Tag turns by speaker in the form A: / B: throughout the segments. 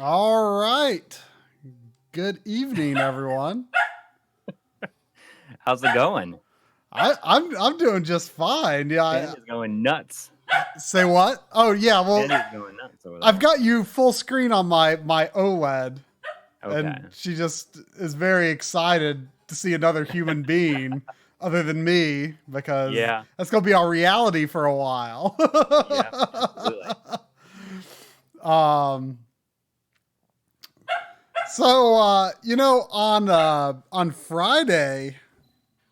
A: All right. Good evening, everyone.
B: How's it going?
A: I'm doing just fine. Yeah.
B: Ben is going nuts.
A: Say what? Oh yeah. Well,
B: Ben is going nuts over there.
A: I've got you full screen on my OLED,
B: Okay.
A: and she just is very excited to see another human being other than me because that's gonna be our reality for a while.
B: Yeah, absolutely.
A: So on Friday,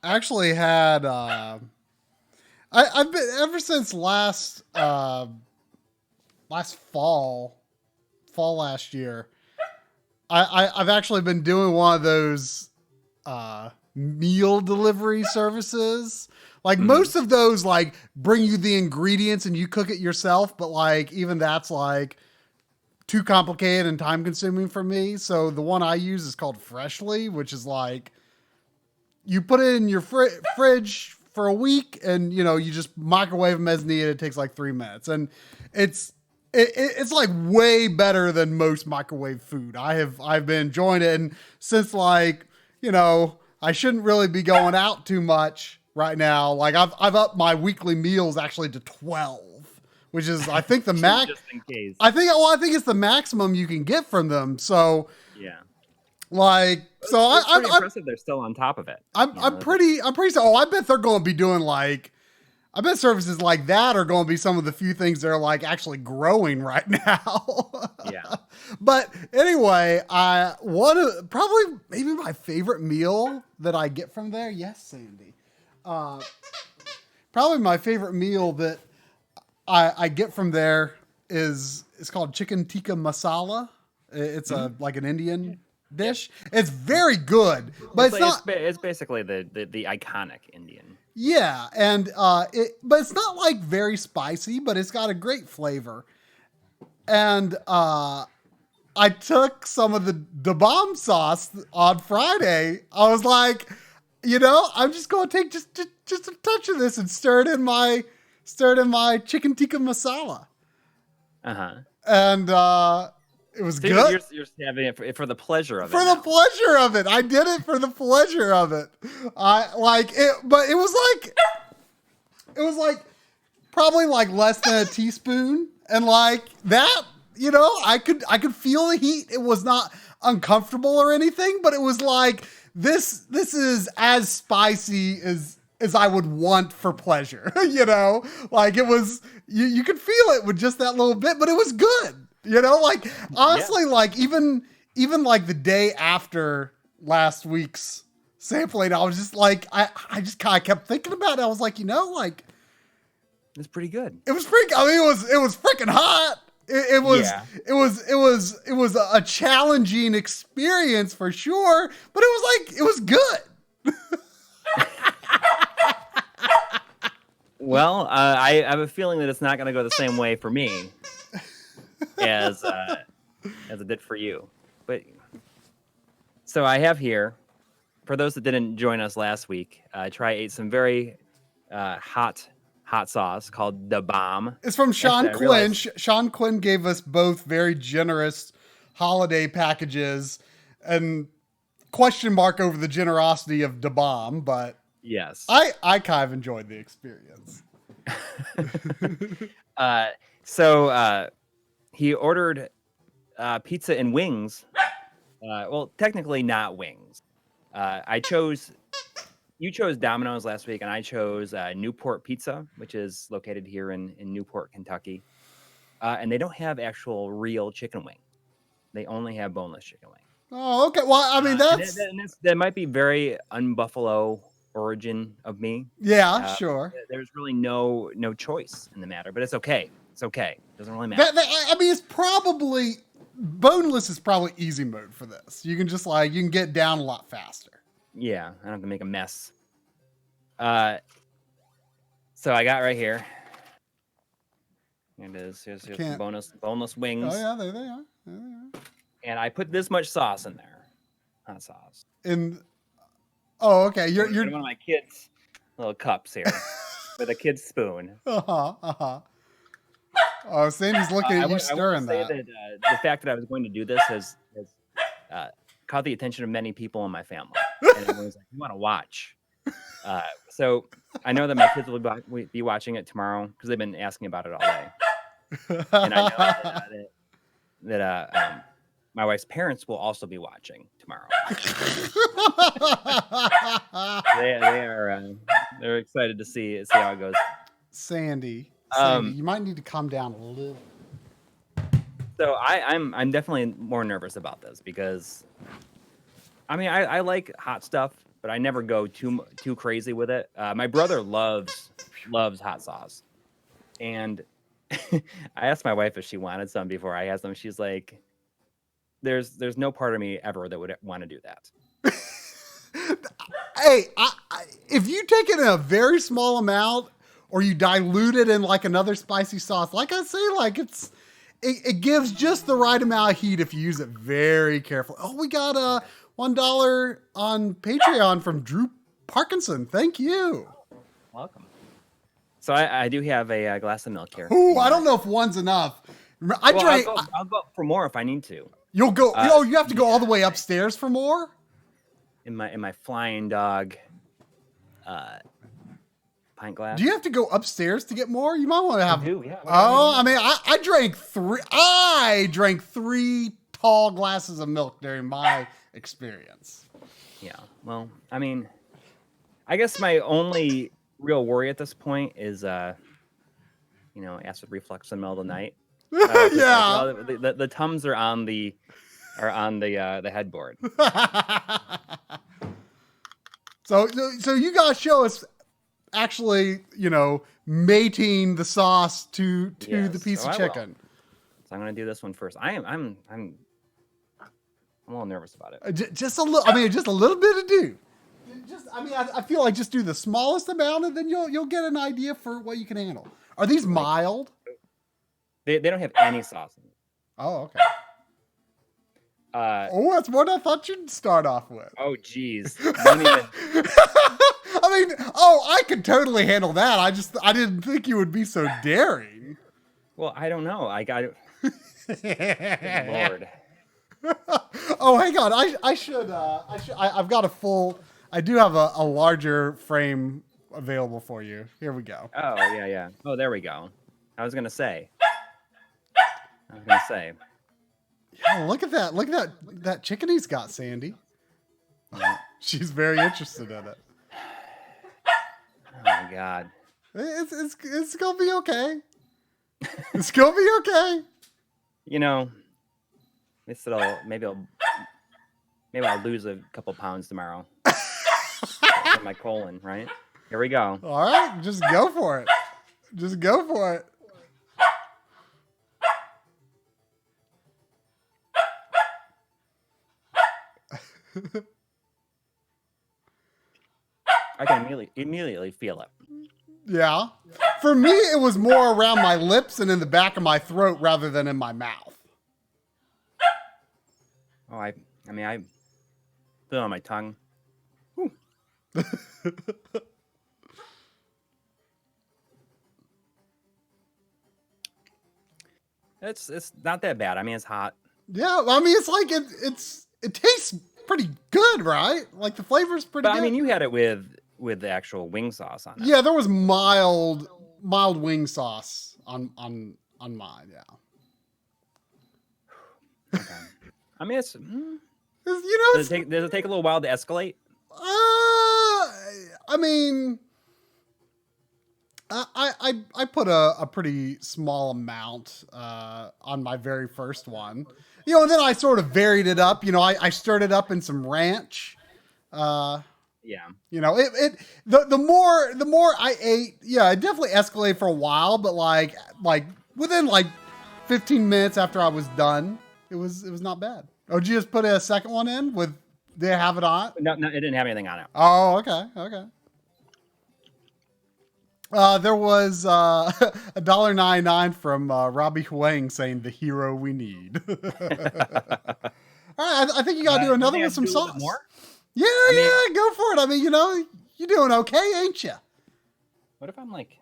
A: I actually had I've been ever since last fall last year. I've actually been doing one of those meal delivery services. Like most of those like bring you the ingredients and you cook it yourself, but like even that's like too complicated and time consuming for me. So the one I use is called Freshly, which is like you put it in your fridge for a week and you just microwave them as needed. It takes like 3 minutes and it's like way better than most microwave food. I've been enjoying it, and since like I shouldn't really be going out too much right now. Like I've upped my weekly meals actually to 12, which is I think the max.
B: Just in case.
A: I think it's the maximum you can get from them. So
B: yeah,
A: like so
B: it's pretty impressive. They're still on top of it.
A: I'm pretty. Oh, I bet they're going to be doing like. I bet services like that are going to be some of the few things that are like actually growing right now.
B: Yeah.
A: But anyway, probably maybe my favorite meal that I get from there. Yes, Sandy. Probably my favorite meal that I get from there is called chicken tikka masala. It's like an Indian dish. It's very good, but it's not.
B: It's basically the iconic Indian.
A: Yeah, and but it's not like very spicy, but it's got a great flavor. And I took some of the bomb sauce on Friday. I was like, I'm just going to take just a touch of this and stir it in my chicken tikka masala. And it was
B: so
A: good.
B: You're having it for the pleasure of it.
A: For the pleasure of it. I did it for the pleasure of it. I like it, but it was like probably like less than a teaspoon. And like that, I could feel the heat. It was not uncomfortable or anything, but it was like this is as spicy as I would want for pleasure. Like it was you could feel it with just that little bit, but it was good. Like honestly, like even like the day after last week's sampling, I was just like, I just kind of kept thinking about it. I was like, like
B: it's pretty good.
A: It was pretty. I mean, it was freaking hot. It was a challenging experience for sure, but it was good.
B: Well, I have a feeling that it's not going to go the same way for me as it did for you. But so I have here, for those that didn't join us last week, I ate some very hot sauce called The Bomb.
A: It's from Sean Quinn. Sean Quinn gave us both very generous holiday packages, and question mark over the generosity of Da Bomb, but
B: yes,
A: I kind of enjoyed the experience.
B: So he ordered pizza and wings. Well, technically not wings. You chose Domino's last week, and I chose Newport Pizza, which is located here in Newport, Kentucky. And they don't have actual real chicken wing. They only have boneless chicken wing.
A: Oh, okay. Well, I mean,
B: that might be very un-Buffalo origin of me.
A: Yeah, sure.
B: There's really no choice in the matter, but it's okay. It's okay. It doesn't really matter.
A: I mean, it's probably boneless is probably easy mode for this. You can just you can get down a lot faster.
B: Yeah, I don't have to make a mess. So I got right here. Here it is. Here's the boneless wings.
A: Oh yeah, there they are.
B: And I put this much sauce in there. Hot sauce.
A: Oh, okay. You're
B: one of my kids' little cups here with a kid's spoon.
A: Oh, Sandy's looking at you stirring
B: say
A: that.
B: The fact that I was going to do this has caught the attention of many people in my family, and everyone's like, "You want to watch?" So I know that my kids will be watching it tomorrow because they've been asking about it all day, and I know that my wife's parents will also be watching tomorrow. They're excited to see how it goes.
A: Sandy, you might need to calm down a little.
B: So I'm definitely more nervous about this because, I mean, I like hot stuff, but I never go too crazy with it. My brother loves hot sauce, and I asked my wife if she wanted some before I asked them. She's like, "There's no part of me ever that would want to do that."
A: Hey, if you take it in a very small amount or you dilute it in like another spicy sauce, like I say, like it gives just the right amount of heat if you use it very carefully. Oh, we got $1 on Patreon from Drew Parkinson. Thank you.
B: Welcome. So I do have a glass of milk here.
A: Ooh, I don't know if one's enough. I'll
B: go for more if I need to.
A: You'll go. You have to go all the way upstairs for more.
B: In my flying dog pint glass.
A: Do you have to go upstairs to get more? You might want to have.
B: I do, yeah.
A: Oh, I mean, I drank 3. I drank 3 tall glasses of milk during my experience.
B: Yeah. Well, I mean, I guess my only real worry at this point is, acid reflux in the middle of the night.
A: Yeah.
B: The Tums are on the headboard.
A: So you gotta show us actually, mating the sauce to the piece of chicken.
B: So I'm gonna do this one first. I'm a little nervous about it.
A: Just a little. I mean, just a little bit of do. I feel like just do the smallest amount, and then you'll get an idea for what you can handle. Are these mild?
B: They don't have any sauce in it.
A: Oh, okay. That's what I thought you'd start off with.
B: Oh, geez. Don't even...
A: I mean, I could totally handle that. I didn't think you would be so daring.
B: Well, I don't know. I got it. Lord.
A: Oh, hang on. I've got a full. I do have a larger frame available for you. Here we go.
B: Oh, yeah. Oh, there we go. I was gonna say.
A: Yeah, look at that. Look at that chicken he's got, Sandy. She's very interested in it.
B: Oh my God.
A: It's gonna be okay. It's gonna be okay.
B: Maybe I'll lose a couple pounds tomorrow. In my colon, right? Here we go.
A: All right, just go for it. Just go for it.
B: I can immediately feel it.
A: Yeah. For me, it was more around my lips and in the back of my throat rather than in my mouth.
B: Oh, I feel it on my tongue. It's not that bad. I mean, it's hot.
A: Yeah, I mean, it's like it tastes pretty good, right? Like the flavor's pretty good.
B: I mean, you had it with the actual wing sauce on it.
A: Yeah, there was mild wing sauce on mine. Yeah.
B: Okay. I mean, it's does it take a little while to escalate?
A: I mean, I put a pretty small amount on my very first one, and then I sort of varied it up. I stirred it up in some ranch.
B: Yeah.
A: The more I ate, yeah, it definitely escalated for a while, but like within 15 minutes after I was done, it was not bad. Oh, did you just put a second one in with? Did it have it on?
B: No, it didn't have anything on it.
A: Oh, okay. There was $1.99 from Robbie Huang saying the hero we need. All right, I think you gotta do another with some sauce. More? Yeah, go for it. I mean, you're doing okay, ain't you?
B: What if I'm like,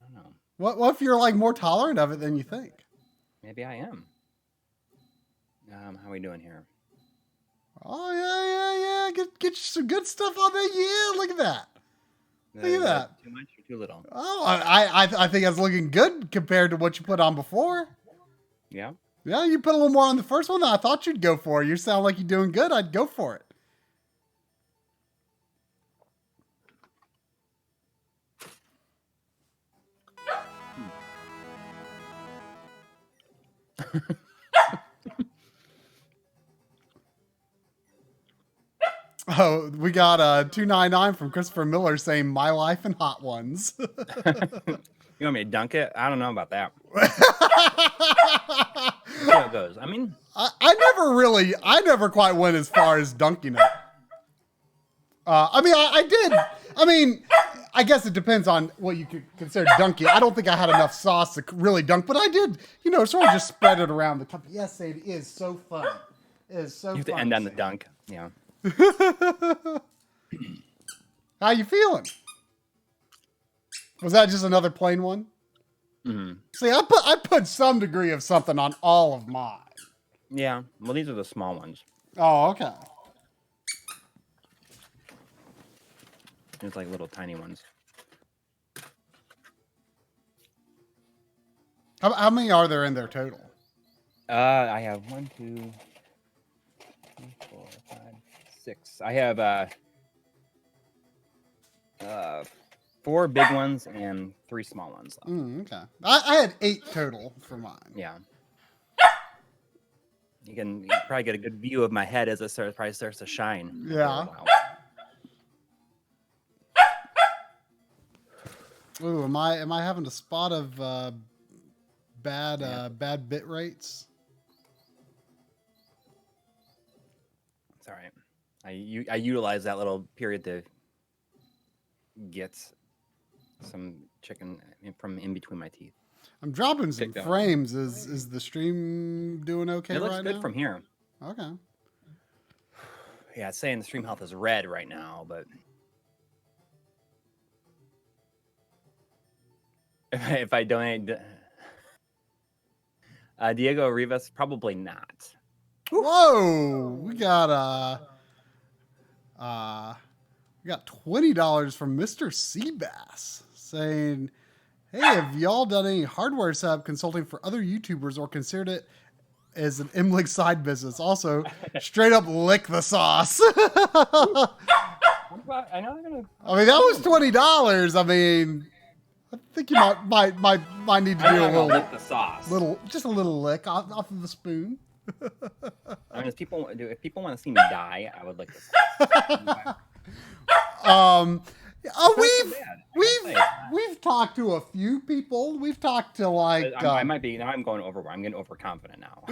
B: I don't know.
A: What if you're like more tolerant of it than you think?
B: Maybe I am. How are we doing here?
A: Oh yeah. Get you some good stuff on there. Yeah, look at that. Look at that.
B: Too much or too little?
A: Oh, I think it's looking good compared to what you put on before.
B: Yeah.
A: Yeah, you put a little more on the first one than I thought you'd go for. You sound like you're doing good. I'd go for it. Oh, we got 299 from Christopher Miller saying "My Life and Hot Ones."
B: You want me to dunk it? I don't know about that. See how it goes. I mean,
A: I never quite went as far as dunking it. I did. I mean, I guess it depends on what you could consider dunking. I don't think I had enough sauce to really dunk, but I did, sort of just spread it around the cup. Yes, it is so fun. It is so fun.
B: you have to end on the dunk. Yeah.
A: How you feeling? Was that just another plain one?
B: Mm-hmm.
A: See, I put some degree of something on all of mine.
B: Yeah. Well, these are the small ones.
A: Oh, okay.
B: It's like little tiny ones.
A: How many are there in there total?
B: I have 1, 2, 3, 4, 5, 6. I have 4 big ones and 3 small ones left.
A: Okay. I had 8 total for mine.
B: Yeah. You can probably get a good view of my head as it probably starts to shine.
A: Yeah. Ooh, am I having a spot of bad bit rates?
B: It's all right. I utilize that little period to get some chicken from in between my teeth.
A: I'm dropping some frames. Is the stream doing okay right now?
B: It looks good from here.
A: Okay.
B: Yeah, it's saying the stream health is red right now, but if I donate Diego Rivas, probably not.
A: Whoa, we got $20 from Mr. Seabass saying, "Hey, have y'all done any hardware setup consulting for other YouTubers or considered it as an MLiG side business? Also, straight up lick the sauce."
B: I know they're gonna.
A: I mean, that was $20. I mean, I think you might need to do a little
B: lick the sauce.
A: Just a little lick off of the spoon.
B: I mean, if people want to see me die, I would lick the sauce.
A: We've talked to a few people. We've talked to like
B: I might be now. I'm going overboard. I'm getting overconfident now.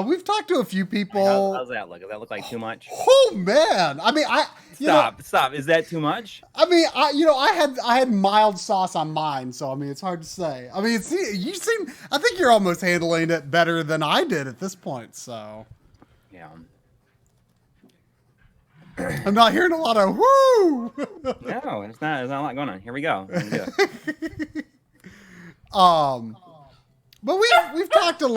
A: We've talked to a few people.
B: How's that look? Does that look like too much?
A: Oh man! I mean,
B: stop. Is that too much?
A: I mean, I had mild sauce on mine, so I mean, it's hard to say. I mean, I think you're almost handling it better than I did at this point. So
B: yeah.
A: I'm not hearing a lot of woo.
B: No, it's not. There's not a lot going on. Here we go.
A: But we've talked to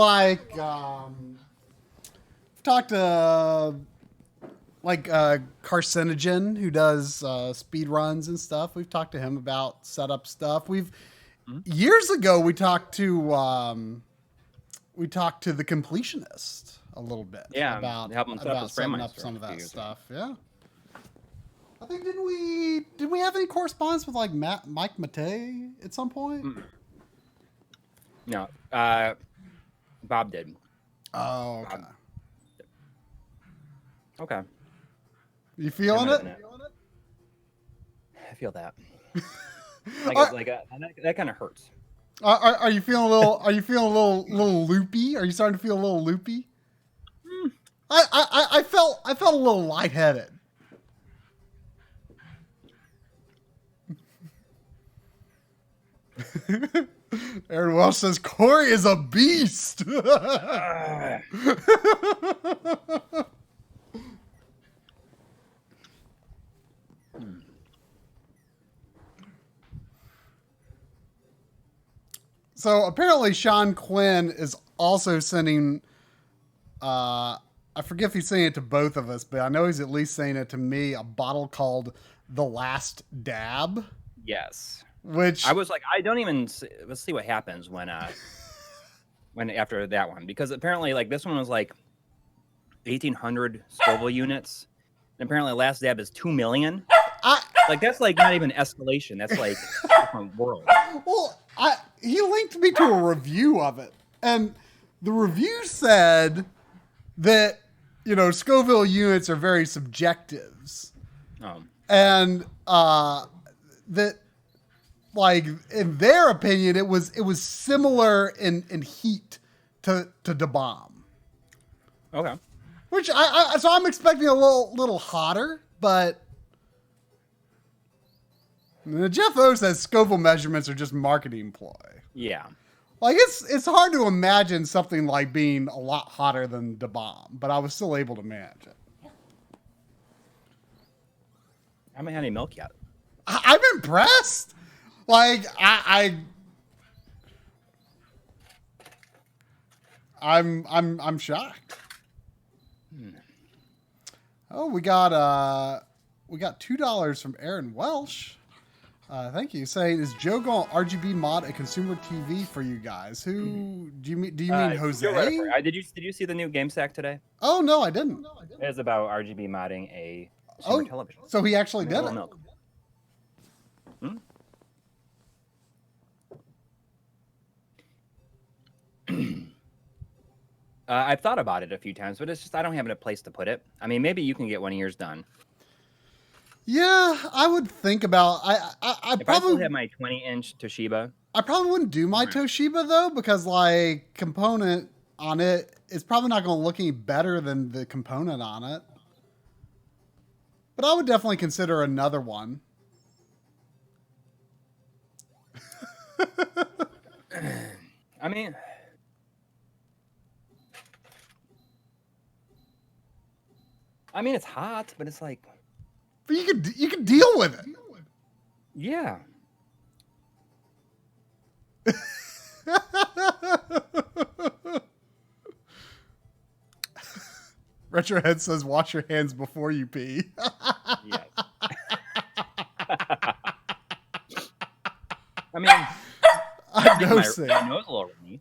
A: Carcinogen, who does speed runs and stuff. We've talked to him about setup stuff. Years ago we talked to the Completionist a little bit.
B: Yeah,
A: about
B: setting
A: up some of that stuff. Yeah. I think did we have any correspondence with like Mike Matei at some point?
B: Mm-mm. No, Bob did.
A: Oh, okay.
B: Okay.
A: You feeling it?
B: I feel that. That kind of hurts.
A: Are you feeling a little? Are you feeling a little loopy? Are you starting to feel a little loopy? I felt a little lightheaded. Aaron Welsh says Coury is a beast. So apparently Sean Quinn is also sending, I forget if he's saying it to both of us, but I know he's at least saying it to me, a bottle called The Last Dab.
B: Yes.
A: Which
B: I was like, I don't even. Let's see what happens when after that one, because apparently like this one was like 1,800 Scoville units, and apparently Last Dab is 2 million. Like that's like not even escalation. That's like a different world.
A: Well, he linked me to a review of it, and the review said that Scoville units are very subjective, and that like in their opinion it was similar in heat to Da Bomb.
B: Okay.
A: Which so I'm expecting a little hotter, but Jeff O says Scoville measurements are just marketing ploy.
B: Yeah.
A: Like it's hard to imagine something like being a lot hotter than Da Bomb, but I was still able to manage it.
B: I haven't had any milk yet.
A: I'm impressed. Like I'm shocked. Oh, we got $2 from Aaron Welsh. Thank you. Saying, is Joe going RGB mod a consumer TV for you guys? Who do you mean? Do you mean Jose?
B: Did you see the new Game Sack today?
A: Oh no, I didn't.
B: It's about RGB modding a consumer television.
A: So he actually did it.
B: Milk. I've thought about it a few times, but it's just I don't have a place to put it. I mean, maybe you can get one of yours done.
A: Yeah, I would think about. I
B: if
A: probably
B: I still have my 20-inch Toshiba.
A: I probably wouldn't do my Toshiba though, because like component on it is probably not going to look any better than the component on it. But I would definitely consider another one.
B: I mean, it's hot, but it's like.
A: But you could deal with it.
B: Yeah.
A: Retrohead says, "Wash your hands before you pee."
B: Yes. I mean,
A: I know.
B: My nose a little runny.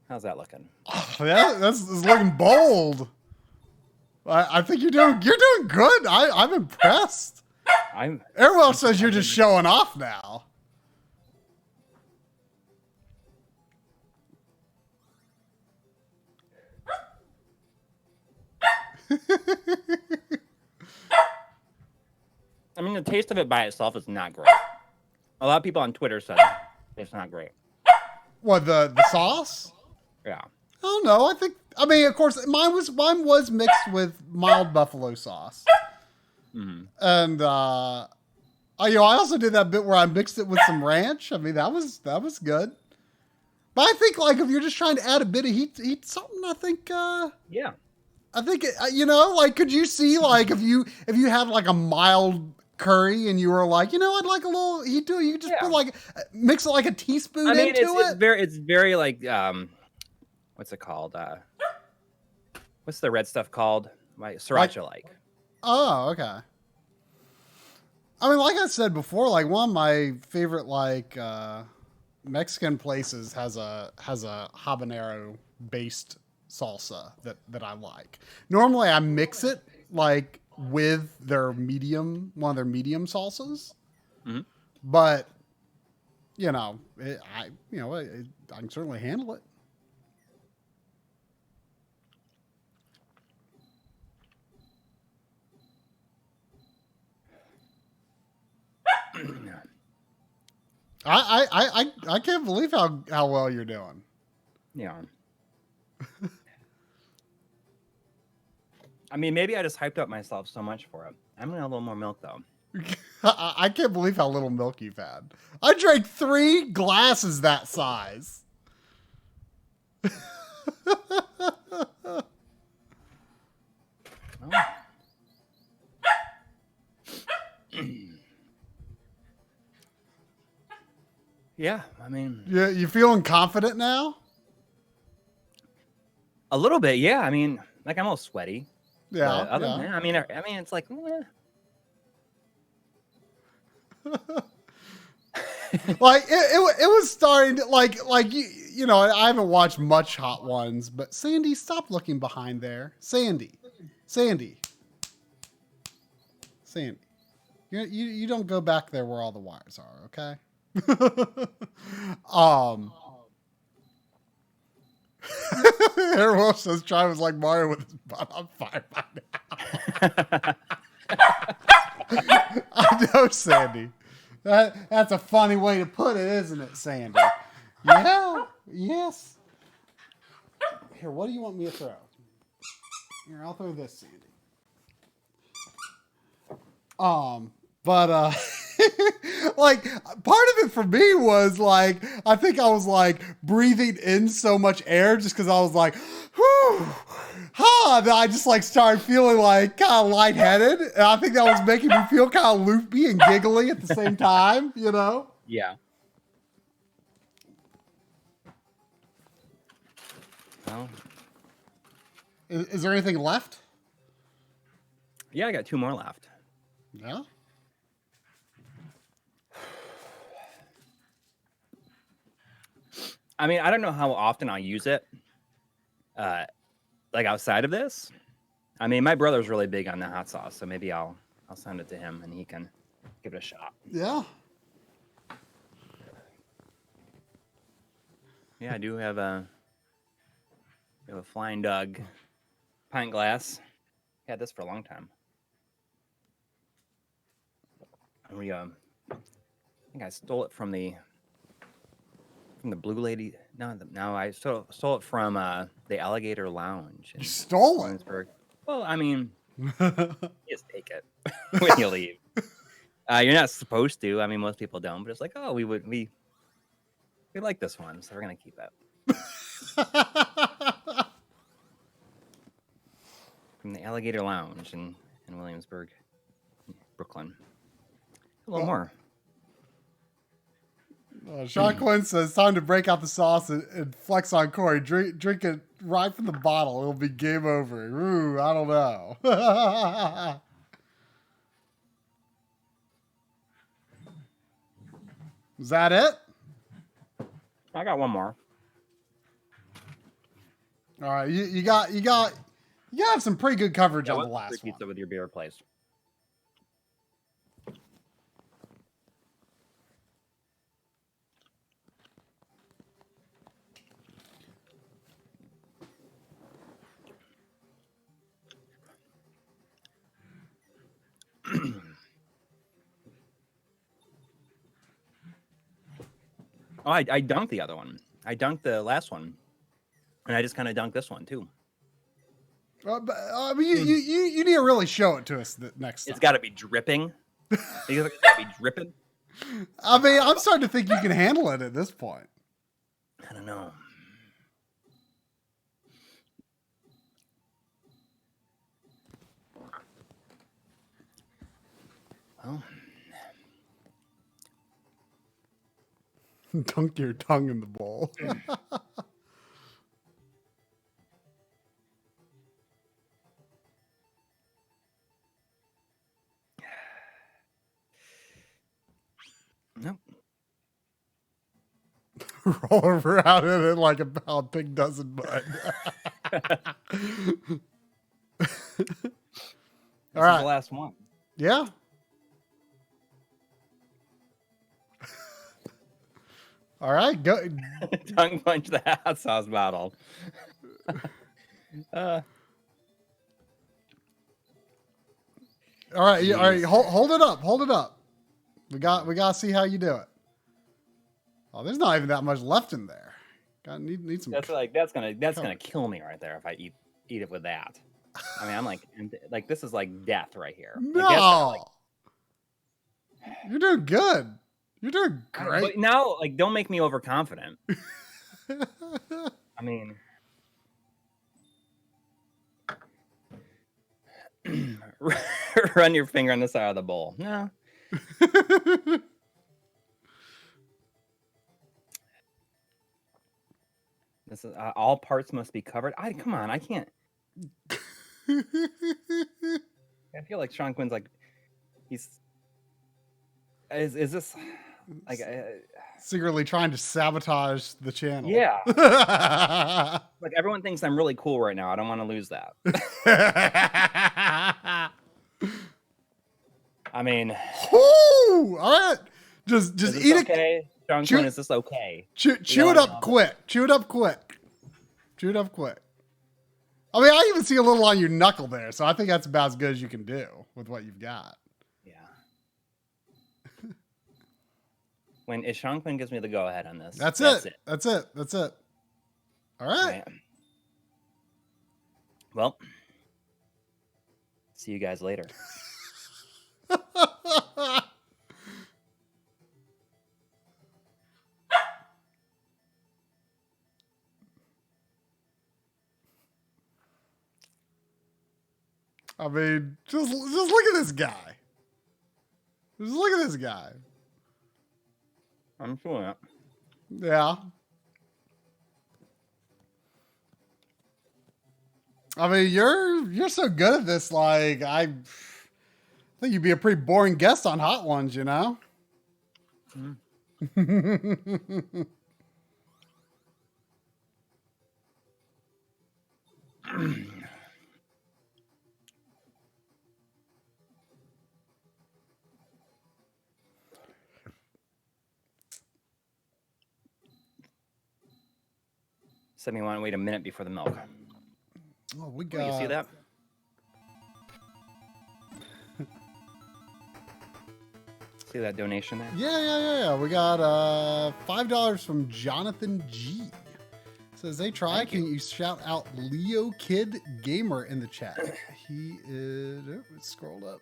B: How's that looking?
A: Oh, yeah, that's looking bold. I think you're doing good. I'm impressed. Airwell says you're just showing off now.
B: I mean, the taste of it by itself is not great. A lot of people on Twitter said it's not great.
A: What, the sauce?
B: Yeah.
A: Oh no, I mean, of course, mine was mixed with mild buffalo sauce.
B: Mm-hmm.
A: And I also did that bit where I mixed it with some ranch. I mean, that was good. But I think like if you're just trying to add a bit of heat something, I think
B: yeah.
A: I think like could you see like if you had like a mild curry and you were like, I'd like a little heat to it, you could just put like mix it like a teaspoon into it.
B: It's very like what's it called? What's the red stuff called? Sriracha like.
A: Oh, okay. I mean, like I said before, like one of my favorite like Mexican places has a habanero based salsa that I like. Normally I mix it like with one of their medium salsas.
B: Mm-hmm.
A: But I can certainly handle it. I can't believe how well you're doing.
B: Yeah. I mean, maybe I just hyped up myself so much for it. I'm gonna have a little more milk though.
A: I can't believe how little milk you've had. I drank 3 glasses that size.
B: Yeah, I mean,
A: You feeling confident now?
B: a little bit. Yeah, I mean, like I'm all sweaty.
A: Yeah,
B: But other than
A: yeah.
B: that, I mean, it's like,
A: Like it was starting to like you know, I haven't watched much Hot Ones, but Sandy, stop looking behind there. Sandy. Sandy. You don't go back there where all the wires are, okay? Everyone else says Travis like Mario with his butt on fire by now. I know, Sandy. That's a funny way to put it, isn't it, Sandy? Yeah. Yes. Here, what do you want me to throw? Here, I'll throw this, Sandy. But like part of it for me was like I think I was like breathing in so much air just because I was like, whew, that I just like started feeling like kind of lightheaded, and I think that was making me feel kind of loopy and giggly at the same time, you know?
B: yeah. Well,
A: Is there anything left?
B: yeah, I got 2 more left.
A: Yeah.
B: I mean, I don't know how often I'll use it, like outside of this. I mean, my brother's really big on the hot sauce, so maybe I'll send it to him and he can give it a shot.
A: Yeah.
B: Yeah, I do have a Flying Dog pint glass. Had this for a long time. We I think I stole it from the Blue Lady. No, I stole it from the Alligator Lounge.
A: You stole it.
B: Williamsburg. Well, I mean, you just take it when you leave. You're not supposed to. I mean, most people don't. But it's like, oh, we like this one, so we're gonna keep it. From the Alligator Lounge in Williamsburg, Brooklyn. A little more.
A: Sean Quinn says, time to break out the sauce and flex on Coury. Drink it right from the bottle. It'll be game over. Ooh, I don't know. Is that it?
B: I got one more.
A: All right, you have some pretty good coverage on the last one.
B: Pizza with your beer, please. Oh, I dunked the other one. I dunked the last one, and I just kind of dunked this one too.
A: I mean, you need to really show it to us next time.
B: It's got to be dripping. It's got to be dripping.
A: I mean, I'm starting to think you can handle it at this point.
B: I don't know. Well,
A: dunk your tongue in the bowl.
B: nope.
A: Roll around in it like a pig does in mud. All right.
B: The last one.
A: Yeah. All right, go.
B: Tongue punch the hot sauce bottle.
A: All right, all right. Hold it up. Hold it up. We got to see how you do it. Oh, there's not even that much left in there. Need some.
B: That's gonna kill me right there if I eat it with that. I mean, I'm like this is like death right here.
A: No, you're doing good. You're doing great.
B: But now, like, don't make me overconfident. I mean, run your finger on the side of the bowl. No. This is all parts must be covered. Come on, I can't. I feel like Sean Quinn's like he's. Is this like
A: secretly trying to sabotage the channel?
B: Yeah. Like everyone thinks I'm really cool right now. I don't want to lose that. I mean,
A: all right. Just eat it.
B: Okay, Sean Quinn, is this okay?
A: Chew it up quick. Chew it up quick. Chew it up quick. I mean, I even see a little on your knuckle there, so I think that's about as good as you can do with what you've got.
B: Yeah. If Sean Quinn gives me the go ahead on this,
A: that's it. That's it. All right.
B: Well, see you guys later.
A: I mean, just look at this guy. Just look at this guy.
B: I'm sure.
A: Yeah. I mean, you're so good at this. Like, I think you'd be a pretty boring guest on Hot Ones, you know?
B: Said me want to wait a minute before the milk.
A: Oh, we got.
B: You see that? See that donation there?
A: Yeah. We got $5 from Jonathan G. Says, hey, can you shout out Leo Kid Gamer in the chat? He is. Oh, it's scrolled up.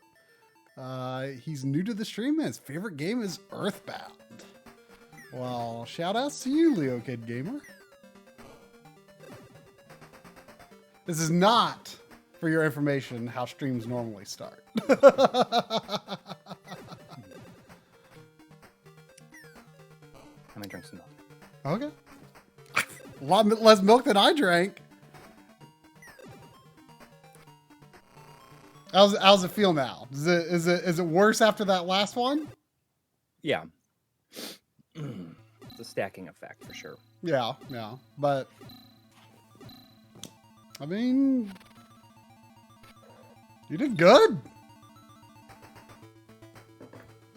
A: He's new to the stream and his favorite game is Earthbound. Well, shout outs to you, Leo Kid Gamer. This is not, for your information, how streams normally start.
B: Let me drink some milk.
A: Okay. A lot less milk than I drank. How's it feel now? Is it worse after that last one?
B: Yeah. It's a stacking effect for sure.
A: Yeah. But I mean, you did good.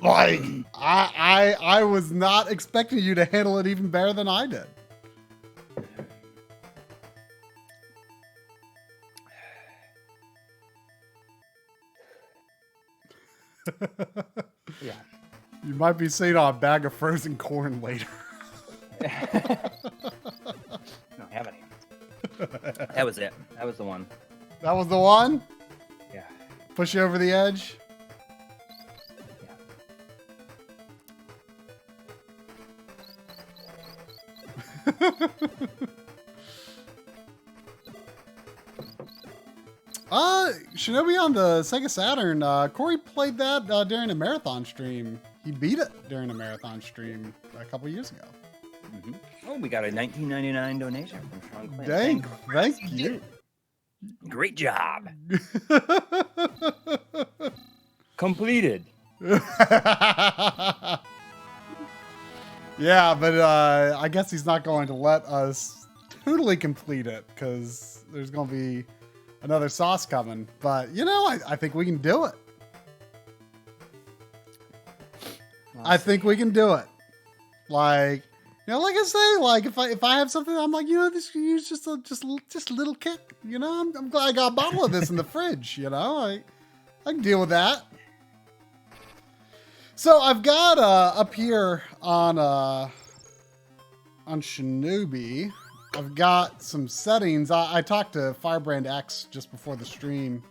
A: Like, I was not expecting you to handle it even better than I did.
B: Yeah.
A: You might be seeing a bag of frozen corn later.
B: I don't have any. That was it. That was the one.
A: That was the one?
B: Yeah.
A: Push you over the edge? Shinobi on the Sega Saturn. Coury played that during a marathon stream. He beat it during a marathon stream a couple years ago.
B: Mm-hmm. Oh, we got a $19.99 donation from Sean Quinn.
A: Dang, thank you.
B: Great job. Completed.
A: Yeah, but I guess he's not going to let us totally complete it because there's going to be another sauce coming. But, you know, I think we can do it. I think we can do it. Like, you know, like I say, like if I have something, I'm like, you know, this could use just a little kick. You know, I'm glad I got a bottle of this in the fridge. You know, I can deal with that. So I've got up here on Shinobi, I've got some settings. I talked to Firebrand X just before the stream.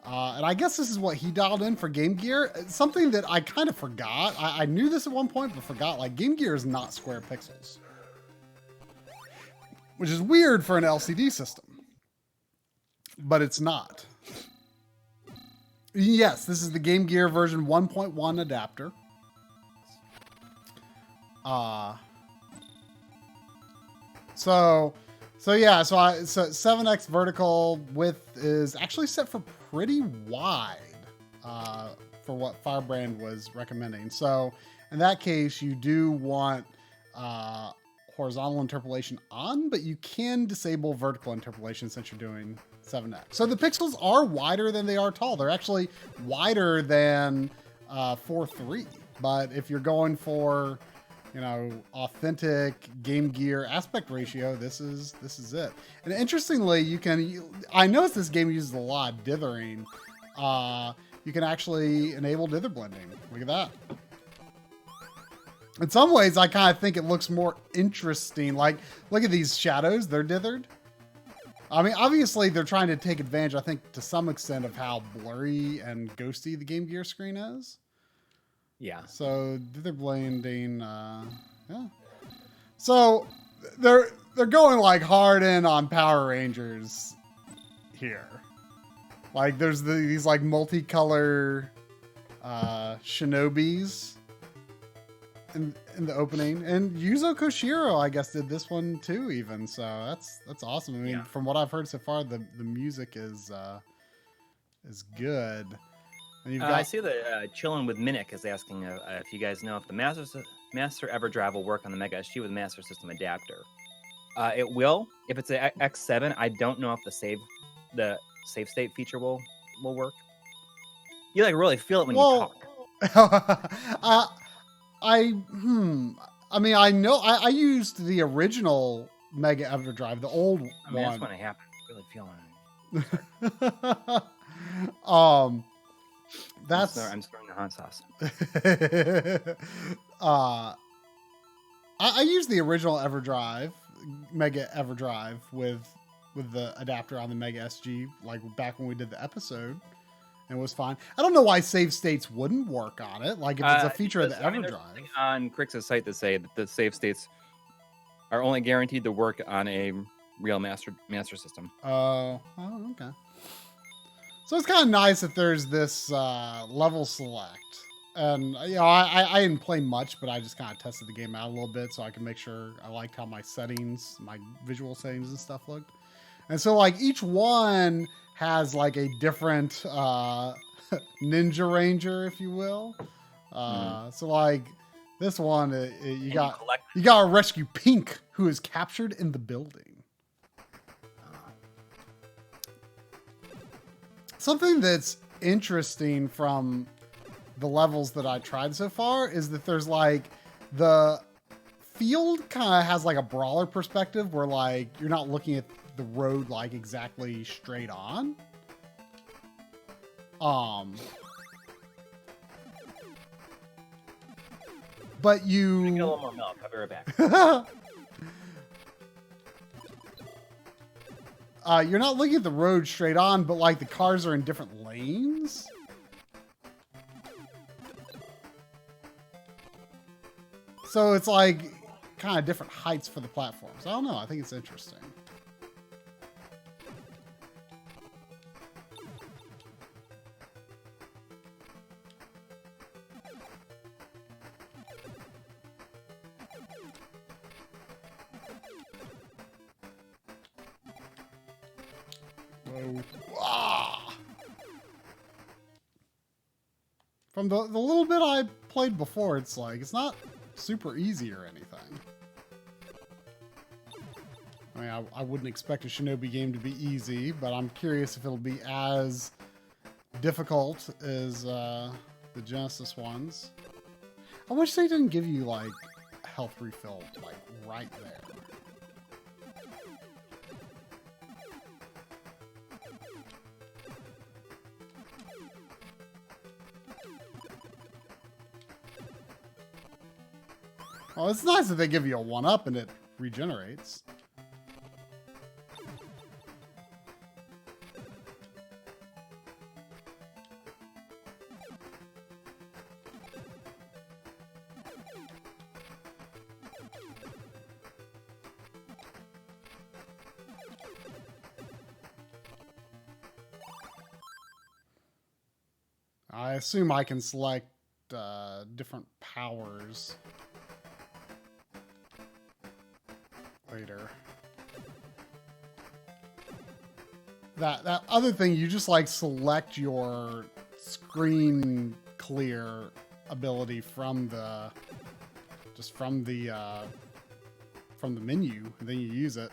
A: And I guess this is what he dialed in for Game Gear. It's something that I kind of forgot. I knew this at one point, but forgot. Like, Game Gear is not square pixels. Which is weird for an LCD system. But it's not. Yes, this is the Game Gear version 1.1 adapter. So 7x vertical width is actually set for pretty wide for what Firebrand was recommending. So in that case, you do want horizontal interpolation on, but you can disable vertical interpolation since you're doing 7x. So the pixels are wider than they are tall. They're actually wider than 4:3. But if you're going for, you know, authentic Game Gear aspect ratio, this is it. And interestingly, I noticed this game uses a lot of dithering. You can actually enable dither blending. Look at that. In some ways, I kind of think it looks more interesting. Like, look at these shadows; they're dithered. I mean, obviously, they're trying to take advantage, I think, to some extent, of how blurry and ghosty the Game Gear screen is.
B: Yeah.
A: So dither blending, yeah. So they're going like hard in on Power Rangers here. Like there's these like multicolor Shinobis in the opening, and Yuzo Koshiro, I guess, did this one too. Even so, that's awesome. I mean, from what I've heard so far, the music is good. And you've got,
B: I see that Chillin' with Minnick is asking if you guys know if the Master EverDrive will work on the Mega SG with Master System adapter. It will. If it's an X7, I don't know if the save state feature will work. You like really feel it when you talk.
A: I mean, I know I used the original Mega EverDrive, the old one.
B: That's when it happened. Really feeling it. I'm stirring the hot sauce.
A: I used the original EverDrive, Mega EverDrive, with the adapter on the Mega SG, like back when we did the episode, and it was fine. I don't know why save states wouldn't work on it. Like if it's a feature of the EverDrive.
B: On Crix's site to say that the save states are only guaranteed to work on a real master system.
A: Oh, okay. So it's kind of nice that there's this level select. And, you know, I didn't play much, but I just kind of tested the game out a little bit so I can make sure I liked how my visual settings and stuff looked. And so, like, each one has, like, a different Ninja Ranger, if you will. So, like, this one, you got to rescue Pink, who is captured in the building. Something that's interesting from the levels that I tried so far is that there's like the field kind of has like a brawler perspective where like you're not looking at the road like exactly straight on. But you
B: get a little more milk. I'll be right back.
A: You're not looking at the road straight on, but like the cars are in different lanes. So it's like kind of different heights for the platforms. I don't know. I think it's interesting. From the little bit I played before, it's like, it's not super easy or anything. I mean, I wouldn't expect a Shinobi game to be easy, but I'm curious if it'll be as difficult as the Genesis ones. I wish they didn't give you, like, health refill, like, right there. Well, it's nice that they give you a 1-up and it regenerates. I assume I can select different powers. later. That other thing, you just like select your screen clear ability from the menu, and then you use it.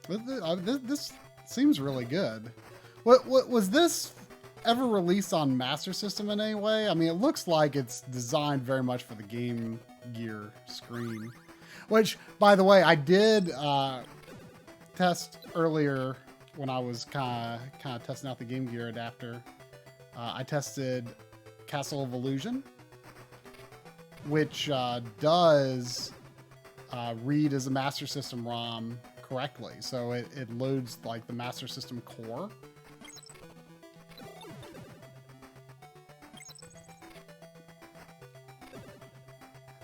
A: This seems really good. What was this ever released on Master System in any way? I mean, it looks like it's designed very much for the Game Gear screen. Which, by the way, I did test earlier when I was kind of testing out the Game Gear adapter. I tested Castle of Illusion, which does read as a Master System ROM correctly. So it loads like the Master System core.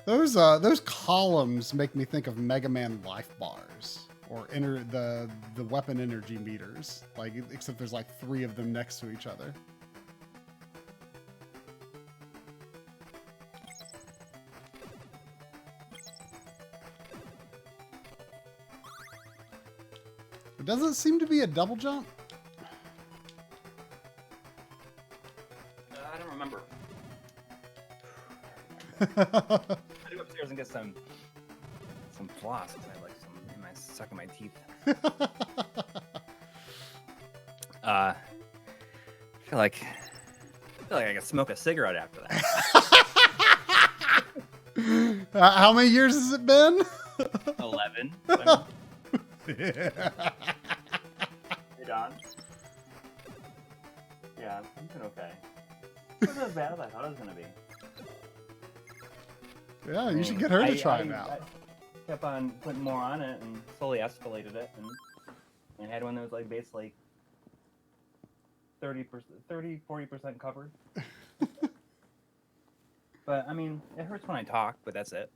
A: Those columns make me think of Mega Man life bars or the weapon energy meters. Like, except there's like 3 of them next to each other. It doesn't seem to be a double jump.
B: I don't remember. I go upstairs and get some floss because I like some in my stuck in my teeth. I feel like I could smoke a cigarette after that.
A: How many years has it been?
B: 11.
A: Yeah.
B: Hey, Don. Yeah, I'm doing okay. It wasn't as bad as I thought it was going to be.
A: Yeah, you should get her to try it out.
B: I kept on putting more on it and slowly escalated it, and I had one that was like basically 40% covered. But I mean, it hurts when I talk, but that's it.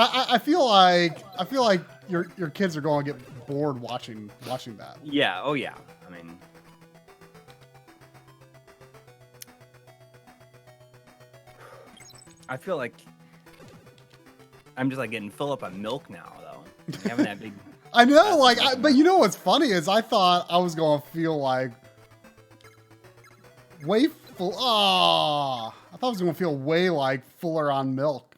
A: I feel like your kids are going to get bored watching that.
B: Yeah. Oh yeah. I mean, I feel like I'm just like getting full up on milk now, though. Having that big.
A: I know, but you know what's funny is I thought I was going to feel like way full. I thought I was going to feel way like fuller on milk.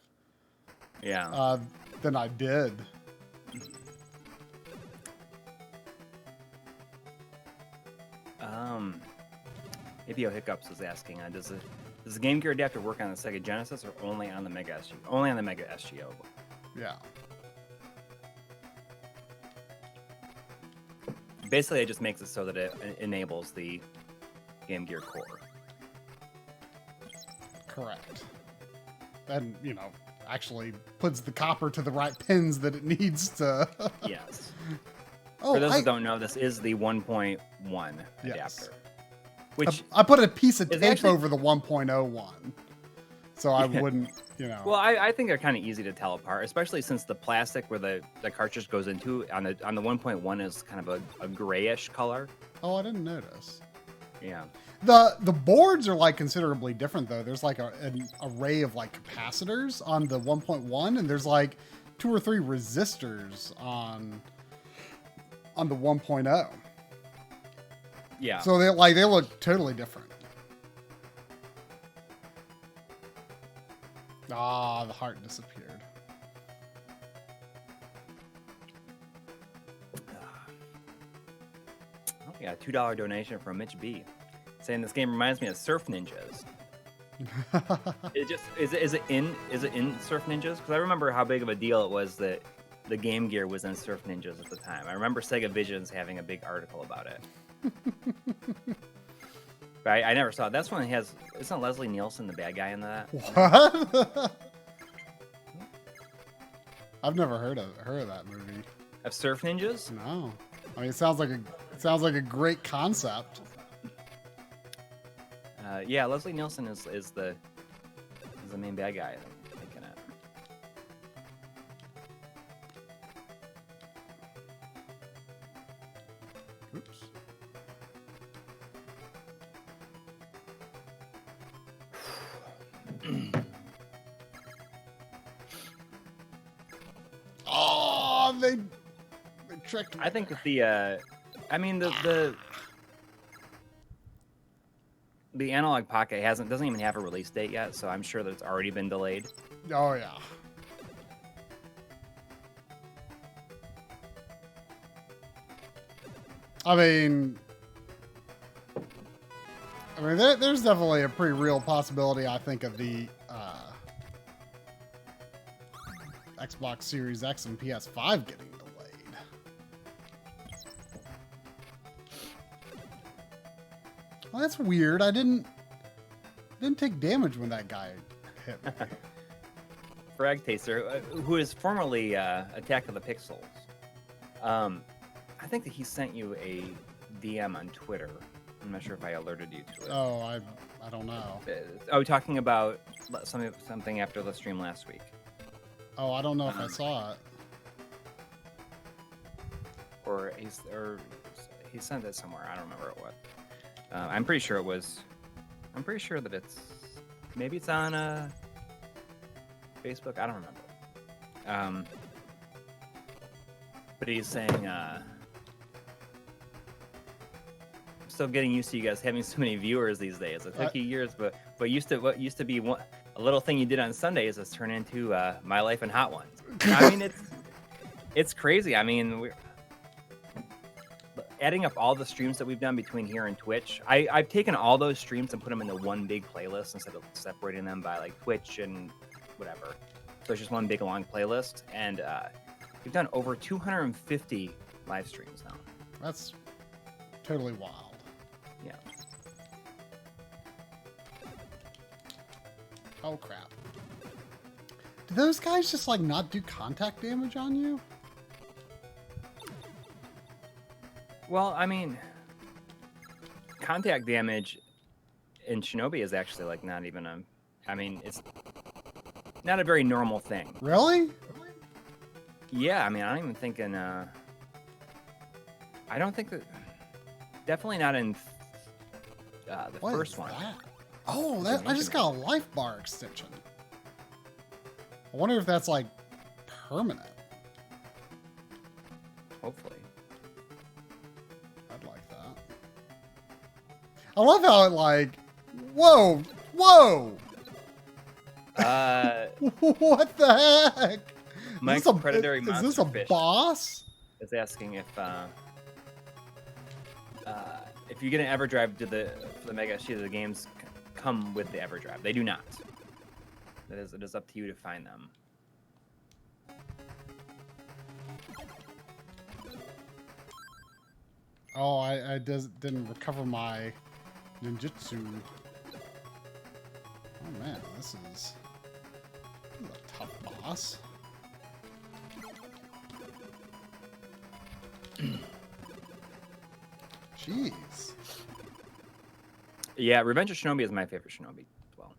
B: Yeah.
A: Than I did.
B: APO Hiccups was asking, does the Game Gear adapter work on the Sega Genesis or only on the Mega SGO? Only on the Mega SGO.
A: Yeah.
B: Basically, it just makes it so that it enables the Game Gear core.
A: Correct. And, actually puts the copper to the right pins that it needs to.
B: Yes.
A: Oh,
B: for those who don't know, this is the 1.1
A: yes.
B: adapter. Which
A: I put a piece of tape
B: actually
A: over the 1.01, so I wouldn't,
B: Well, I think they're kind of easy to tell apart, especially since the plastic where the cartridge goes into on the 1.1 is kind of a grayish color.
A: Oh, I didn't notice.
B: Yeah.
A: The boards are like considerably different though. There's like an array of like capacitors on the 1.1, and there's like 2 or 3 resistors on the 1.0.
B: Yeah.
A: So they look totally different. Ah, the heart disappeared.
B: Oh, we got a $2 donation from Mitch B, saying this game reminds me of Surf Ninjas. Is it in Surf Ninjas? Because I remember how big of a deal it was that the Game Gear was in Surf Ninjas at the time. I remember Sega Visions having a big article about it. But I never saw it. That's when it has. Isn't Leslie Nielsen the bad guy in that?
A: What? I've never heard of that movie.
B: Of Surf Ninjas?
A: No. I mean, it sounds like a great concept.
B: Yeah, Leslie Nielsen is the main bad guy. I'm thinking it.
A: Oops. Oh, they tricked me.
B: I think that I mean the Analog Pocket doesn't even have a release date yet, so I'm sure that it's already been delayed.
A: Oh yeah. I mean, there's definitely a pretty real possibility, I think, of the Xbox Series X and PS5 getting delayed. Well, that's weird. I didn't take damage when that guy hit me.
B: Frag Taster, who is formerly Attack of the Pixels, I think that he sent you a DM on Twitter. I'm not sure if I alerted you to it.
A: Oh, I don't know.
B: Talking about something after the stream last week.
A: Oh, I don't know if I saw it.
B: Or he sent it somewhere. I don't remember what. I'm pretty sure it was. I'm pretty sure that maybe it's on Facebook. I don't remember. But he's saying, I'm still getting used to you guys having so many viewers these days. It took you years, but what used to be a little thing you did on Sundays has turned into My Life in Hot Ones. I mean, it's crazy. I mean, we're adding up all the streams that we've done between here and Twitch. I've taken all those streams and put them into one big playlist instead of separating them by like Twitch and whatever. So it's just one big long playlist, and we've done over 250 live streams now.
A: That's totally wild.
B: Yeah.
A: Oh crap. Do those guys just like not do contact damage on you?
B: Well, I mean, contact damage in Shinobi is actually like not even it's not a very normal thing.
A: Really?
B: Yeah, I mean, I don't even think I don't think that, definitely not in the
A: What
B: first
A: is
B: one.
A: that? Oh, I just got a life bar extension. I wonder if that's like permanent.
B: Hopefully.
A: I'd like that. I love how it like, whoa. What the heck?
B: Mike's predatory monster
A: is this a
B: fish
A: boss?
B: is asking if you get an EverDrive, for the Mega SD, the games come with the EverDrive. They do not. It is up to you to find them.
A: Oh, I didn't recover my ninjutsu. Oh man, this is a tough boss. Jeez.
B: Yeah, Revenge of Shinobi is my favorite Shinobi as well.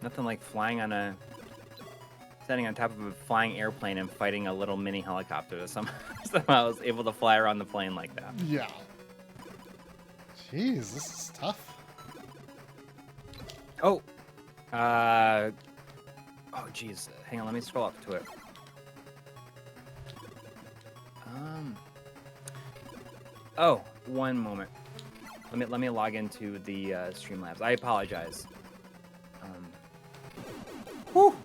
B: Nothing like standing on top of a flying airplane and fighting a little mini helicopter that somehow I was able to fly around the plane like that.
A: Yeah. Jeez, this is tough.
B: Oh, geez. Hang on, let me scroll up to it. Oh, one moment. Let me log into the Streamlabs. I apologize.
A: Whew.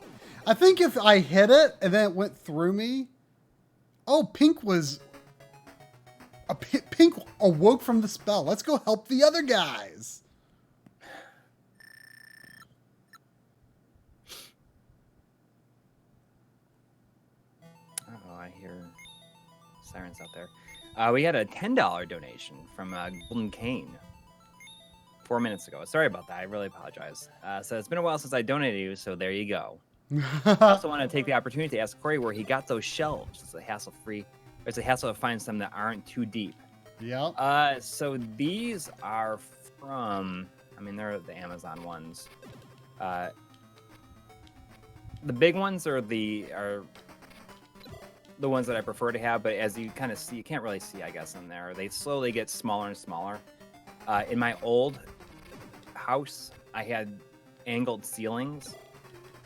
A: I think if I hit it and then it went through me. Oh, Pink awoke from the spell. Let's go help the other guys.
B: Oh, I hear sirens out there. We had a $10 donation from Golden Cane 4 minutes ago. Sorry about that. I really apologize. So it's been a while since I donated you, so there you go. I also want to take the opportunity to ask Coury where he got those shelves. It's a hassle-free. It's a hassle to find some that aren't too deep.
A: Yep.
B: So these are from, they're the Amazon ones. the big ones are the ones that I prefer to have, but as you kind of see, you can't really see, I guess, in there. They slowly get smaller and smaller. In my old house, I had angled ceilings,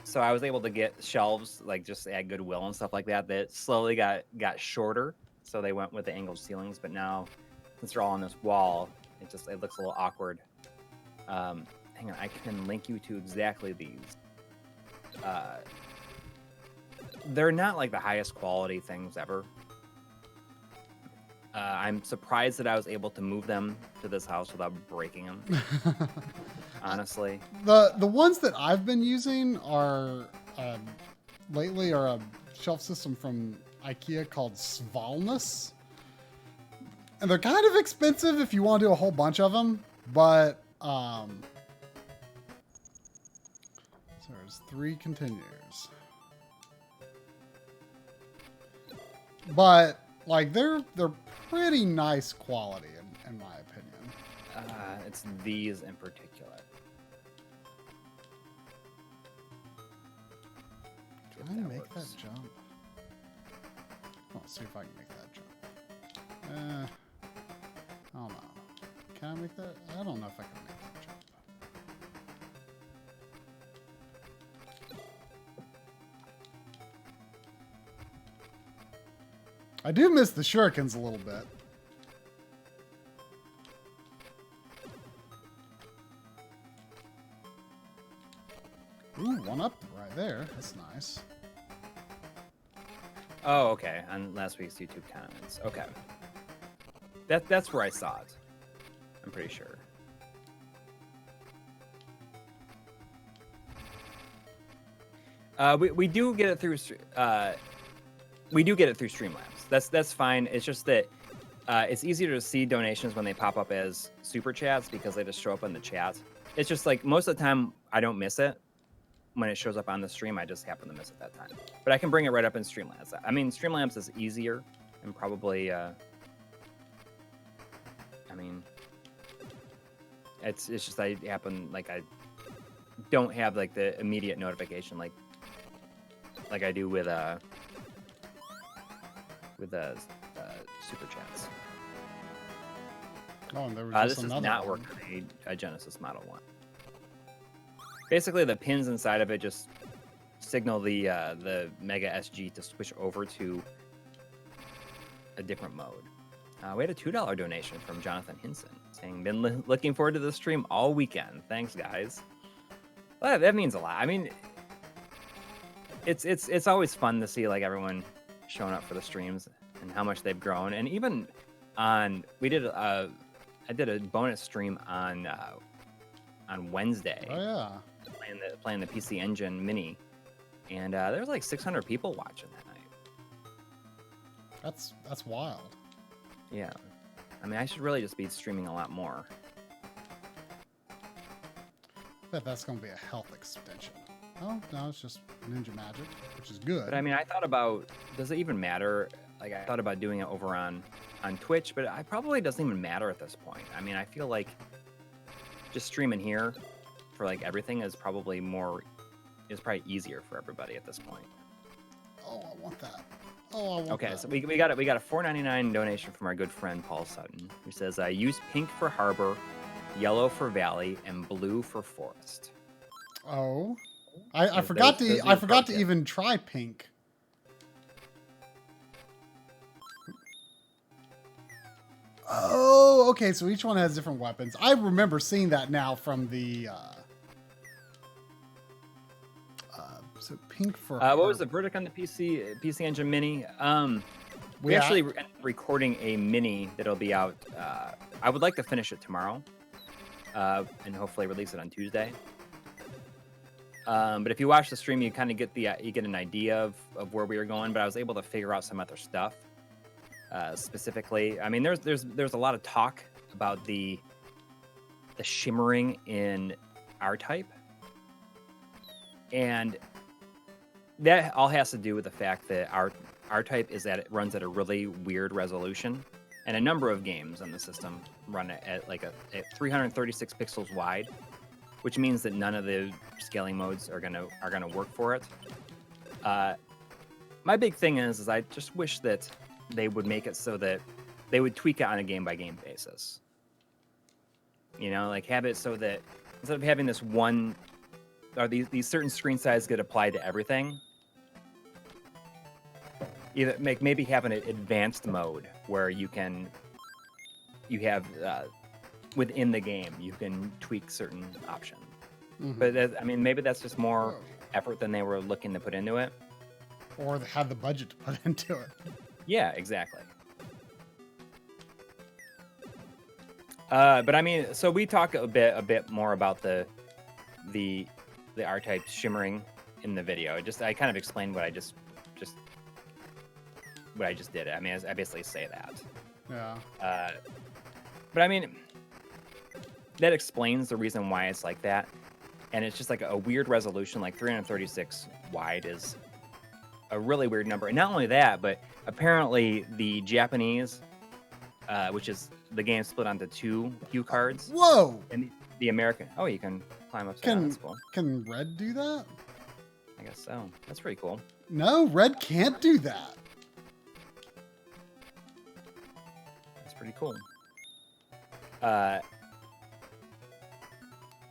B: so I was able to get shelves like just at Goodwill and stuff like that that slowly got shorter. So they went with the angled ceilings, but now since they're all on this wall, it looks a little awkward. Hang on, I can link you to exactly these. They're not like the highest quality things ever. I'm surprised that I was able to move them to this house without breaking them. Honestly,
A: the ones that I've been using are lately are a shelf system from IKEA called Svalnus, and they're kind of expensive if you want to do a whole bunch of them. But so there's 3 continues. But like they're pretty nice quality in my opinion.
B: it's these in particular.
A: Can I make that jump? Let's see if I can make that jump. I don't know. Can I make that? I don't know if I can make that jump. I do miss the shurikens a little bit. Ooh, one up right there. That's nice.
B: Oh, okay. On last week's YouTube comments. Okay. That's where I saw it. I'm pretty sure. We do get it through. We do get it through Streamlabs. That's fine. It's just that it's easier to see donations when they pop up as super chats because they just show up in the chat. It's just like most of the time I don't miss it. When it shows up on the stream, I just happen to miss it that time. But I can bring it right up in Streamlabs. I mean, Streamlabs is easier and probably, I mean, it's just I happen, like I don't have like the immediate notification like I do with super chats.
A: Oh, and there was
B: this
A: just
B: does
A: another
B: not
A: one.
B: work on a Genesis Model 1. Basically, the pins inside of it just signal the Mega SG to switch over to a different mode. We had a $2 donation from Jonathan Hinson saying, "Been looking forward to the stream all weekend. Thanks, guys." Well, that means a lot. I mean, it's always fun to see like everyone showing up for the streams and how much they've grown. And even I did a bonus stream on Wednesday.
A: Oh yeah.
B: Playing the PC Engine Mini, and there was like 600 people watching that night.
A: That's wild.
B: Yeah, I mean, I should really just be streaming a lot more.
A: I bet that's going to be a health extension. Oh no, it's just Ninja Magic, which is good.
B: But I mean, I thought about, does it even matter? Like, I thought about doing it over on Twitch, but it probably doesn't even matter at this point. I mean, I feel like just streaming here for like everything is probably easier for everybody at this point.
A: Oh, I want that. Oh, I want
B: Okay,
A: that.
B: so we got a $4.99 donation from our good friend Paul Sutton, who says, "I use pink for harbor, yellow for valley, and blue for forest."
A: Oh, I forgot to even try pink. Oh, okay. So each one has different weapons. I remember seeing that now from the. So pink for.
B: What was the verdict on the PC Engine Mini? We actually ended up recording a mini that'll be out. I would like to finish it tomorrow, and hopefully release it on Tuesday. But if you watch the stream, you kind of get an idea of where we were going. But I was able to figure out some other stuff. Specifically, I mean, there's a lot of talk about the shimmering in R-Type, and that all has to do with the fact that R-Type runs at a really weird resolution, and a number of games on the system run at 336 pixels wide, which means that none of the scaling modes are gonna work for it. My big thing is I just wish that they would make it so that they would tweak it on a game-by-game basis. You know, like have it so that instead of having this one, or these certain screen sizes get applied to everything, either maybe have an advanced mode where you have within the game you can tweak certain options.
A: Mhm.
B: But I mean, maybe that's just more effort than they were looking to put into it.
A: Or have the budget to put into it.
B: Yeah, exactly. But I mean, so we talk a bit more about the R-type shimmering in the video. I kind of explained what I just did. I mean, I basically say that.
A: Yeah.
B: But I mean, that explains the reason why it's like that. And it's just like a weird resolution, like 336 wide is a really weird number. And not only that, but apparently the Japanese, which is the game split onto 2 hue cards.
A: Whoa!
B: And the American, oh, you can climb upside down. That's cool.
A: Can red do that?
B: I guess so. That's pretty cool.
A: No, red can't do that.
B: That's pretty cool.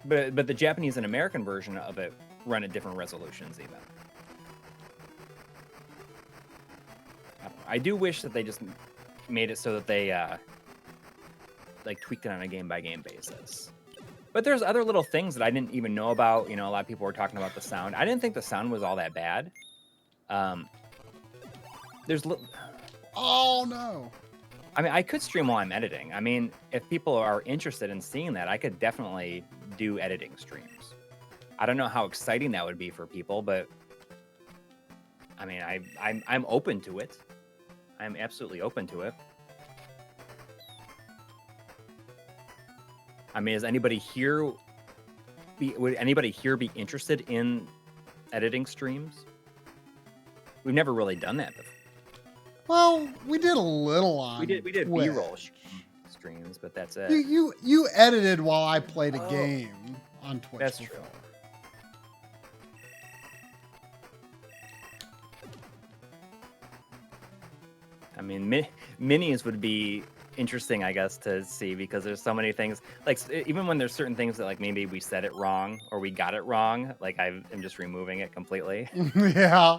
B: But the Japanese and American version of it run at different resolutions even. I do wish that they just made it so that they like tweaked it on a game-by-game basis. But there's other little things that I didn't even know about. You know, a lot of people were talking about the sound. I didn't think the sound was all that bad.
A: Oh no.
B: I mean, I could stream while I'm editing. I mean, if people are interested in seeing that, I could definitely do editing streams. I don't know how exciting that would be for people, but I mean, I'm open to it. I'm absolutely open to it. I mean, would anybody here be interested in editing streams? We've never really done that before.
A: Well, we did a little on.
B: We did
A: Twitch.
B: B-roll streams, but that's it.
A: You edited while I played a game on Twitch.
B: That's
A: before.
B: true. I mean, minis would be interesting, I guess, to see because there's so many things. Like even when there's certain things that like maybe we said it wrong or we got it wrong, like I'm just removing it completely.
A: Yeah.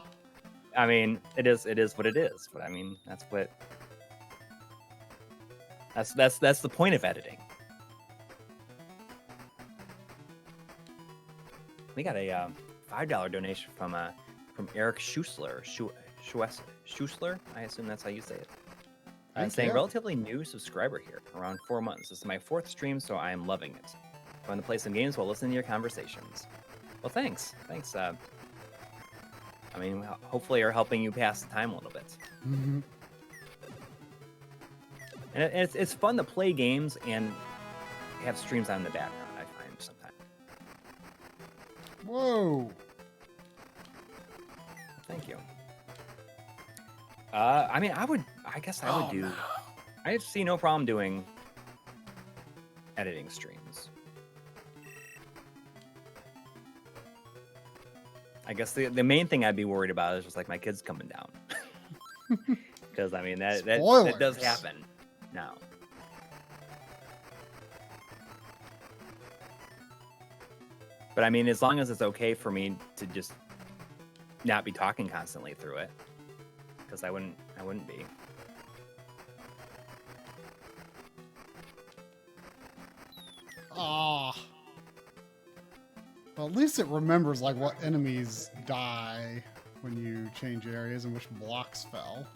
B: I mean, it is what it is. But I mean, that's the point of editing. We got a $5 donation from Eric Schussler. Schussler, I assume that's how you say it. I'm saying relatively new subscriber here, around 4 months. This is my 4th stream, so I am loving it. Going to play some games while listening to your conversations. Well, thanks. I mean, hopefully are helping you pass the time a little bit.
A: Mm-hmm.
B: And it's fun to play games and have streams on in the background, I find sometimes.
A: Whoa.
B: Thank you. I mean, I guess I would do.
A: No.
B: I see no problem doing editing streams. I guess the main thing I'd be worried about is just like my kids coming down. Because I mean that does happen now. But I mean, as long as it's okay for me to just not be talking constantly through it, because I wouldn't be.
A: Ah. Well, at least it remembers like what enemies die when you change areas and which blocks fell.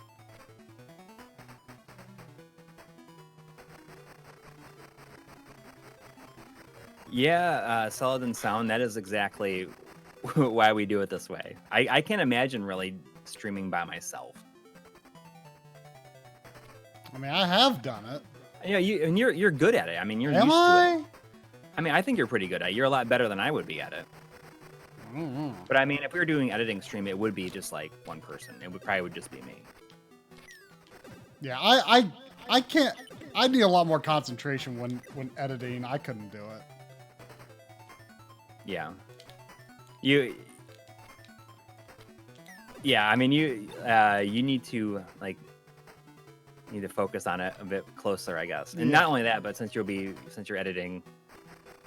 B: Yeah, solid and sound. That is exactly why we do it this way. I can't imagine really streaming by myself.
A: I mean, I have done it.
B: Yeah, you're good at it. I mean, you're
A: Am
B: used
A: I?
B: to it. I mean, I think you're pretty good at it. You're a lot better than I would be at it.
A: I don't know.
B: But I mean, if we were doing editing stream, it would be just like one person. It would probably just be me.
A: Yeah, I can't. I need a lot more concentration when editing. I couldn't do it.
B: Yeah. Yeah, I mean, you need to focus on it a bit closer, I guess. And not only that, but since you're editing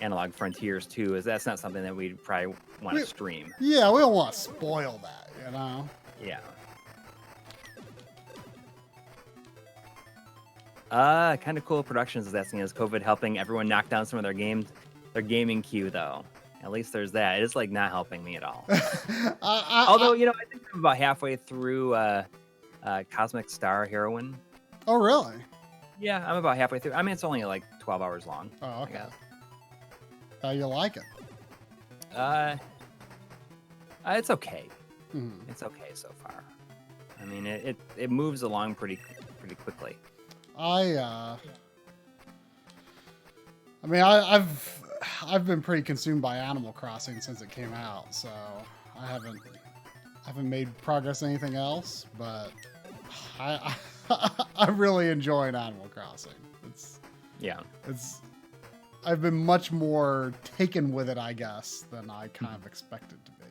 B: Analog Frontiers too, that's not something that we'd probably want to stream.
A: Yeah, we don't want to spoil that, you know.
B: Yeah. Kind of cool productions is asking, is COVID helping everyone knock down some of their gaming queue though? At least there's that. It is like not helping me at all. Although, I think I'm about halfway through Cosmic Star Heroine.
A: Oh, really?
B: Yeah, I'm about halfway through. I mean, it's only like 12 hours long.
A: Oh, okay. How you like it?
B: It's okay.
A: Mm-hmm.
B: It's okay so far. I mean, it moves along pretty quickly.
A: I've been pretty consumed by Animal Crossing since it came out, so I haven't made progress in anything else, but I'm really enjoying Animal Crossing. I've been much more taken with it, I guess, than I kind of expected to be.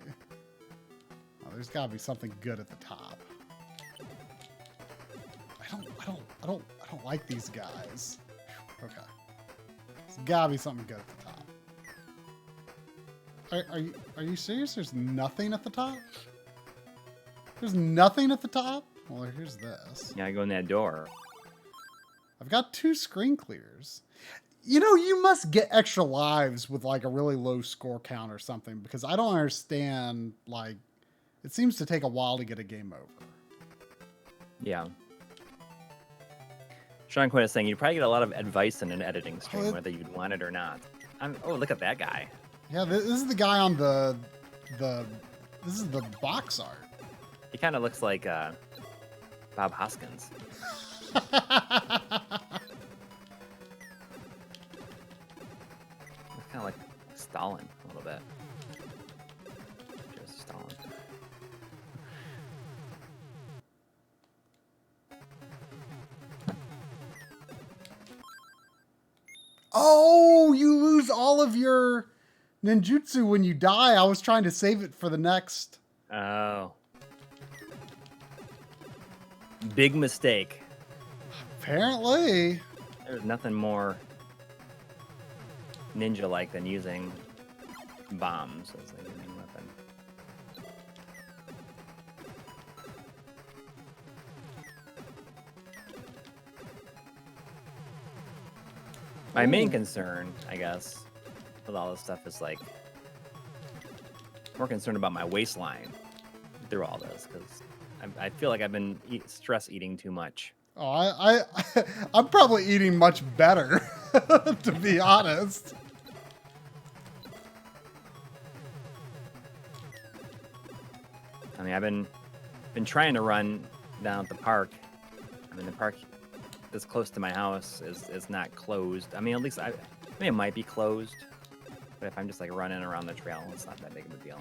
A: Well, there's got to be something good at the top. I don't like these guys. Okay. There's got to be something good at the top. Are you serious? There's nothing at the top? There's nothing at the top? Well, here's this.
B: Yeah, I go in that door.
A: I've got 2 screen clears. You must get extra lives with like a really low score count or something, because I don't understand, like, it seems to take a while to get a game over.
B: Yeah. Sean Quinn is saying you'd probably get a lot of advice in an editing stream, whether you'd want it or not. Look at that guy.
A: Yeah, this is the guy on this is the box art.
B: He kind of looks like Bob Hoskins. Looks kind of like Stalin a little bit. Just Stalin.
A: Oh, you lose all of your ninjutsu when you die. I was trying to save it for the next.
B: Oh. Big mistake.
A: Apparently.
B: There's nothing more ninja-like than using bombs as a main weapon. My main concern, I guess, with all this stuff is like more concerned about my waistline through all this, because I feel like I've been stress eating too much.
A: Oh, I'm probably eating much better, to be honest.
B: I mean, I've been trying to run down at the park. I mean, the park that's close to my house is not closed. I mean, at least I mean, it might be closed, but if I'm just like running around the trail, it's not that big of a deal.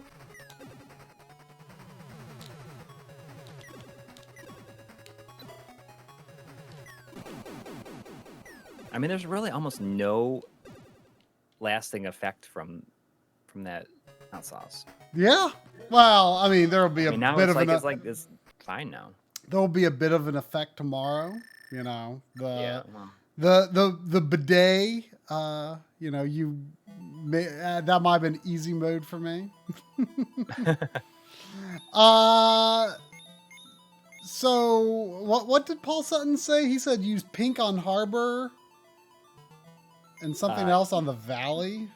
B: I mean, there's really almost no lasting effect from that hot sauce.
A: Yeah. Well, I mean, there'll be a
B: now
A: bit
B: it's
A: of
B: like it's fine now.
A: There'll be a bit of an effect tomorrow. The bidet. That might have been easy mode for me. So what did Paul Sutton say? He said use pink on Harbor and something else on the Valley.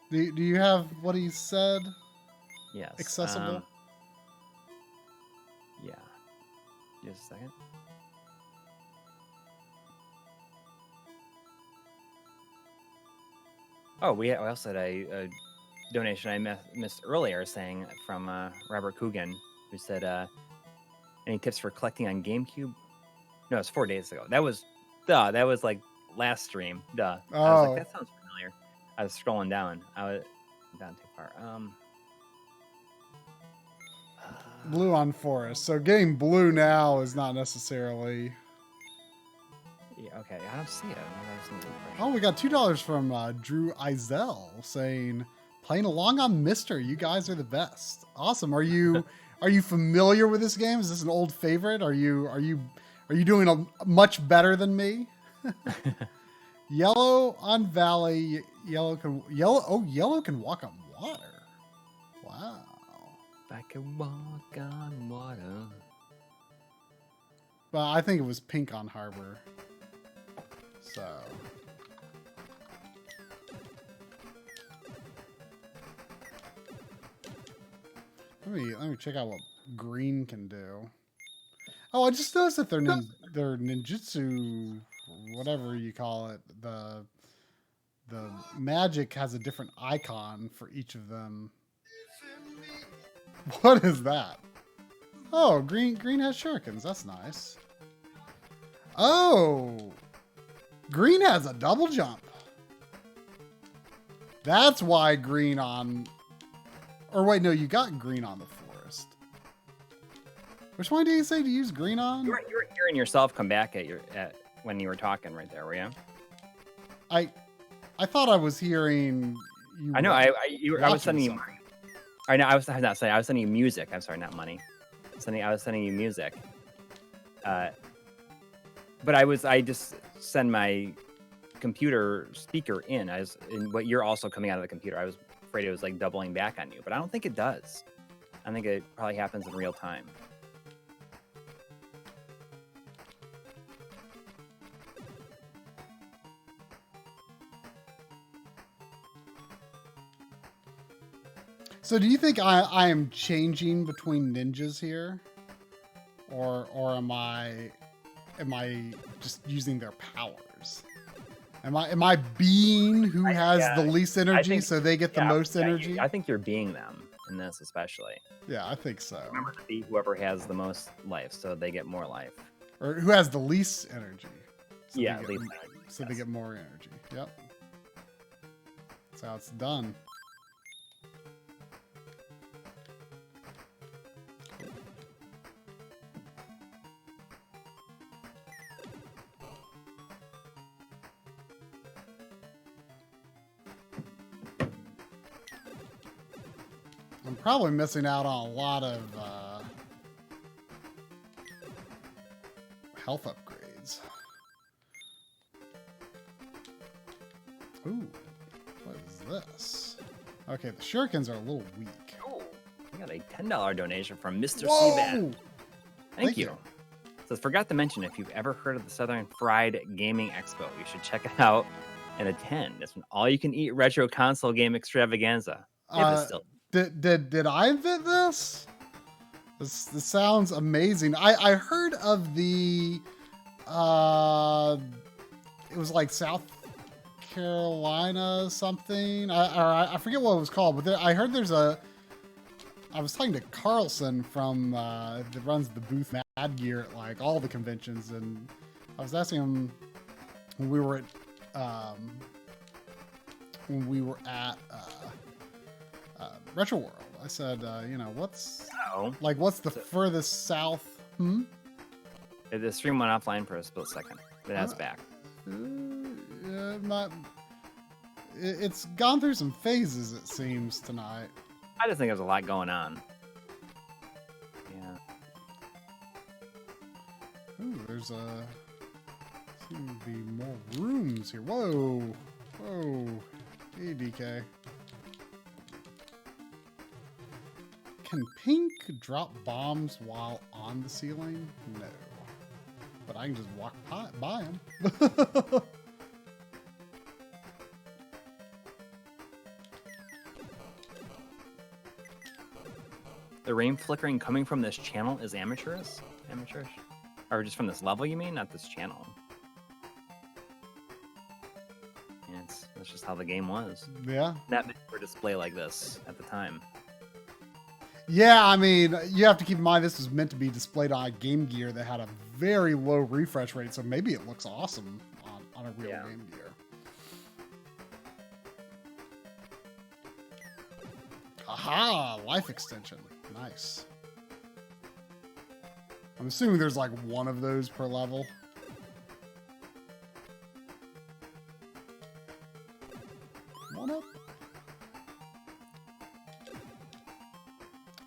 A: Do you have what he said?
B: Yes.
A: Accessible?
B: Yeah. Just a second. Oh, we also had a donation I missed earlier, saying from Robert Coogan, who said, "Any tips for collecting on GameCube?" No, it's 4 days ago. That was like last stream. Duh.
A: Oh.
B: I was like, that sounds familiar. I was scrolling down. I was down too far.
A: Blue on Forest. So getting blue now is not necessarily.
B: Yeah. Okay. I don't see it.
A: Oh, we got $2 from Drew Eisel saying Playing along on Mister. You guys are the best. Awesome. Are you familiar with this game? Is this an old favorite? Are you doing much better than me? Yellow on Valley. Yellow can walk on water. Wow.
B: I can walk on water.
A: But I think it was pink on Harbor. So. Let me check out what green can do. Oh, I just noticed that their ninjutsu, whatever you call it, the magic has a different icon for each of them. What is that? Oh, green has shurikens. That's nice. Oh, green has a double jump. That's why green on... Or wait, no, you got green on the forest. Which one did you say to use green on?
B: You were hearing yourself come back at when you were talking right there, were you?
A: I thought I was hearing you.
B: I know. I was sending you. I know. I was sending you music. I'm sorry, not money. I was sending you music. But I just send my computer speaker in. But you're also coming out of the computer. I was afraid it was like doubling back on you, but I don't think it does. I think it probably happens in real time.
A: So do you think I am changing between ninjas here? Or am I just using their powers? Am I being who has the least energy so they get the most energy?
B: I think you're being them in this especially.
A: Yeah, I think so.
B: Remember to be whoever has the most life so they get more life.
A: Or who has the least energy. So
B: yeah,
A: they get more energy. Yep. That's how it's done. I'm probably missing out on a lot of health upgrades. Ooh, what is this? Okay, the shurikens are a little weak.
B: Oh, we got a $10 donation from Mr.
A: Whoa!
B: Seabat. Thank you. So forgot to mention, if you've ever heard of the Southern Fried Gaming Expo, you should check it out and attend. It's an all-you-can-eat retro console game extravaganza.
A: Did I invent this? This sounds amazing. I heard of the it was like South Carolina something. I forget what it was called, but I heard there's a. I was talking to Carlson from that runs the booth Mad Gear at like all the conventions, and I was asking him when we were at Retro World. I said, what's the furthest south?
B: The stream went offline for a split second, but that's back.
A: It's gone through some phases, it seems, tonight.
B: I just think there's a lot going on. Yeah.
A: Ooh, seem to be more rooms here. Whoa. Hey, DK. Can pink drop bombs while on the ceiling? No. But I can just walk by them.
B: The rain flickering coming from this channel is amateurish? Or just from this level, you mean? Not this channel. Yeah, that's just how the game was.
A: Yeah.
B: Not meant for display like this at the time.
A: Yeah, I mean, you have to keep in mind this was meant to be displayed on a Game Gear that had a very low refresh rate, so maybe it looks awesome on a real Game Gear. Aha! Life extension. Nice. I'm assuming there's like one of those per level. One up.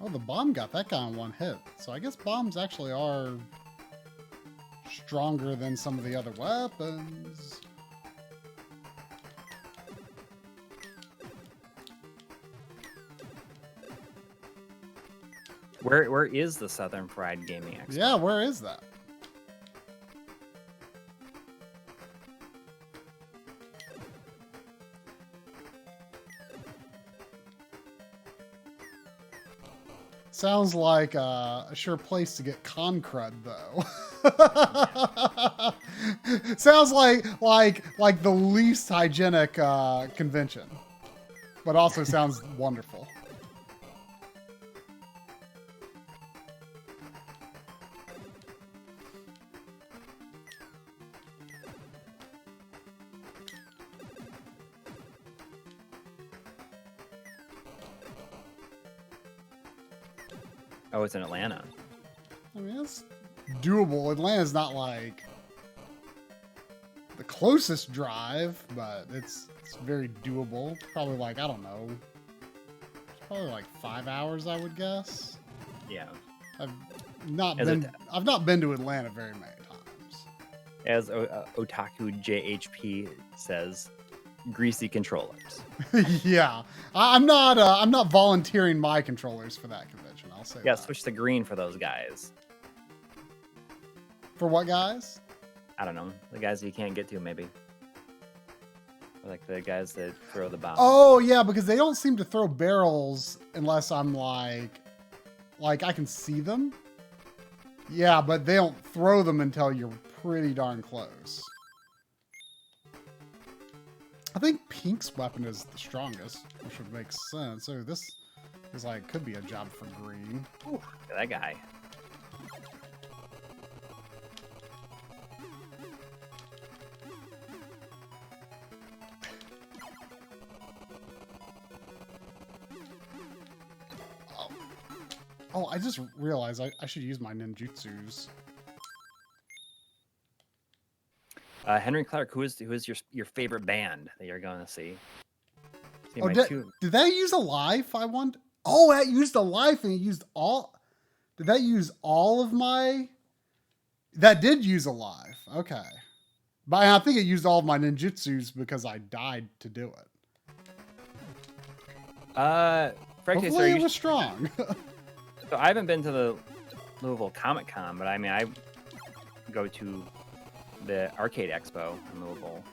A: Oh, the bomb got that guy in one hit. So I guess bombs actually are stronger than some of the other weapons.
B: Where is the Southern Fried Gaming Expo?
A: Yeah, where is that? Sounds like a sure place to get con crud, though. Sounds like the least hygienic convention, but also sounds wonderful.
B: Oh, it's in Atlanta.
A: I mean, it's doable. Atlanta's not like the closest drive, but it's very doable. Probably like, I don't know, it's probably like 5 hours, I would guess.
B: Yeah.
A: I've not been to Atlanta very many times.
B: As Otaku JHP says, greasy controllers.
A: Yeah, I'm not volunteering my controllers for that convention. I'll say.
B: Yeah,
A: that.
B: switch to green for those guys.
A: For what guys?
B: I don't know. The guys that you can't get to, maybe. Or like the guys that throw the bomb.
A: Oh, yeah, because they don't seem to throw barrels unless I'm like I can see them. Yeah, but they don't throw them until you're pretty darn close. I think Pink's weapon is the strongest, which would make sense. So this is like, could be a job for green.
B: Ooh, look at that guy.
A: Oh, I just realized I should use my ninjutsus.
B: Henry Clark, who is your favorite band that you're going to see?
A: Oh, did that use a life? I wonder. Oh, that used a life and it used all. Did that use all of my? That did use a life. Okay. But I think it used all of my ninjutsus because I died to do it. Hopefully it was strong.
B: So I haven't been to the Louisville Comic Con, but I mean, I go to the Arcade Expo in Louisville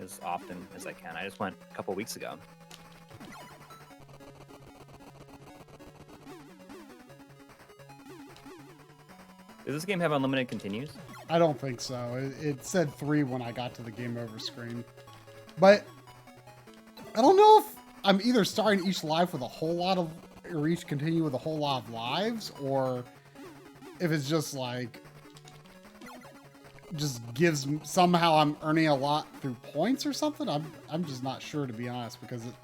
B: as often as I can. I just went a couple weeks ago. Does this game have unlimited continues?
A: I don't think so. It said 3 when I got to the game over screen. But I don't know if I'm either starting each life with a whole lot of, or each continue with a whole lot of lives, or if it's just like, just gives, somehow I'm earning a lot through points or something. I'm just not sure, to be honest, because it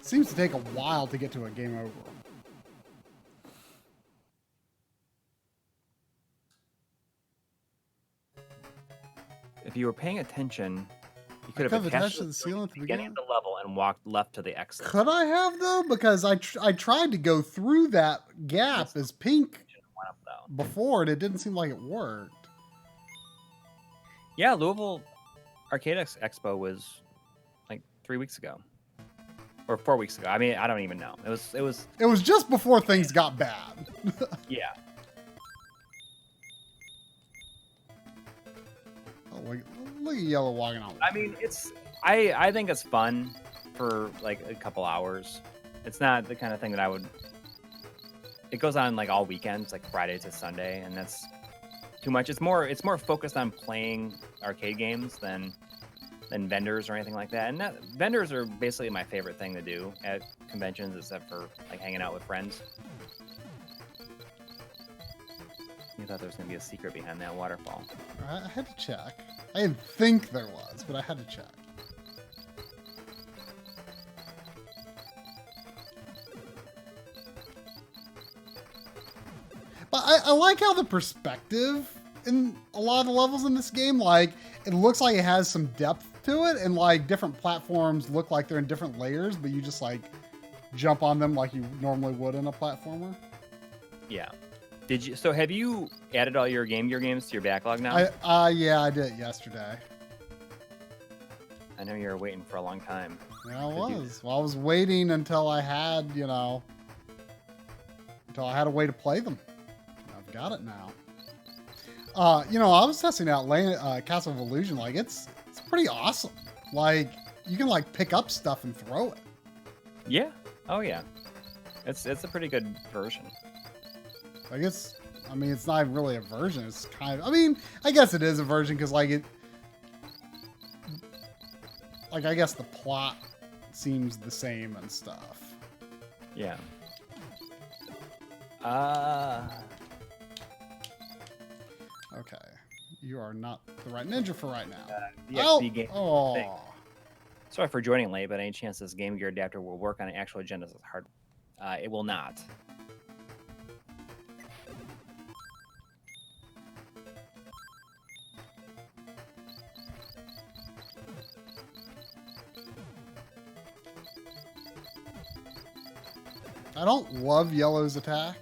A: seems to take a while to get to a game over.
B: If you were paying attention, you could have attached to the ceiling at the beginning of the level and walked left to the exit.
A: Could I have, though? Because I tried to go through that gap as Pink before, and it didn't seem like it worked.
B: Yeah, Louisville Arcade Expo was like 3 weeks ago. Or 4 weeks ago. I mean, I don't even know. It was
A: just before things got bad.
B: Yeah.
A: Oh, look at Yellow walking on.
B: I mean, I think it's fun for like a couple hours. It's not the kind of thing that I would. It goes on like all weekends, like Friday to Sunday, and that's too much. It's more focused on playing arcade games than vendors or anything like that. And vendors are basically my favorite thing to do at conventions, except for like hanging out with friends. You thought there was gonna be a secret behind that waterfall.
A: I had to check. I didn't think there was, but I had to check. But I like how the perspective in a lot of the levels in this game, like, it looks like it has some depth to it, and like different platforms look like they're in different layers, but you just like jump on them like you normally would in a platformer.
B: Yeah. Did you? So have you added all your Game Gear games to your backlog now?
A: Yeah, I did it yesterday.
B: I know you were waiting for a long time.
A: Yeah, I was. Well, I was waiting until I had, until I had a way to play them. I've got it now. I was testing out Castle of Illusion. Like, it's pretty awesome. Like, you can like pick up stuff and throw it.
B: Yeah. Oh yeah. It's a pretty good version.
A: It's not even really a version. It's kind of, I guess it is a version because I guess the plot seems the same and stuff.
B: Yeah.
A: Okay. You are not the right ninja for right now.
B: The XD game.
A: Oh.
B: Sorry for joining late, but any chance this Game Gear adapter will work on an actual Genesis hard? It will not.
A: I don't love Yellow's attack.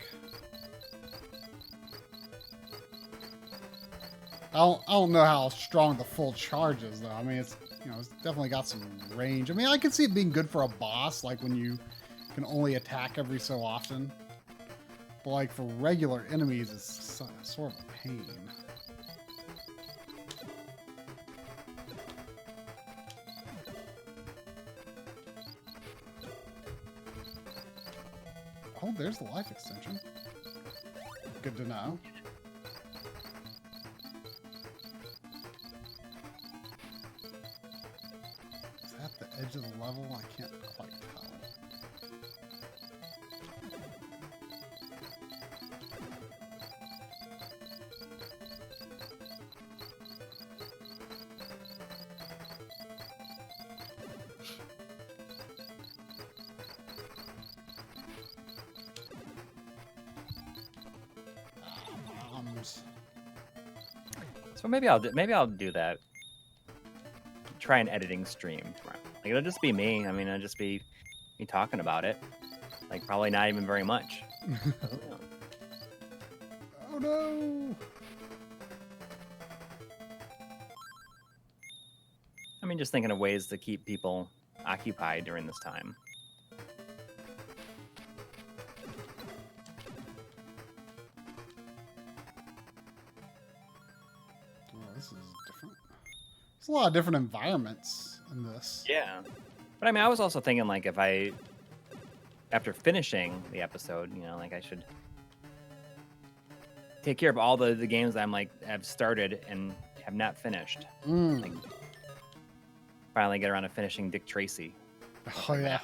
A: I don't know how strong the full charge is though. It's it's definitely got some range. I can see it being good for a boss, like when you can only attack every so often. But like for regular enemies, it's sort of a pain. Oh, there's the life extension. Good to know. Is that the edge of the level? I can't quite tell.
B: So maybe I'll do that. Try an editing stream. Like it'll just be me. It'll just be me talking about it. Like probably not even very much.
A: Oh no!
B: Just thinking of ways to keep people occupied during this time.
A: This is different. There's a lot of different environments in this.
B: Yeah. But I was also thinking like after finishing the episode, like I should take care of all the games I'm like have started and have not finished. Like finally get around to finishing Dick Tracy.
A: Oh yeah.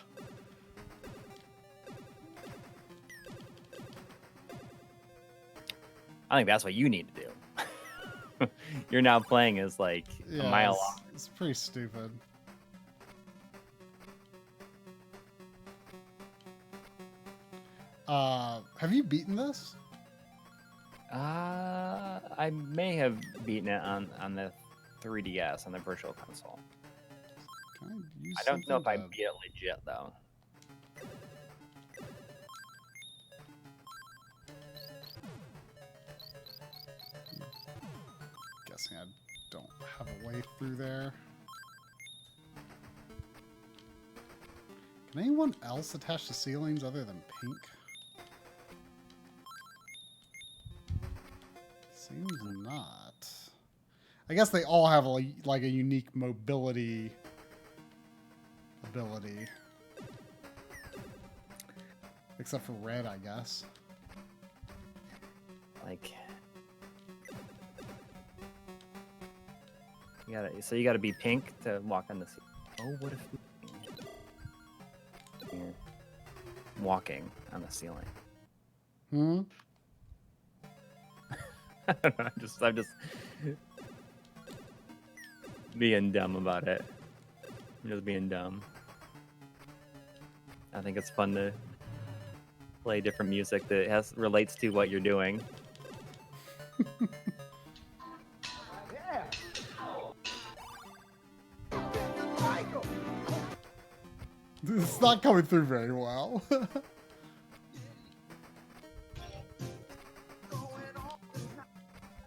B: I think that's what you need to do. You're now playing as like a mile long.
A: It's pretty stupid. Have you beaten this?
B: I may have beaten it on the 3DS on the Virtual Console. I don't know if I beat it legit though.
A: Guessing I don't have a way through there. Can anyone else attach to ceilings other than pink? Seems not. I guess they all have like a unique mobility ability. Except for red, I guess.
B: Like you gotta be pink to walk on the ceiling. Oh, what if you're walking on the ceiling? I don't know, I'm just being dumb about it. I'm just being dumb. I think it's fun to play different music that relates to what you're doing.
A: It's not coming through very well.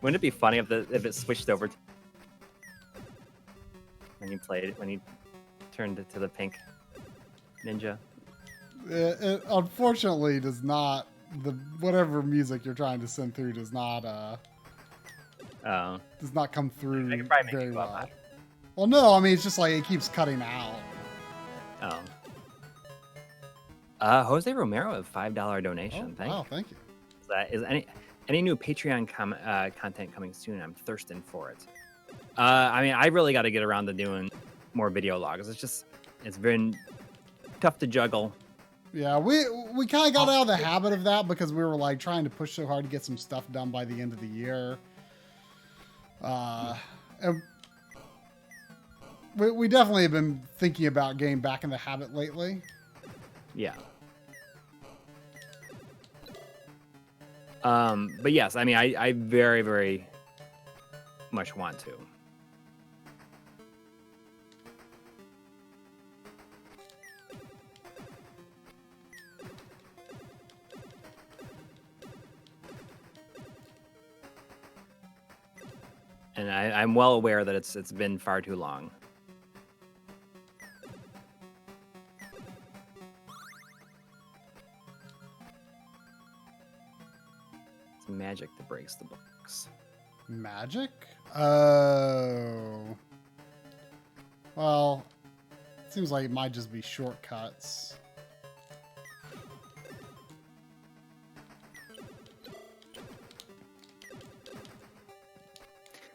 B: Wouldn't it be funny if it switched over when you played it, when you turned it to the pink ninja?
A: It unfortunately does not. Whatever music you're trying to send through does not come through very well. Well, no, I mean it's just like it keeps cutting out.
B: Oh. Jose Romero, a $5 donation.
A: Wow, thank you.
B: Is any new Patreon content coming soon? I'm thirsting for it. I mean, I really got to get around to doing more video logs. It's been tough to juggle.
A: Yeah, we kind of got out of the habit of that because we were like trying to push so hard to get some stuff done by the end of the year. And we definitely have been thinking about getting back in the habit lately.
B: Yeah. But yes, I mean, I very, very much want to. And I'm well aware that it's been far too long. It's magic that breaks the books.
A: Magic? Oh. Well, it seems like it might just be shortcuts.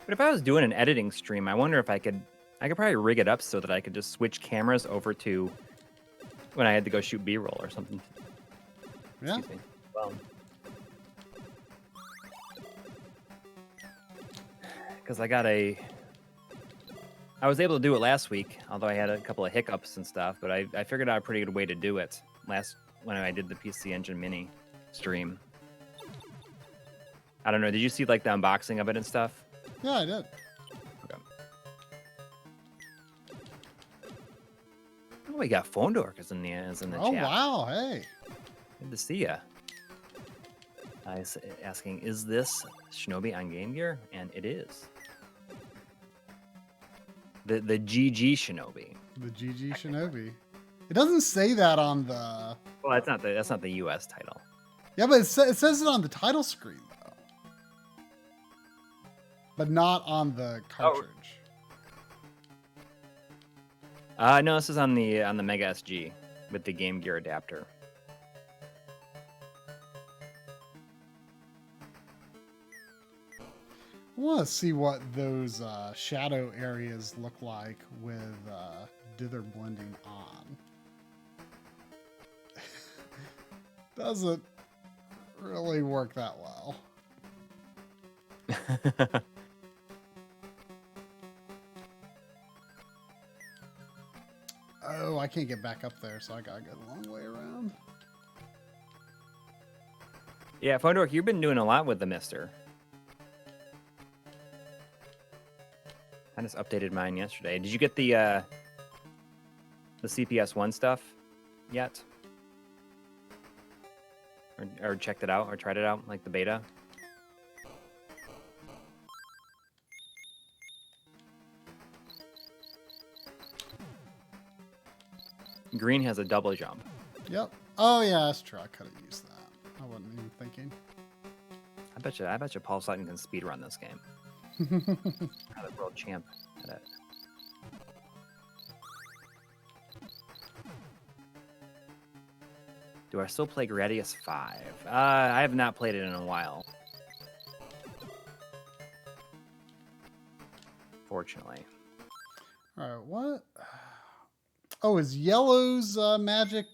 B: But if I was doing an editing stream, I wonder if I could probably rig it up so that I could just switch cameras over to when I had to go shoot B-roll or something.
A: Yeah.
B: Excuse me. Well, because I was able to do it last week, although I had a couple of hiccups and stuff, but I figured out a pretty good way to do it when I did the PC Engine Mini stream. I don't know, did you see like the unboxing of it and stuff?
A: Yeah, I did.
B: Okay. Oh, we got Phone Dork in the chat.
A: Oh, wow, hey.
B: Good to see ya. I was asking, is this Shinobi on Game Gear? And it is. The GG Shinobi.
A: The GG Shinobi. It doesn't say that on the...
B: Well, that's not the US title.
A: Yeah, but it says it on the title screen, though. But not on the cartridge.
B: No, this is on the Mega SG with the Game Gear adapter.
A: I want to see what those shadow areas look like with dither blending on. Doesn't really work that well. Oh, I can't get back up there, so I gotta go the long way around.
B: Yeah, Phone Dork, you've been doing a lot with the Mister. I just updated mine yesterday. Did you get the CPS 1 stuff yet? Or checked it out or tried it out, like the beta? Green has a double jump.
A: Yep. Oh yeah, that's true. I could have used that. I wasn't even thinking.
B: I bet you Paul Sutton can speedrun this game. The world champ at it. Do I still play Gradius 5? I have not played it in a while. Fortunately.
A: Alright, what? Oh, is Yellow's magic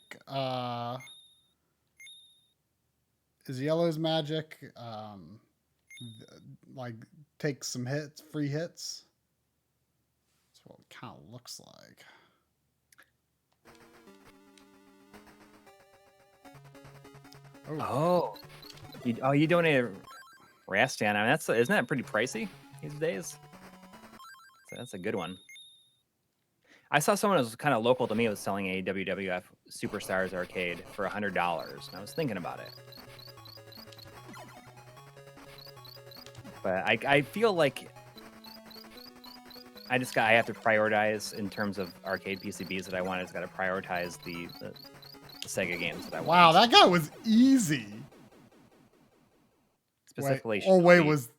A: like take some hits, free hits? That's what it kind of looks like.
B: Oh, you donated Rastan. I mean, isn't that pretty pricey these days? So that's a good one. I saw someone who was kind of local to me was selling a WWF Superstars arcade for $100, and I was thinking about it. But I feel like I have to prioritize in terms of arcade PCBs that I want. I just got to prioritize the Sega games that I want.
A: Wow, that guy was easy.
B: Specifically,
A: was.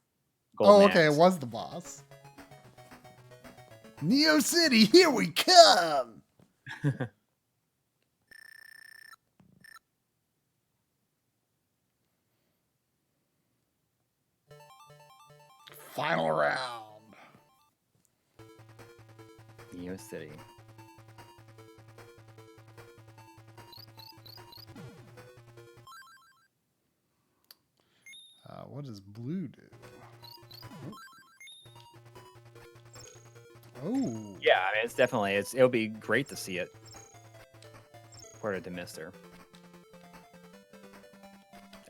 B: Golden
A: Oh, okay,
B: Axe.
A: it was the boss. Neo City, here we come. Final round.
B: Neo City.
A: What does blue do? Oh.
B: Yeah, I mean, it's definitely it'll be great to see it ported to Mister.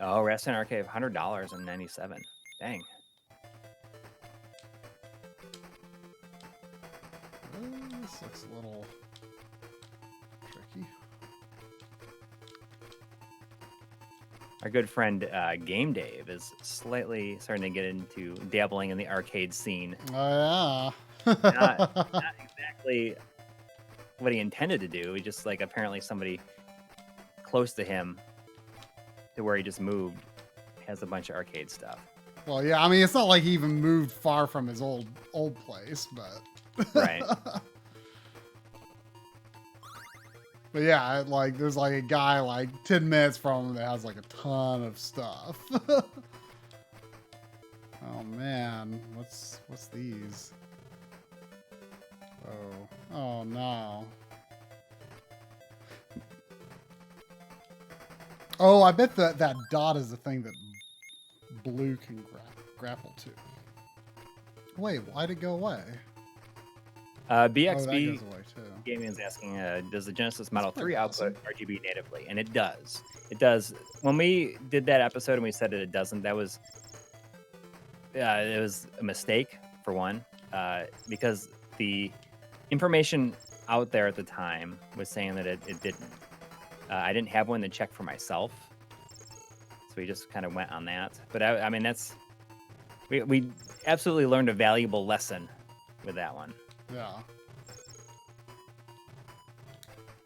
B: Oh, Rastan Arcade, $100.97. Dang.
A: This looks a little tricky.
B: Our good friend Game Dave is slightly starting to get into dabbling in the arcade scene.
A: Oh, yeah.
B: Not exactly what he intended to do. He just like apparently somebody close to him, to where he just moved, has a bunch of arcade stuff.
A: Well, yeah. I mean, it's not like he even moved far from his old place, but
B: Right.
A: But yeah, like there's like a guy like 10 minutes from him that has like a ton of stuff. Oh man, what's these? Oh no. Oh, I bet that dot is the thing that blue can grapple to. Wait, why'd it go away?
B: BXB
A: Oh, that goes away too.
B: Gaming is asking, does the Genesis Model 3
A: awesome.
B: output RGB natively? And it does. It does. When we did that episode and we said that it doesn't, that was it was a mistake, for one, because the information out there at the time was saying that it didn't. I didn't have one to check for myself, so we just kind of went on that. But I mean, we absolutely learned a valuable lesson with that one.
A: Yeah.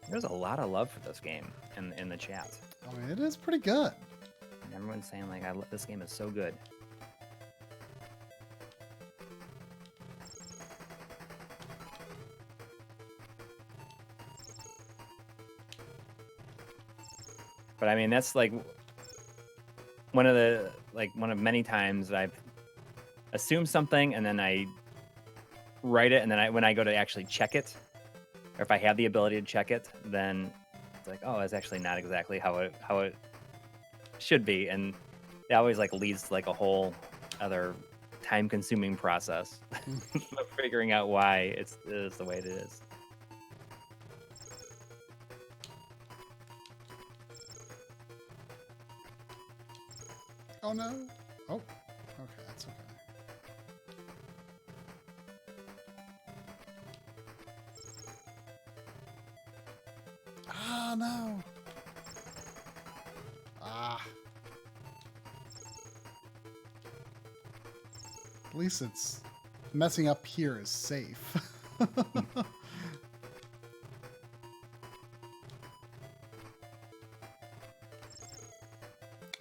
B: There's a lot of love for this game in the chat.
A: I mean, it is pretty good.
B: Everyone's saying like, this game is so good. But I mean, that's like one of many times that I've assumed something and then I write it, and then when I go to actually check it, or if I have the ability to check it, then it's like, oh, it's actually not exactly how it should be, and it always like leads to like a whole other time-consuming process of figuring out why it is the way it is.
A: Oh no. Oh. Okay, that's okay. Ah, no. Ah. At least it's messing up here is safe.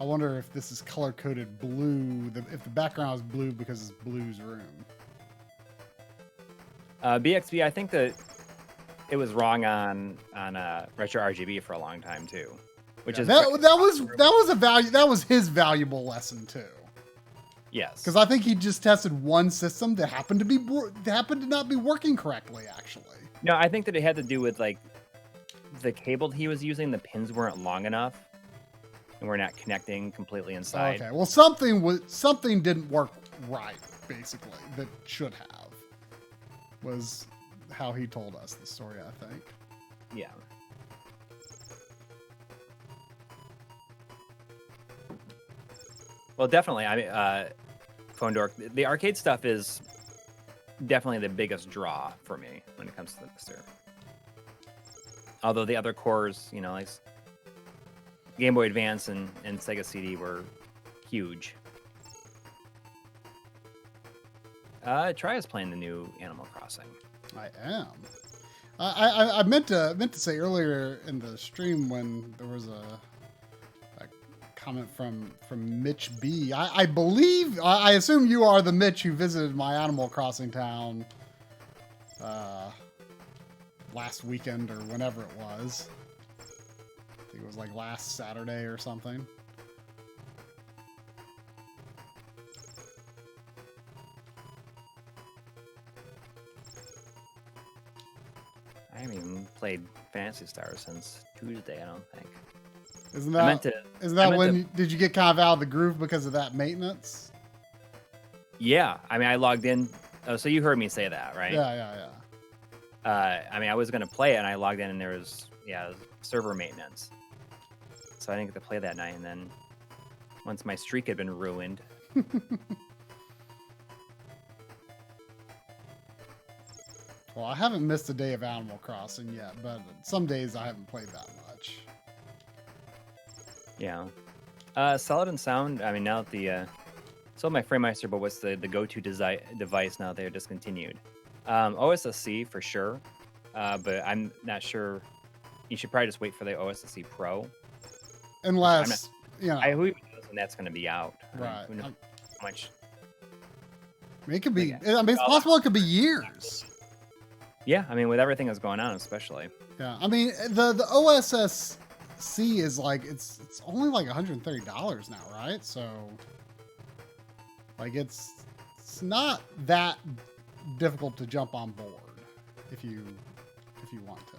A: I wonder if this is color-coded blue, if the background is blue because it's Blue's room.
B: BXB, I think that it was wrong on Retro RGB for a long time too, which is
A: that was his valuable lesson too.
B: Yes,
A: because I think he just tested one system that happened to not be working correctly. Actually,
B: no, I think that it had to do with like the cable he was using. The pins weren't long enough, and we're not connecting completely inside.
A: Okay, well something didn't work right. Basically, that should have was how he told us the story, I think.
B: Yeah. Well, definitely. I mean, Phone Dork, the arcade stuff is definitely the biggest draw for me when it comes to the Mister. Although the other cores, you know, like Game Boy Advance and Sega CD were huge. Try us playing the new Animal Crossing.
A: I am. I meant to say earlier in the stream when there was a comment from Mitch B. I believe, I assume you are the Mitch who visited my Animal Crossing town last weekend or whenever it was. I think it was like last Saturday or something.
B: I haven't even played Fantasy Star since Tuesday, I don't think.
A: Isn't that when did you get kind of out of the groove because of that maintenance?
B: Yeah, I mean, I logged in. Oh, so you heard me say that, right?
A: Yeah.
B: I mean, I was gonna play it, and I logged in, and there was server maintenance, so I didn't get to play that night. And then once my streak had been ruined.
A: Well, I haven't missed a day of Animal Crossing yet, but some days I haven't played that much.
B: Yeah. Solid and sound. I mean, now that the still my FrameMeister, but what's the go-to device now they're discontinued? OSSC for sure, but I'm not sure. You should probably just wait for the OSSC Pro.
A: Unless,
B: who even knows when that's going to be out?
A: Right.
B: Who knows how much?
A: I mean, it could be. I mean, it's possible it could be years.
B: Yeah, I mean, with everything that's going on, especially.
A: Yeah, I mean, the OSSC is like it's only like $130 now, right? So, like, it's not that difficult to jump on board if you want to.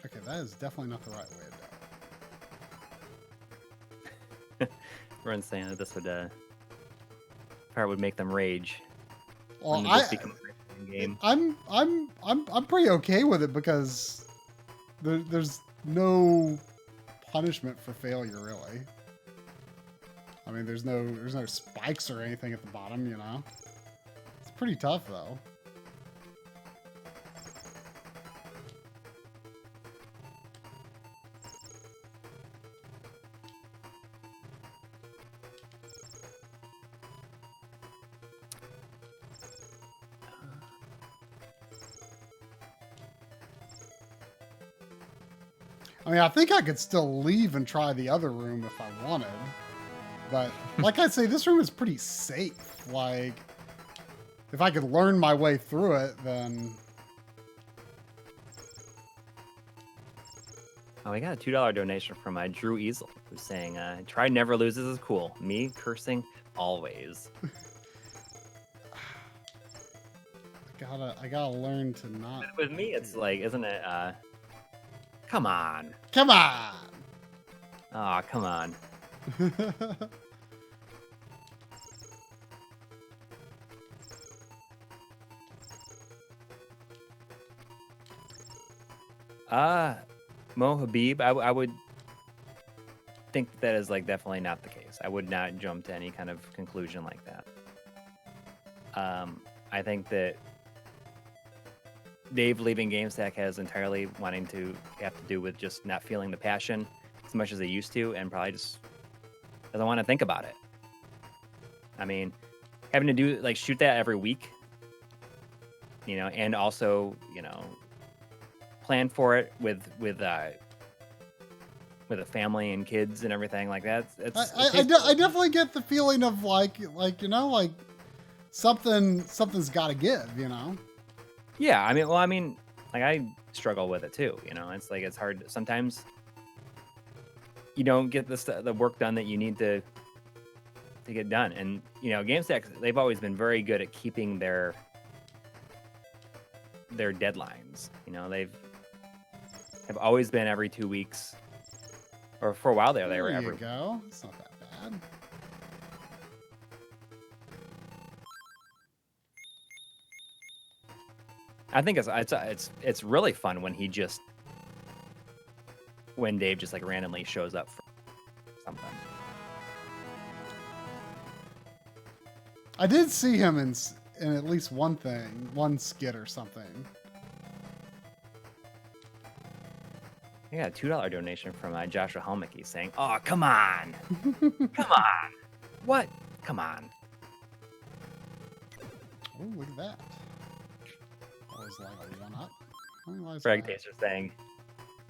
A: Okay, that is definitely not the right way to do it.
B: Everyone's saying that this would part would make them rage.
A: Well,
B: game.
A: I'm pretty okay with it because there's no punishment for failure really. I mean, there's no spikes or anything at the bottom, you know. It's pretty tough though. I mean, I think I could still leave and try the other room if I wanted. But, like I say, this room is pretty safe. Like, if I could learn my way through it, then...
B: Oh, we got a $2 donation from Drew Easel, who's saying, try never loses is cool. Me cursing always.
A: I gotta learn to not...
B: With me, it's like, isn't it, come on.
A: Come on!
B: Aw, oh, come on. Mo Habib, I would think that is like definitely not the case. I would not jump to any kind of conclusion like that. I think that Dave leaving GameStack has entirely wanting to have to do with just not feeling the passion as much as they used to, and probably just doesn't want to think about it. I mean, having to do like shoot that every week, you know, and also, you know, plan for it with a family and kids and everything like that.
A: I definitely get the feeling of like you know, like something's got to give, you know.
B: Yeah, I mean, like I struggle with it too. You know, it's like it's hard sometimes. You don't get the work done that you need to get done, and you know, GameStack, they've always been very good at keeping their deadlines. You know, have always been every 2 weeks, or for a while there they were every.
A: There you go. It's not that bad.
B: I think it's really fun when Dave just like randomly shows up for something.
A: I did see him in at least one skit or something.
B: I got a $2 donation from Joshua Helmicky saying, "Oh, come on, come on, what? Come on."
A: Oh, look at that. Always like a one up.
B: Frag Taster saying,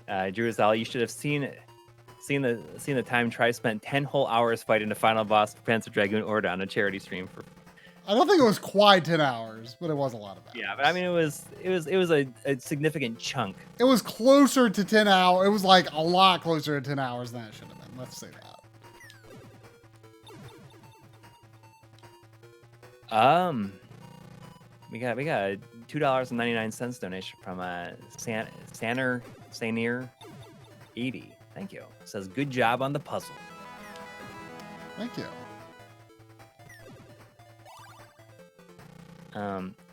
B: "Drew Azal, you should have seen the time Tri spent 10 whole hours fighting the final boss of Panzer Dragoon Orda on a charity stream for."
A: I don't think it was quite 10 hours, but it was a lot of hours.
B: Yeah, but I mean, it was a significant chunk.
A: It was closer to 10 hours. It was like a lot closer to 10 hours than it should have been. Let's say that.
B: We got a $2.99 donation from Sanir 80. Thank you. It says, "Good job on the puzzle."
A: Thank you.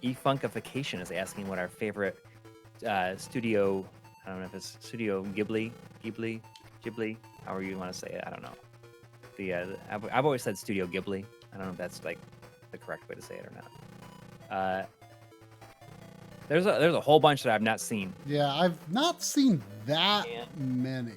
B: E-Funkification is asking what our favorite studio, I don't know if it's Studio Ghibli, however you want to say it. I don't know. I've always said Studio Ghibli. I don't know if that's like the correct way to say it or not. There's a whole bunch that I've not seen.
A: Yeah, I've not seen that many.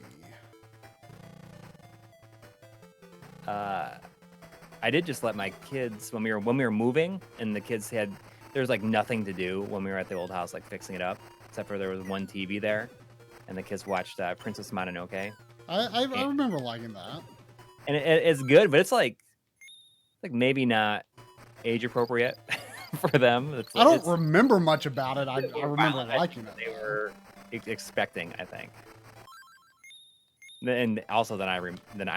B: I did just let my kids when we were moving, and the kids there was like nothing to do when we were at the old house, like fixing it up, except for there was one TV there, and the kids watched Princess Mononoke.
A: I remember liking that,
B: and it's good, but it's like maybe not age appropriate for them.
A: I don't remember much about it. I remember liking it.
B: They were expecting, I think, and also then I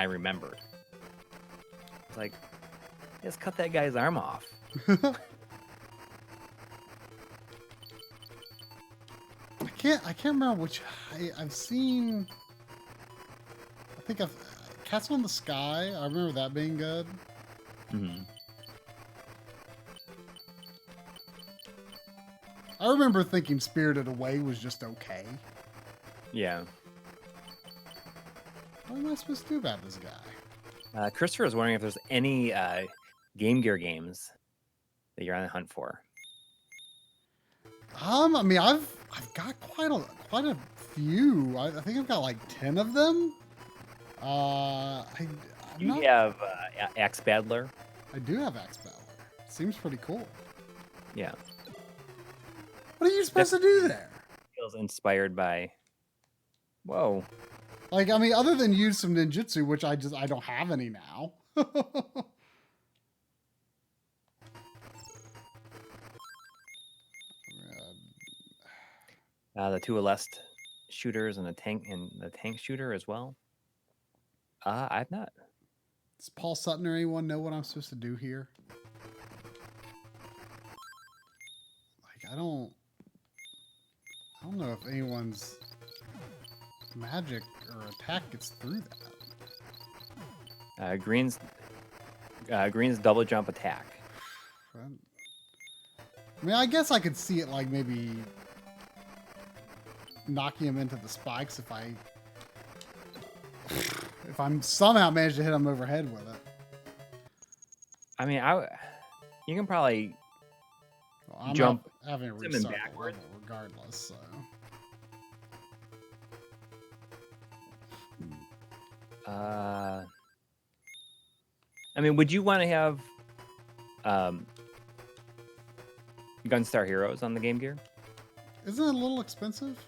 B: remembered. It's like, just cut that guy's arm off.
A: I can't remember which I've seen. I think Castle in the Sky. I remember that being good.
B: Mm-hmm.
A: I remember thinking Spirited Away was just okay.
B: Yeah.
A: What am I supposed to do about this guy?
B: Christopher is wondering if there's any Game Gear games that you're on the hunt for.
A: I mean, I've got quite a few. I think I've got like 10 of them.
B: You have Axe Battler.
A: I do have Axe Battler. Seems pretty cool.
B: Yeah.
A: What are you supposed to do there?
B: Feels inspired by. Whoa.
A: Like, I mean, other than use some ninjutsu, which I don't have any now.
B: The two Alest shooters and the tank shooter as well. I've not.
A: Does Paul Sutton or anyone know what I'm supposed to do here? Like, I don't know if anyone's magic or attack gets through that.
B: Green's double jump attack.
A: I mean, I guess I could see it like maybe knocking him into the spikes if I'm somehow managed to hit him overhead with it.
B: I mean, you can probably jump
A: having a restart the level regardless. So.
B: I mean, would you want to have Gunstar Heroes on the Game Gear?
A: Isn't it a little expensive?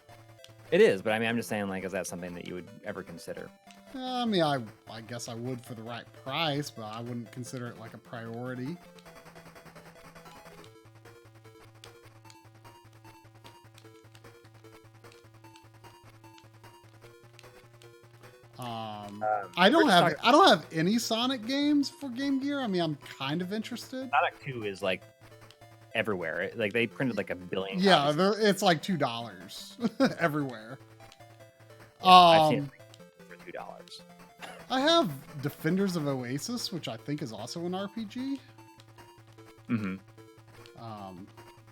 B: It is, but I mean, I'm just saying, like, is that something that you would ever consider?
A: I mean, I guess I would for the right price, but I wouldn't consider it like a priority. I don't have any Sonic games for Game Gear. I mean, I'm kind of interested.
B: Sonic 2 is like everywhere. Like they printed like 1 billion.
A: Yeah, it's like $2 everywhere.
B: Yeah, I've seen it for $2.
A: I have Defenders of Oasis, which I think is also an RPG.
B: Mm-hmm.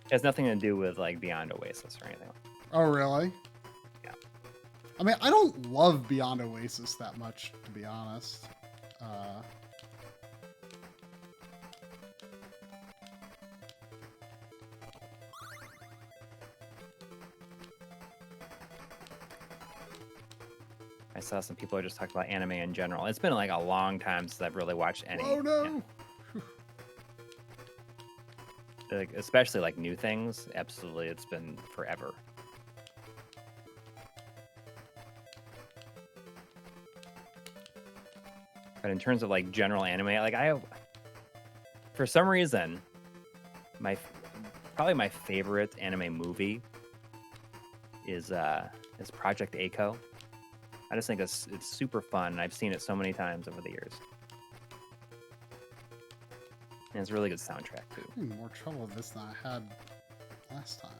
B: It has nothing to do with like Beyond Oasis or anything.
A: Oh, really?
B: Yeah.
A: I mean, I don't love Beyond Oasis that much, to be honest.
B: us, and people are just talking about anime in general. It's been like a long time since I've really watched any.
A: Oh no!
B: Like, especially like new things. Absolutely, it's been forever. But in terms of like general anime, like for some reason, probably my favorite anime movie is Project A-ko. I just think it's super fun, and I've seen it so many times over the years. And it's a really good soundtrack too.
A: I'm having more trouble with this than I had last time.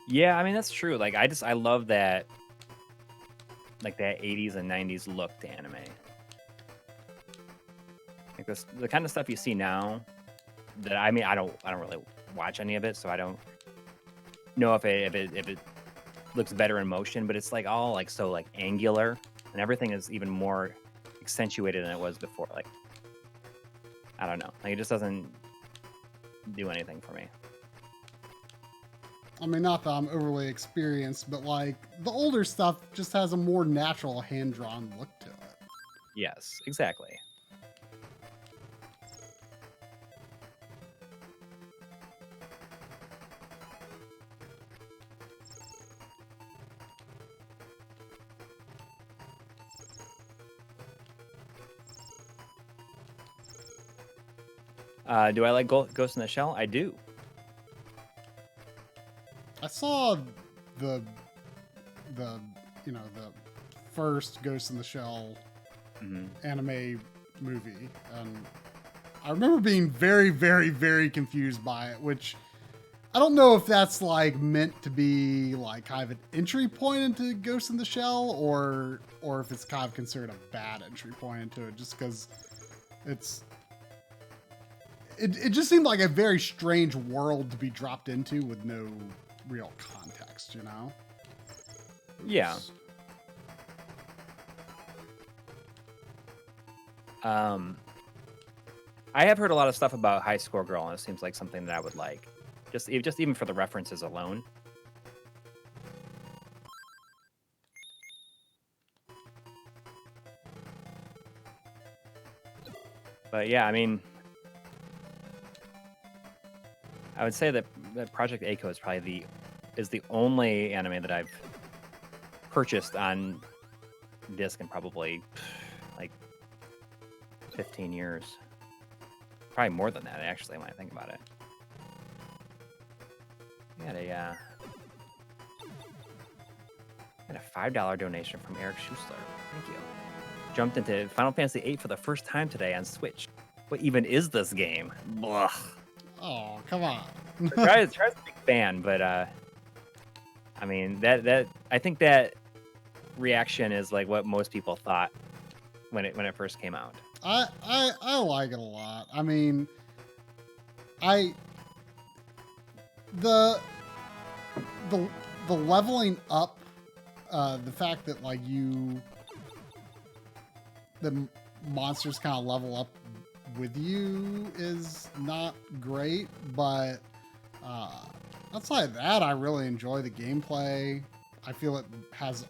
B: Yeah, I mean that's true. Like I love that, like that 80s and 90s look to anime. Like the kind of stuff you see now. That I mean, I don't really watch any of it, so I don't know if it looks better in motion. But it's like all like so like angular, and everything is even more accentuated than it was before. Like I don't know, like it just doesn't do anything for me.
A: I mean, not that I'm overly experienced, but like the older stuff just has a more natural hand-drawn look to it.
B: Yes, exactly. Do I like Ghost in the Shell? I do.
A: I saw the first Ghost in the Shell anime movie, and I remember being very, very, very confused by it, which I don't know if that's like meant to be like kind of an entry point into Ghost in the Shell, or if it's kind of considered a bad entry point into it, just because it just seemed like a very strange world to be dropped into with no real context, you know?
B: Yeah. I have heard a lot of stuff about High Score Girl, and it seems like something that I would like. Just even for the references alone. But yeah, I mean, I would say that Project A-ko is probably the only anime that I've purchased on disc in probably like 15 years. Probably more than that, actually, when I think about it. We had a $5 donation from Eric Schussler. Thank you. Jumped into Final Fantasy VIII for the first time today on Switch. What even is this game? Blah.
A: Oh, come on.
B: Try's a big fan, but I mean that I think that reaction is like what most people thought when it first came out.
A: I like it a lot. I mean, the leveling up, the fact that like the monsters kind of level up with you is not great, but outside of that, I really enjoy the gameplay. I feel it has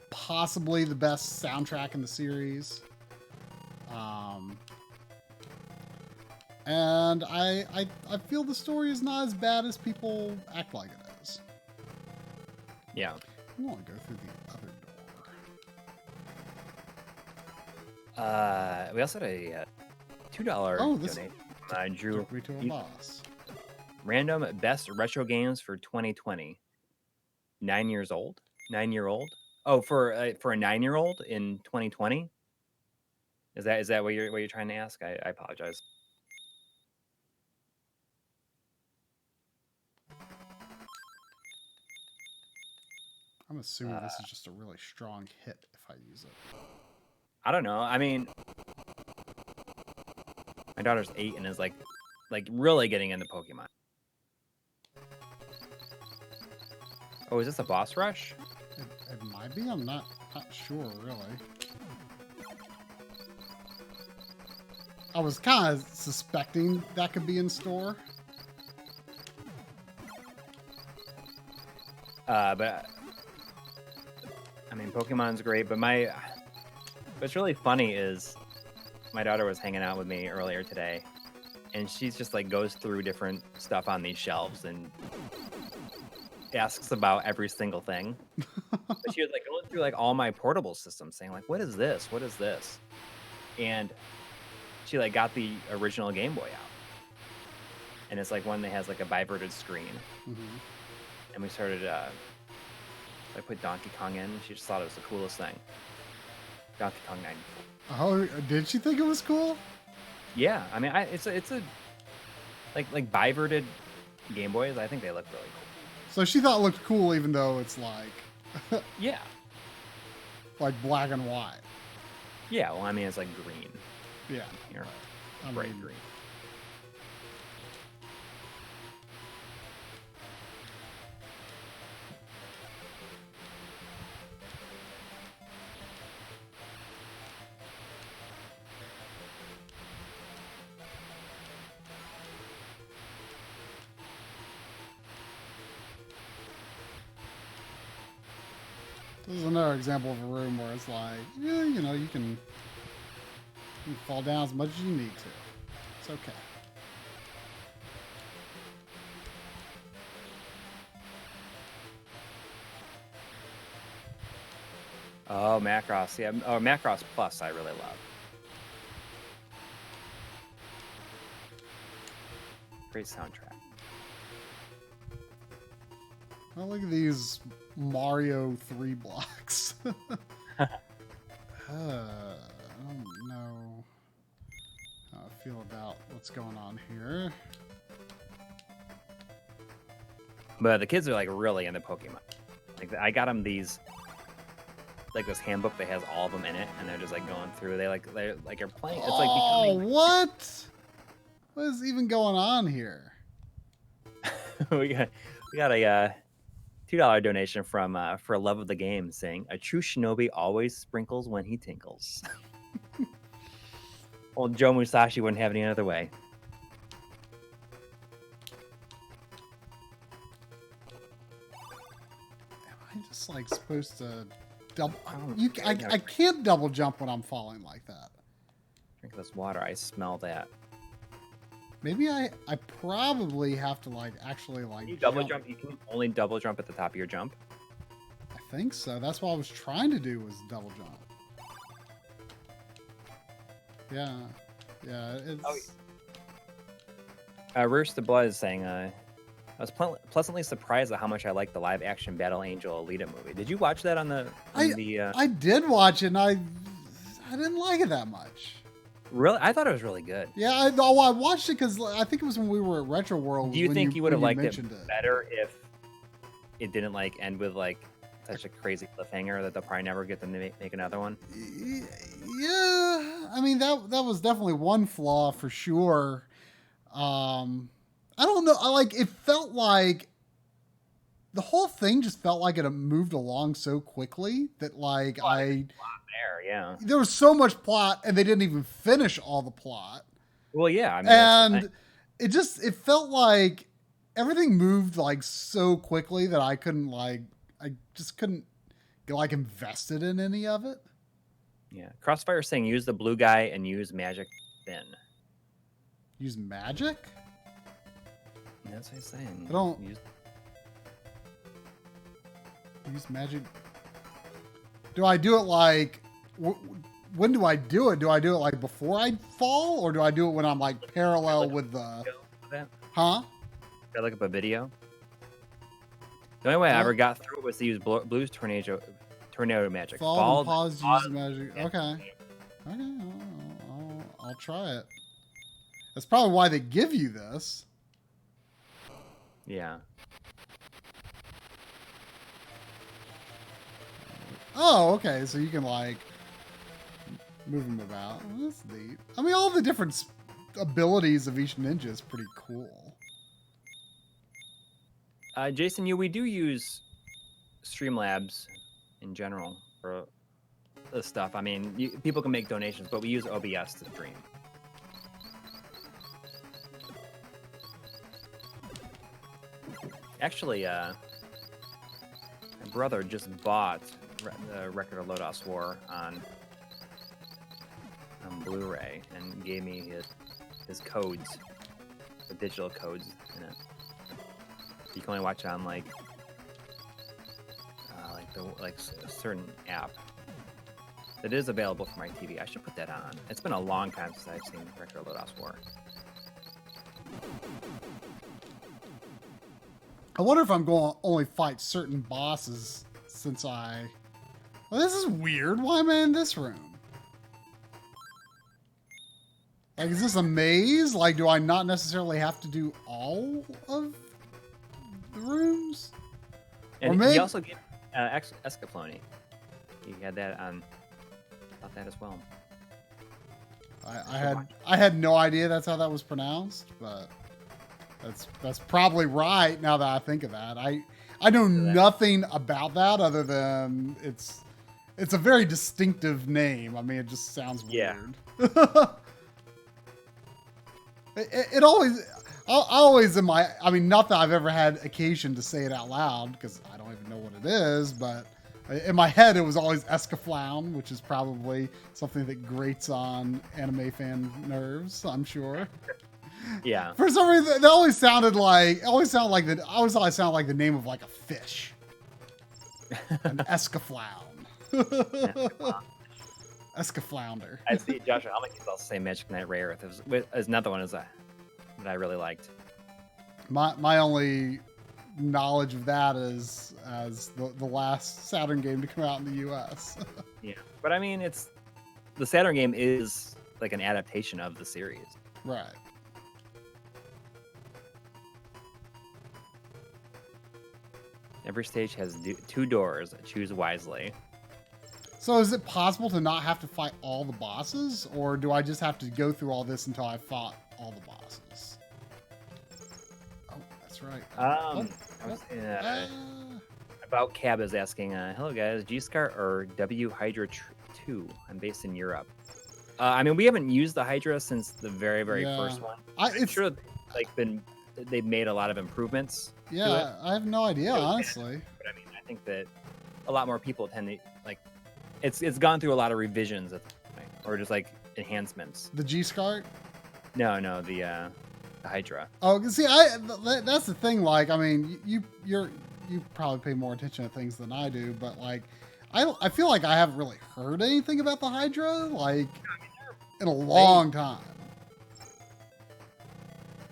A: possibly the best soundtrack in the series. And I feel the story is not as bad as people act like it is.
B: Yeah.
A: I want to go through the other door.
B: We also had a $2 donation. Drew
A: took me to a boss.
B: Random best retro games for 2020. 9 years old. 9-year-old. Oh, for a 9-year-old in 2020. Is that what you're trying to ask? I apologize.
A: I'm assuming this is just a really strong hit if I use it.
B: I don't know. I mean, my daughter's 8 and is like really getting into Pokemon. Oh, is this a boss rush?
A: It might be. I'm not sure, really. I was kind of suspecting that could be in store.
B: But I mean, Pokemon's great, but what's really funny is my daughter was hanging out with me earlier today, and she's just like goes through different stuff on these shelves and asks about every single thing. But she was like going through like all my portable systems, saying like, "What is this? What is this?" And she like got the original Game Boy out, and it's like one that has like a biverted screen.
A: Mm-hmm.
B: And we started. I put Donkey Kong in. And she just thought it was the coolest thing. Donkey Kong 94.
A: Oh, did she think it was cool?
B: Yeah, I mean, it's a like biverted Game Boys. I think they look really cool.
A: So she thought it looked cool, even though it's like,
B: Yeah.
A: like black and white.
B: Yeah. Well, I mean, it's like green.
A: Yeah.
B: Here,
A: I
B: bright
A: mean,
B: green.
A: This is another example of a room where it's like, yeah, you know, you can fall down as much as you need to. It's okay.
B: Oh, Macross. Yeah. Oh, Macross Plus. I really love. Great soundtrack.
A: Oh, look at these Mario 3 blocks. I don't know how I feel about what's going on here.
B: But the kids are like really into Pokemon. Like I got them these, like this handbook that has all of them in it, and they're just like going through. They're playing. It's like becoming.
A: What? What is even going on here?
B: we got a $2 donation from for love of the game, saying a true Shinobi always sprinkles when he tinkles. Well, Joe Musashi wouldn't have it any other way.
A: Am I just like supposed to double? I can't double jump when I'm falling like that.
B: Drink this water. I smell that.
A: Maybe I probably have to like actually like
B: Can you double jump? You can only double jump at the top of your jump.
A: I think so. That's what I was trying to do was double jump. Yeah, yeah. It's.
B: Roost the Blood is saying, I was pleasantly surprised at how much I liked the live-action Battle Angel Alita movie. Did you watch that on the?
A: I did watch it, and I didn't like it that much.
B: Really, I thought it was really good.
A: Yeah, I watched it because I think it was when we were at Retro World.
B: Do you think you would have liked it better if it didn't like end with like such a crazy cliffhanger that they'll probably never get them to make another one?
A: Yeah, I mean that was definitely one flaw for sure. I don't know. It felt like the whole thing just felt like it moved along so quickly that
B: Yeah.
A: there was so much plot and they didn't even finish all the plot.
B: Well, yeah, I mean,
A: and it felt like everything moved like so quickly that I just couldn't get like invested in any of it.
B: Yeah, Crossfire saying use the blue guy and use magic then.
A: Use magic?
B: That's what he's saying.
A: I don't use magic. Do I do it like? When do I do it? Do I do it like before I fall, or do I do it when I'm like parallel with the? Huh?
B: I look up a video. The only way I ever got through it was to use Blue's tornado magic.
A: Fall and pause, use magic. Okay. I'll try it. That's probably why they give you this.
B: Yeah.
A: Oh, okay. So you can like move them about. Well, that's neat. I mean, all the different abilities of each ninja is pretty cool.
B: Jason, we do use Streamlabs in general for this stuff. I mean, people can make donations, but we use OBS to stream. Actually, my brother just bought the Record of Lodos War on Blu-ray and gave me his codes, the digital codes in it. You can only watch it on like a certain app. It is available for my TV. I should put that on. It's been a long time since I've seen Record of Lodos War.
A: I wonder if I'm going to only fight certain bosses since I... Well, this is weird. Why am I in this room? Like, is this a maze? Like, do I not necessarily have to do all of the rooms?
B: And
A: or maybe...
B: he also gave Escaflowne. He had that on... Thought that as well.
A: I had no idea that's how that was pronounced, but... That's probably right now that I think of that. I know nothing about that other than it's a very distinctive name. I mean, it just sounds weird. it always, I always in my, I mean, not that I've ever had occasion to say it out loud because I don't even know what it is, but in my head it was always Escaflowne, which is probably something that grates on anime fan nerves, I'm sure.
B: Yeah.
A: For some reason, that always sounded like I always thought it sounded like the name of like a fish. An Escaflowne. Escaflounder.
B: I see Joshua Helmick also say Magic Knight Rare Earth. Is another one that I really liked.
A: My only knowledge of that is as the last Saturn game to come out in the US.
B: Yeah. But I mean, the Saturn game is like an adaptation of the series.
A: Right.
B: Every stage has 2 doors. Choose wisely.
A: So is it possible to not have to fight all the bosses? Or do I just have to go through all this until I've fought all the bosses? Oh, that's right.
B: About Cab is asking, hello guys, G-SCART or W Hydra 2? I'm based in Europe. I mean, we haven't used the Hydra since the very, very first one. I'm sure they've made a lot of improvements.
A: Yeah, I have no idea, honestly.
B: But I mean, I think that a lot more people tend to like. It's gone through a lot of revisions at this point, or just like enhancements.
A: The G-SCART?
B: No, the Hydra.
A: Oh, see, that's the thing. Like, I mean, you probably pay more attention to things than I do, but like, I feel like I haven't really heard anything about the Hydra like in a long time.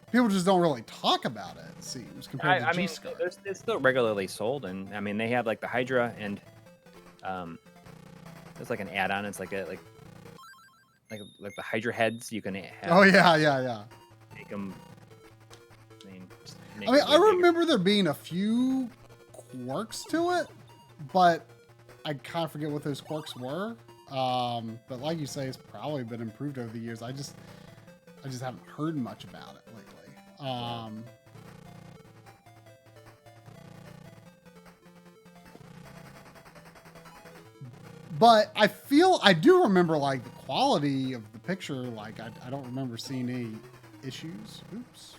A: People just don't really talk about it, it seems, compared to G-SCART.
B: I mean, it's still regularly sold, and I mean, they have like the Hydra, and there's like an add-on. It's like the Hydra heads. You can have.
A: Oh yeah.
B: Make them.
A: I remember there being a few quirks to it, but I kind of forget what those quirks were. But like you say, it's probably been improved over the years. I just haven't heard much about it lately. But I do remember like the quality of the picture. Like I don't remember seeing any issues. Oops.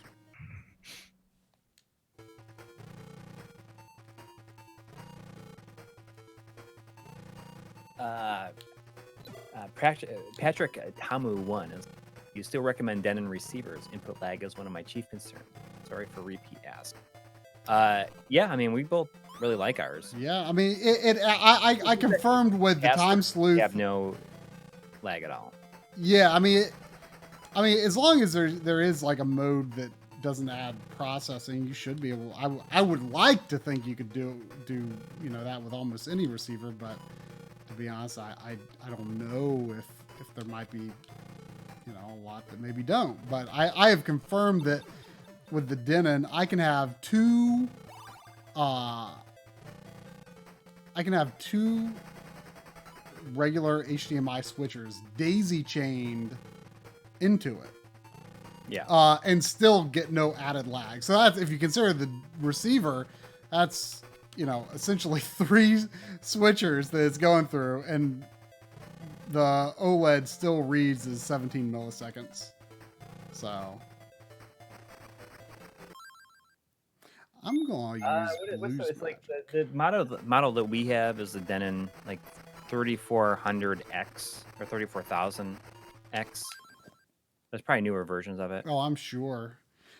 B: Patrick Tamu1 is. You still recommend Denon receivers? Input lag is one of my chief concerns. Sorry for repeat ask. Yeah, I mean, we both really like ours.
A: Yeah, I mean, I confirmed with the Time Sleuth.
B: We have no lag at all.
A: Yeah, I mean, as long as there is like a mode that doesn't add processing, you should be able. I would like to think you could do that with almost any receiver, but to be honest, I don't know if there might be a lot that maybe don't. But I have confirmed that with the Denon, I can have two regular HDMI switchers daisy chained into it.
B: Yeah.
A: And still get no added lag. So that's, if you consider the receiver, that's you know, essentially 3 switchers that it's going through, and the OLED still reads as 17 milliseconds. So I'm going to use Blues
B: it's like
A: Magic.
B: the model that we have is the Denon like 3400X or 34000X. There's probably newer versions of it.
A: Oh, I'm sure.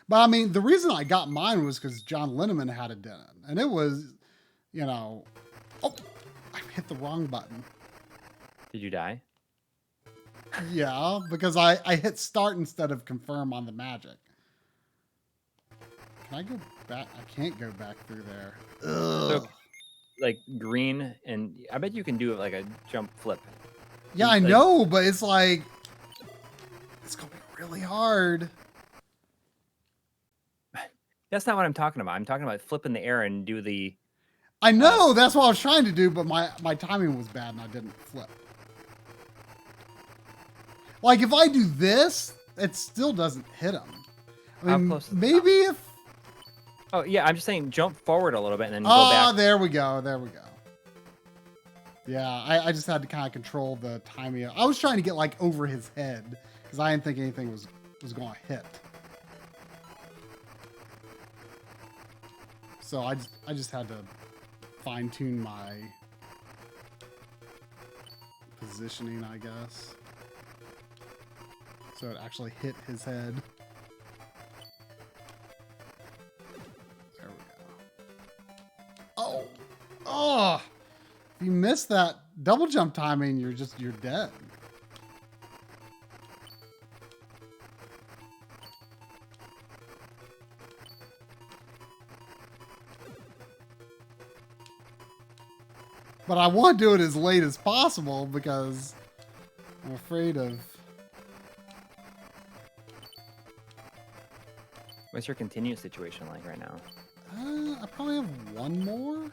A: But I mean, the reason I got mine was because John Linneman had a Denon, and it was, you know, oh, I hit the wrong button.
B: Did you die?
A: Yeah, because I hit start instead of confirm on the Magic. Can I go back? I can't go back through there. Ugh.
B: So, like green, and I bet you can do it like a jump flip.
A: Yeah, I know, but it's like, it's going to be really hard.
B: That's not what I'm talking about. I'm talking about flip in the air and do the...
A: I know, that's what I was trying to do, but my timing was bad and I didn't flip. Like, if I do this, it still doesn't hit him. I mean, maybe if...
B: Oh, yeah, I'm just saying jump forward a little bit and then go back.
A: Oh, there we go. There we go. Yeah, I just had to kind of control the timing. I was trying to get, like, over his head because I didn't think anything was going to hit. So I just had to fine-tune my positioning, I guess. So it actually hit his head. There we go. Oh! Oh! If you miss that double jump timing, you're dead. But I want to do it as late as possible because I'm afraid of...
B: What's your continuous situation like right now?
A: I probably have one more.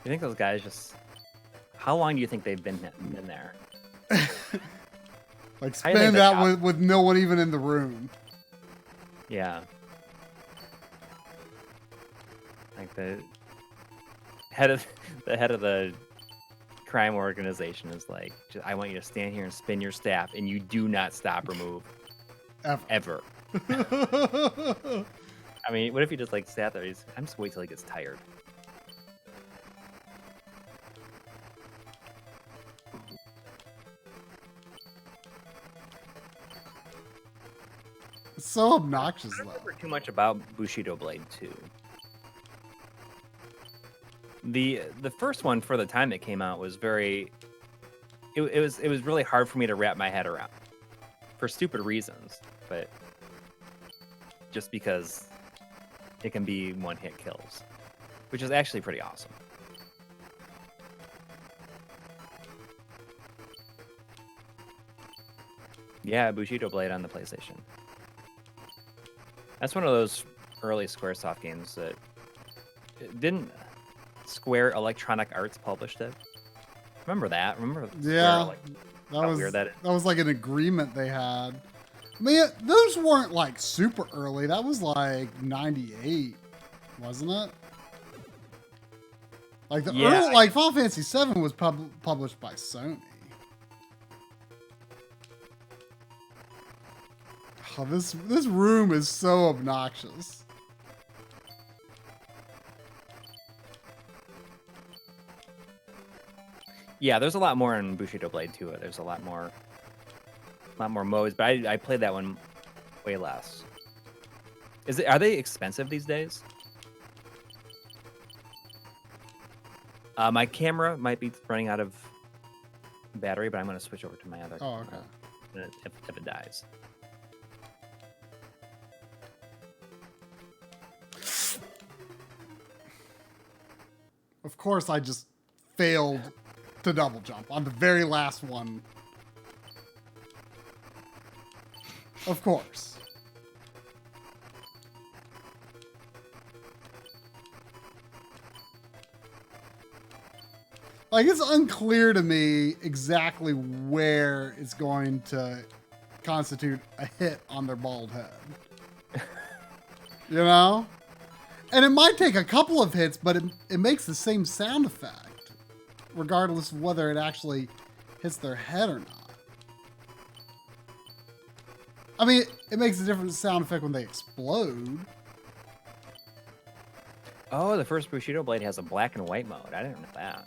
B: You think those guys just... How long do you think they've been there?
A: Like spinning that with no one even in the room.
B: Yeah. Like the head of the crime organization is like, I want you to stand here and spin your staff, and you do not stop or move. Ever. I mean, what if he just like sat there? I'm just wait till he gets tired.
A: It's so obnoxious, though.
B: I don't remember too much about Bushido Blade 2. The first one, for the time it came out, was very... It was really hard for me to wrap my head around. For stupid reasons, but just because it can be one-hit kills. Which is actually pretty awesome. Yeah, Bushido Blade on the PlayStation. That's one of those early Squaresoft games that... Didn't Square Electronic Arts published it? Remember that? Remember
A: yeah,
B: Square,
A: that was like an agreement they had. I mean, those weren't like super early. That was like 98, wasn't it? Like the early, like Final Fantasy VII was published by Sony. Oh, this room is so obnoxious.
B: Yeah, there's a lot more in Bushido Blade 2. There's a lot more modes, but I played that one way less. Are they expensive these days? My camera might be running out of battery, but I'm going to switch over to my other camera if it dies.
A: Of course, I just failed to double jump on the very last one. Of course. Like, it's unclear to me exactly where it's going to constitute a hit on their bald head. You know? And it might take a couple of hits, but it makes the same sound effect, regardless of whether it actually hits their head or not. I mean, it makes a different sound effect when they explode.
B: Oh, the first Bushido blade has a black and white mode. I didn't know that.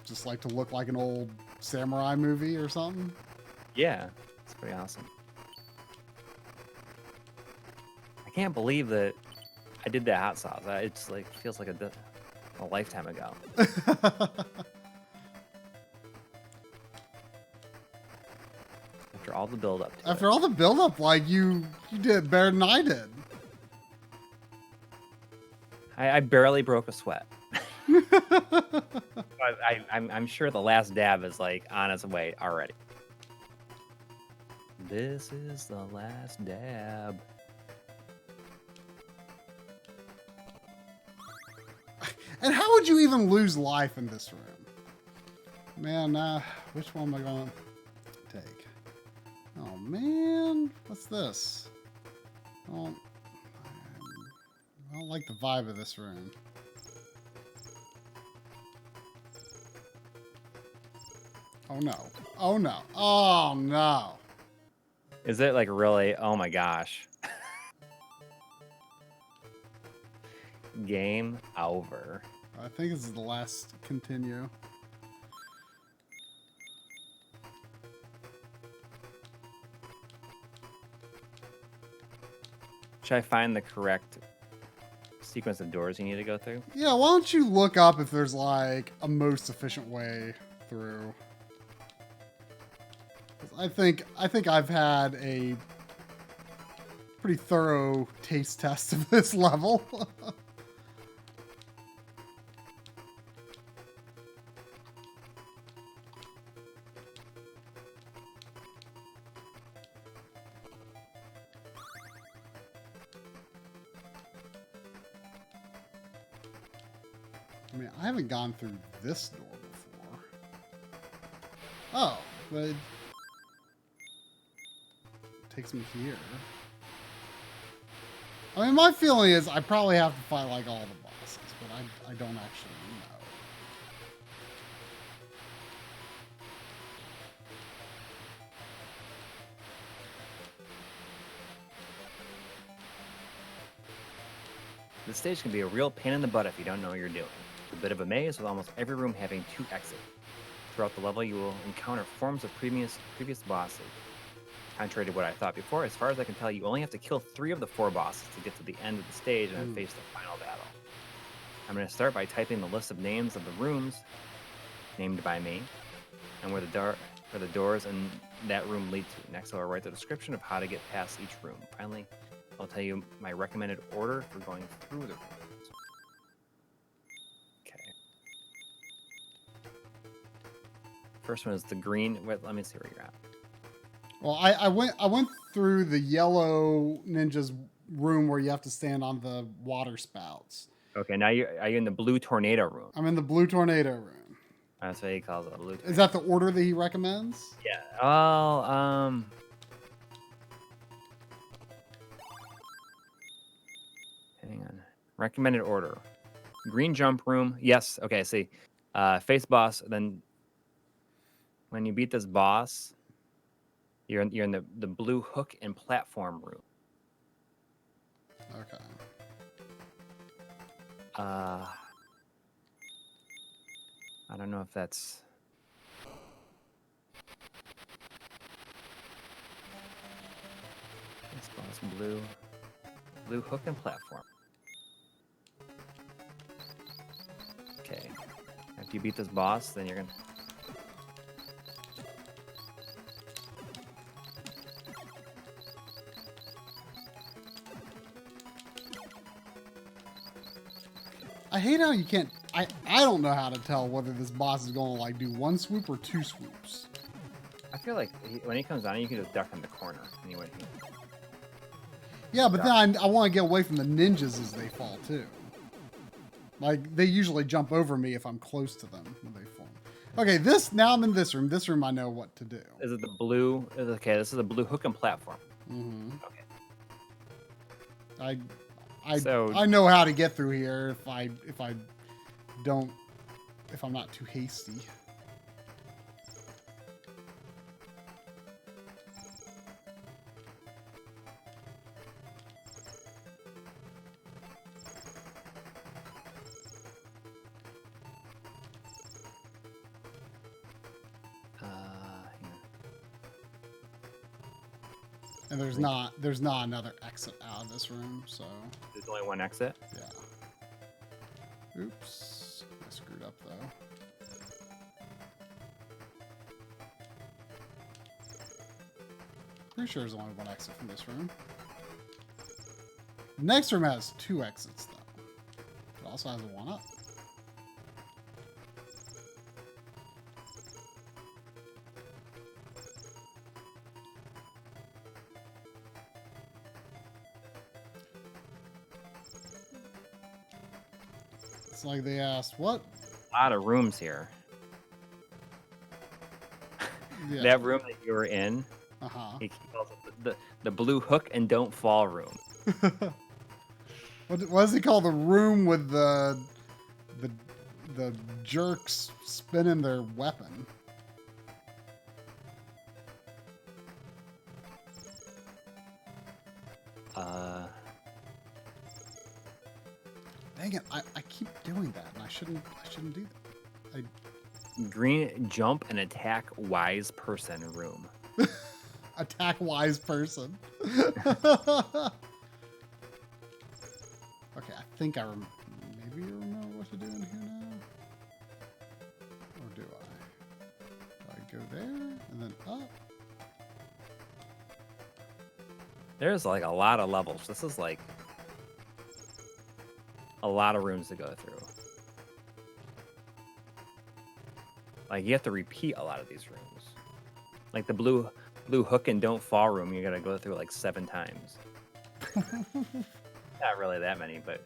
A: Just like to look like an old samurai movie or something.
B: Yeah, it's pretty awesome. I can't believe that I did that hot sauce. It's like feels like a lifetime ago. After all the build up.
A: After all the build up, like you did better than I did.
B: I barely broke a sweat. I'm sure the last dab is like on its way already. This is the last dab.
A: And how would you even lose life in this room? Man, which one am I going to take? Oh, man. What's this? I don't like the vibe of this room. Oh, no. Oh, no. Oh, no.
B: Is it like really? Oh, my gosh. Game over.
A: I think this is the last continue.
B: Should I find the correct sequence of doors you need to go through?
A: Yeah, why don't you look up if there's like a most efficient way through? 'Cause I think I've had a pretty thorough taste test of this level. I mean, I haven't gone through this door before. Oh, but it takes me here. I mean, my feeling is I probably have to fight like all the bosses, but I don't actually know.
B: This stage can be a real pain in the butt if you don't know what you're doing. It's a bit of a maze with almost every room having 2 exits. Throughout the level, you will encounter forms of previous bosses. Contrary to what I thought before, as far as I can tell, you only have to kill 3 of the 4 bosses to get to the end of the stage and then face the final battle. I'm going to start by typing the list of names of the rooms named by me and where the doors in that room lead to. Next, I'll write the description of how to get past each room. Finally, I'll tell you my recommended order for going through the rooms. Okay. First one is the green. Wait, let me see where you're at.
A: Well, I went through the yellow ninja's room where you have to stand on the water spouts.
B: Okay, now are you in the blue tornado room?
A: I'm in the blue tornado room.
B: That's what he calls it, a blue tornado.
A: Is that the order that he recommends?
B: Yeah. Oh, hang on. Recommended order. Green jump room. Yes. Okay, see. Face boss. Then when you beat this boss, you're in the blue hook and platform room.
A: Okay.
B: I don't know if that's... Face boss, blue hook and platform. Okay. After you beat this boss, then you're gonna...
A: I hate how you can't... I don't know how to tell whether this boss is going to like do 1 swoop or 2 swoops.
B: I feel like when he comes on, you can just duck in the corner. And he wouldn't.
A: Yeah, but then I want to get away from the ninjas as they fall too. Like they usually jump over me if I'm close to them when they fall. Okay, now I'm in this room. This room I know what to do.
B: Is it the blue? Okay, this is the blue hook and platform.
A: Mm-hmm.
B: Okay.
A: I know how to get through here if I'm not too hasty. And there's not another exit out of this room, so
B: there's only one exit.
A: Yeah. Oops, I screwed up though. Pretty sure there's only one exit from this room. The next room has 2 exits though. It also has a 1-up. It's like they asked, what?
B: A lot of rooms here.
A: Yeah.
B: That room that you were in, he calls it the blue hook and don't fall room.
A: What does he call the room with the jerks spinning their weapon? Dang it! I keep doing that, and I shouldn't do that.
B: Green jump and attack wise person room.
A: Attack wise person. Okay, I think maybe I remember what to do in here now. Or do I? Do I go there and then up?
B: There's like a lot of levels. This is like a lot of rooms to go through. Like you have to repeat a lot of these rooms. Like the blue hook and don't fall room, you gotta go through like 7 times. Not really that many, but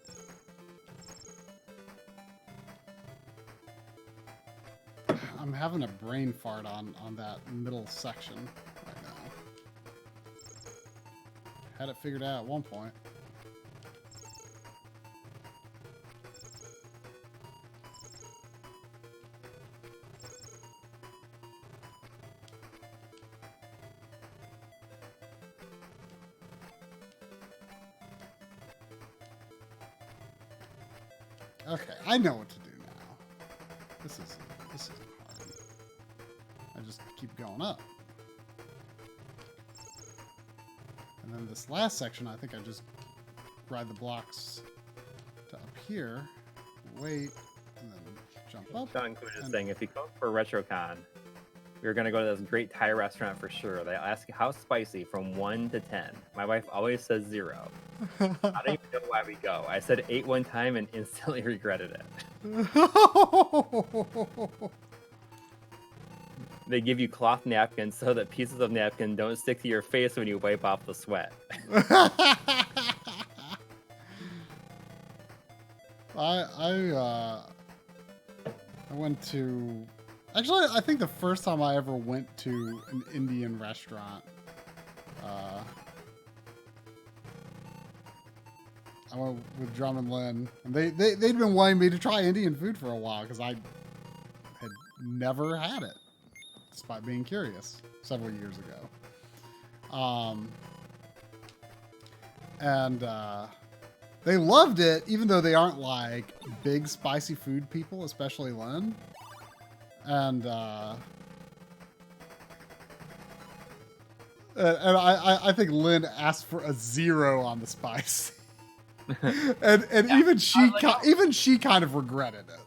A: I'm having a brain fart on that middle section right now. Had it figured out at one point. Okay, I know what to do now. This isn't hard. I just keep going up. And then this last section, I think I just ride the blocks to up here, wait, and then jump up.
B: Sean Quinn is saying if you come for RetroCon, we're gonna go to this great Thai restaurant for sure. They ask how spicy from 1 to 10. My wife always says 0. I don't even know why we go. I said 8 one time and instantly regretted it. They give you cloth napkins so that pieces of napkin don't stick to your face when you wipe off the sweat.
A: I went to... Actually, I think the first time I ever went to an Indian restaurant, I went with Drum and Lynn, and they'd been wanting me to try Indian food for a while because I had never had it, despite being curious several years ago. And they loved it, even though they aren't like big spicy food people, especially Lynn. And I think Lynn asked for a 0 on the spice. and yeah, even she kind of regretted it.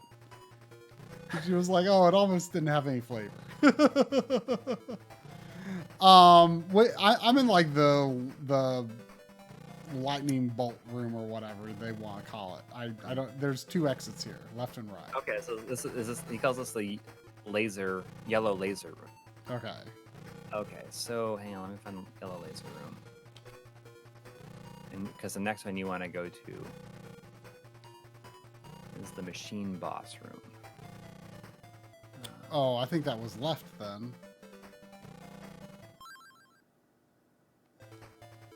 A: She was like, "Oh, it almost didn't have any flavor." Wait, I'm in like the lightning bolt room or whatever they want to call it. I don't. There's 2 exits here, left and right.
B: Okay, so this is he calls this the yellow laser room.
A: Okay.
B: Okay, so hang on, let me find the yellow laser room. And because the next one you want to go to is the machine boss room.
A: Oh, I think that was left then.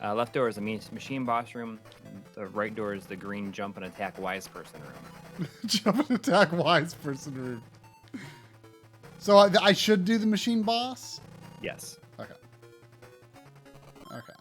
B: Left door is the machine boss room. The right door is the green jump and attack wise person room.
A: Jump and attack wise person room. So I should do the machine boss?
B: Yes.
A: Okay. Okay.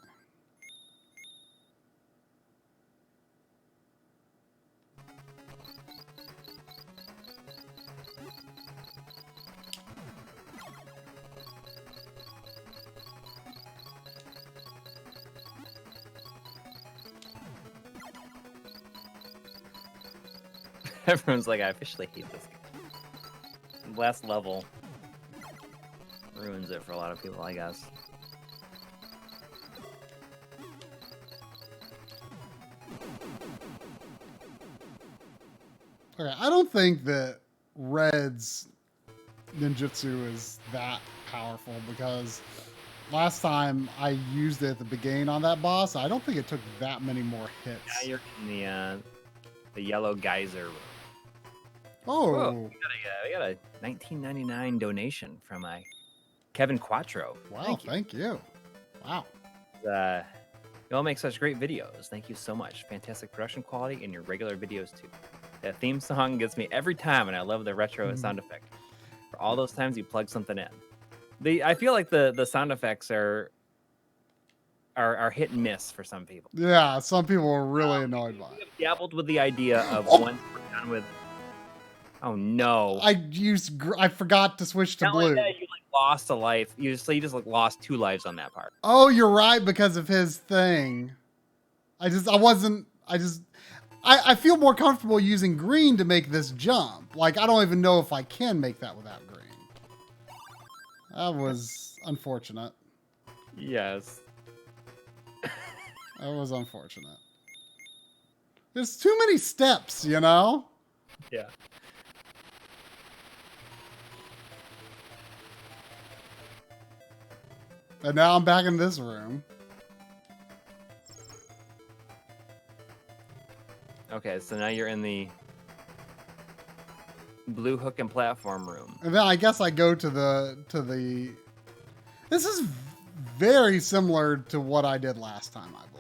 B: Everyone's like, I officially hate this game. Last level ruins it for a lot of people, I guess.
A: Okay, I don't think that Red's ninjutsu is that powerful because last time I used it at the beginning on that boss, I don't think it took that many more hits.
B: Now you're in the yellow geyser room.
A: Oh,
B: Whoa, we got a 1999 donation from Kevin Quattro.
A: wow! Thank you. Wow.
B: You all make such great videos. Thank you so much. Fantastic production quality in your regular videos too. That theme song gets me every time, and I love the retro sound effect. For all those times you plug something in, I feel like the sound effects are hit and miss for some people.
A: Yeah, some people are really annoyed by it.
B: I've dabbled with the idea of once we're done with. Oh no!
A: I forgot to switch to
B: Not
A: blue.
B: like that, you lost a life. You just lost 2 lives on that part.
A: Oh, you're right because of his thing. I feel more comfortable using green to make this jump. Like, I don't even know if I can make that without green. That was unfortunate.
B: Yes.
A: That was unfortunate. There's too many steps, you know?
B: Yeah.
A: And now I'm back in this room.
B: Okay, so now you're in the blue hook and platform room.
A: And then I guess I go to the This is very similar to what I did last time, I believe.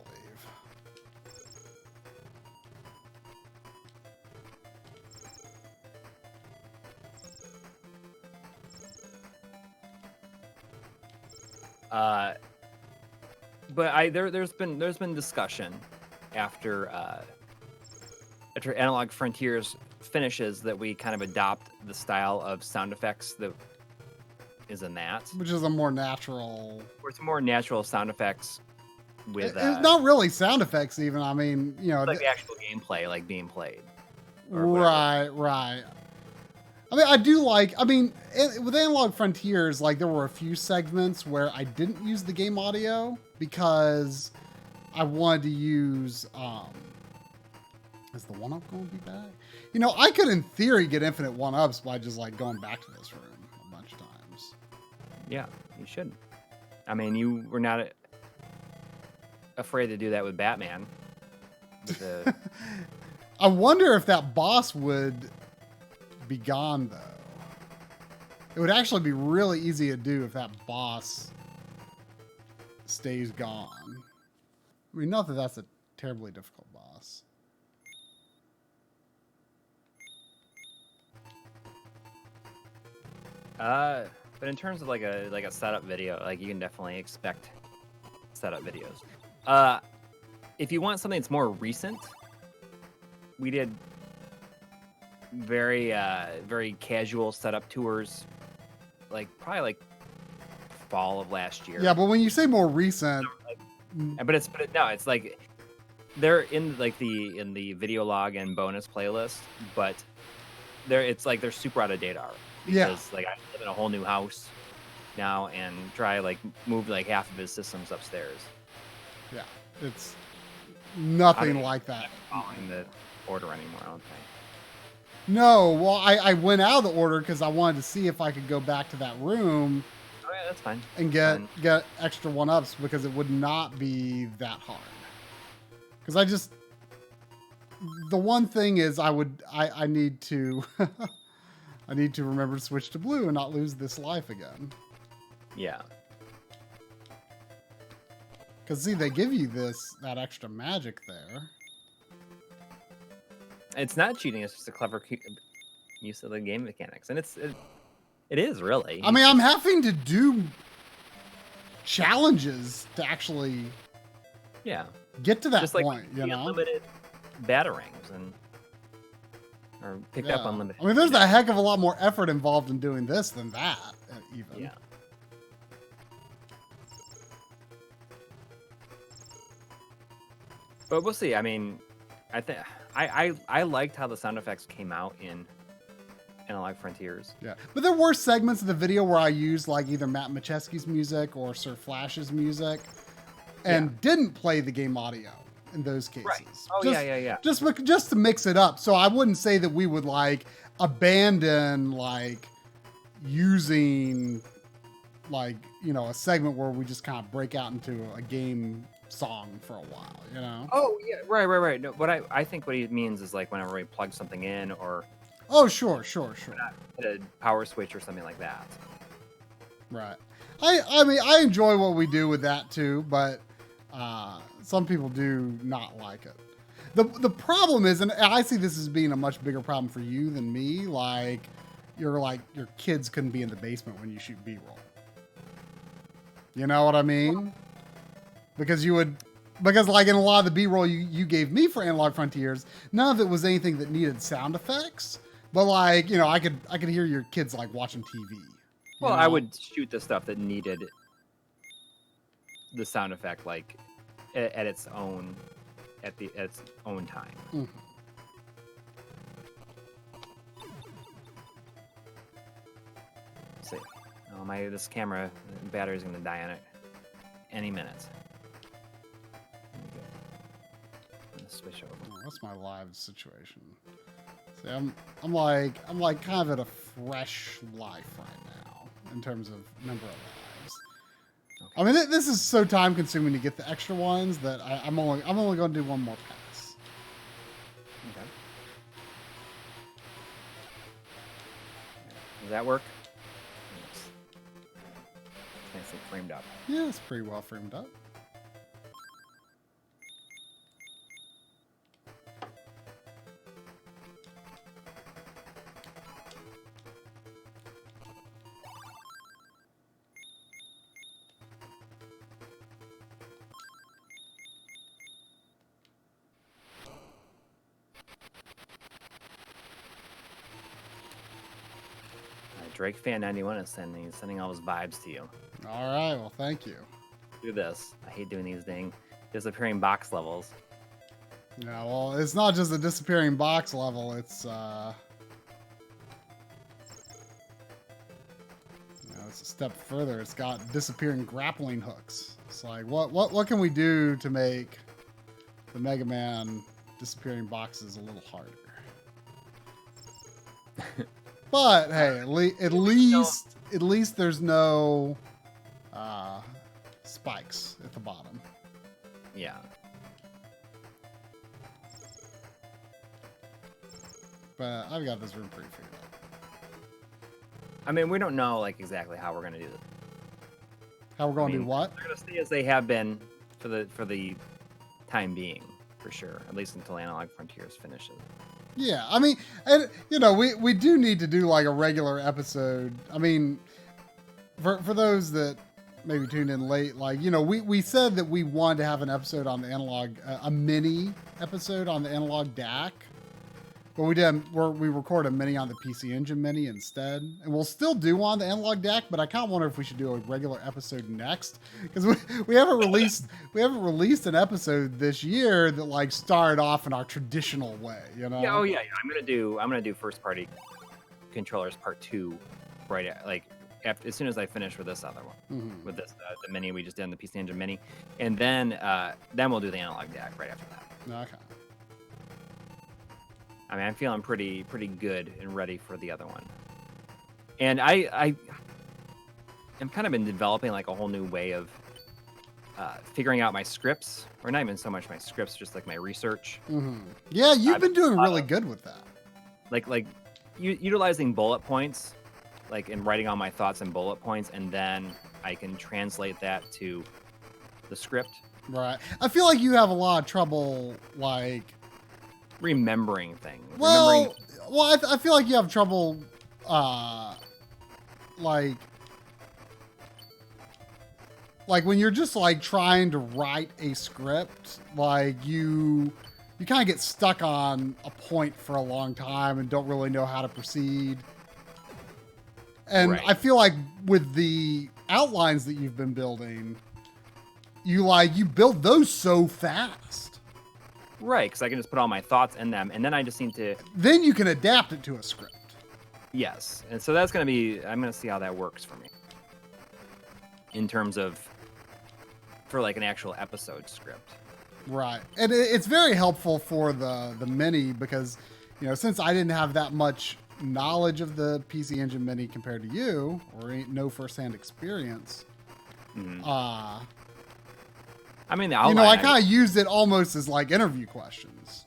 B: But there's been discussion after Analog Frontiers finishes that we kind of adopt the style of sound effects that is in that,
A: Which is a more natural...
B: Or it's more natural sound effects with...
A: It's not really sound effects even. I mean, you know...
B: Like the actual gameplay, like being played.
A: Right. I mean, I do like... I mean, with Analog Frontiers, like, there were a few segments where I didn't use the game audio because I wanted to use... Is the 1-up going to be back? You know, I could, in theory, get infinite 1-ups by just, like, going back to this room a bunch of times.
B: Yeah, you should. I mean, you were not afraid to do that with Batman.
A: I wonder if that boss would be gone, though. It would actually be really easy to do if that boss stays gone. I mean, not that that's a terribly difficult boss.
B: But in terms of like a setup video, like you can definitely expect setup videos. If you want something that's more recent, we did very casual setup tours, probably like fall of last year.
A: Yeah, but when you say more recent,
B: it's like they're in the video log and bonus playlist, but they're super out of date already. Because I live in a whole new house now and try move half of his systems upstairs.
A: Yeah, it's nothing like that.
B: Following the order anymore, I don't think.
A: No, well, I went out of the order because I wanted to see if I could go back to that room.
B: that's fine.
A: and get extra 1-ups because it would not be that hard. Because the one thing is I need to I need to remember to switch to blue and not lose this life again.
B: Yeah.
A: Because see, they give you that extra magic there.
B: It's not cheating. It's just a clever use of the game mechanics, and it is really.
A: I mean, I'm having to do challenges to actually get to that
B: just
A: point.
B: Like
A: you know,
B: unlimited batarangs or picked up unlimited.
A: I mean, there's a heck of a lot more effort involved in doing this than that, even.
B: Yeah. But we'll see. I mean, I think I liked how the sound effects came out in Analog Frontiers.
A: Yeah, but there were segments of the video where I used like either Matt Macheski's music or Sir Flash's music, and didn't play the game audio in those cases.
B: Right. Oh yeah.
A: Just to mix it up. So I wouldn't say that we would like abandon like using like a segment where we just kind of break out into a game song for a while, you know?
B: Oh yeah, right. No, what I think what he means is like whenever we plug something in or
A: sure.
B: Hit a power switch or something like that.
A: Right. I mean I enjoy what we do with that too, but some people do not like it. The problem is, and I see this as being a much bigger problem for you than me, like your kids couldn't be in the basement when you shoot B-roll. You know what I mean? Because like in a lot of the B-roll you gave me for Analog Frontiers, none of it was anything that needed sound effects. But like, I could hear your kids like watching TV.
B: Well, I would shoot the stuff that needed the sound effect like at its own time.
A: Mm-hmm.
B: Let's see. Oh, this camera battery's gonna die on it any minute. Switch over.
A: Oh, what's my live situation? See, I'm like kind of at a fresh life right now in terms of number of lives. Okay. I mean, this is so time consuming to get the extra ones that I'm only going to do one more pass.
B: Okay. Does that work? Yes. Nicely framed up.
A: Yeah, it's pretty well framed up.
B: Drake Fan 91 is sending all his vibes to you.
A: All right, well, thank you.
B: Do this. I hate doing these disappearing box levels.
A: Yeah, well, it's not just a disappearing box level. It's it's a step further. It's got disappearing grappling hooks. It's like what can we do to make the Mega Man disappearing boxes a little harder? But hey, at least there's no spikes at the bottom.
B: Yeah.
A: But I've got this room pretty figured out.
B: I mean, we don't know like exactly how we're gonna do this.
A: How we're going to do what?
B: They're gonna stay as they have been for the time being, for sure. At least until Analog Frontiers finishes.
A: Yeah, I mean, and we do need to do like a regular episode. I mean, for those that maybe tuned in late, like we said that we wanted to have an episode on the analog, a mini episode on the Analog DAC, but we didn't. We recorded a mini on the PC Engine Mini instead, and we'll still do one on the Analog DAC. But I kind of wonder if we should do a regular episode next because we haven't released an episode this year that like started off in our traditional way.
B: Yeah. Oh yeah. I'm gonna do first party controllers part 2 right as soon as I finish with this other one, with this the mini we just did on the PC Engine Mini, and then we'll do the Analog DAC right after that.
A: Okay.
B: I mean, I'm feeling pretty good and ready for the other one. And I I'm kind of been developing like a whole new way of figuring out my scripts, or not even so much my scripts, just like my research.
A: Yeah, you've
B: I've
A: been doing
B: a lot
A: really
B: of-
A: good with that.
B: like utilizing bullet points, like and writing all my thoughts in bullet points, and then I can translate that to the script.
A: Right. I feel like you have a lot of trouble, like,
B: Remembering things.
A: well, I feel like you have trouble, like when you're just like trying to write a script, like you kind of get stuck on a point for a long time and don't really know how to proceed. And
B: Right.
A: I feel like with the outlines that you've been building, you build those so fast.
B: Right, because I can just put all my thoughts in them, and then I just need to.
A: Then you can adapt it to a script.
B: Yes, and so that's gonna be. I'm gonna see how that works for me. In terms of, for like an actual episode script.
A: Right. And it's very helpful for the Mini because, since I didn't have that much knowledge of the PC Engine Mini compared to you, or ain't no firsthand experience,
B: I mean, the outline.
A: I kind of used it almost as like interview questions.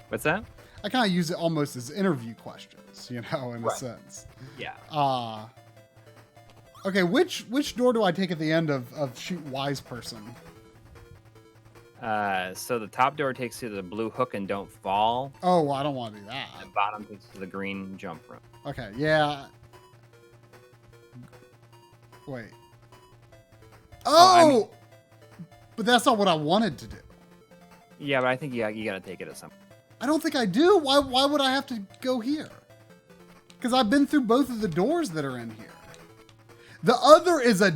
B: What's that?
A: I kind of use it almost as interview questions, in a
B: Right.
A: sense.
B: Yeah.
A: Okay, which door do I take at the end of Shoot Wise Person?
B: So the top door takes you to the blue hook and don't fall.
A: Oh, well, I don't want to do that.
B: And the bottom takes you to the green jump room.
A: Okay, yeah. Wait. Oh! But that's not what I wanted to do.
B: Yeah, but I think you gotta take it at some.
A: I don't think I do. Why would I have to go here? Because I've been through both of the doors that are in here. The other is I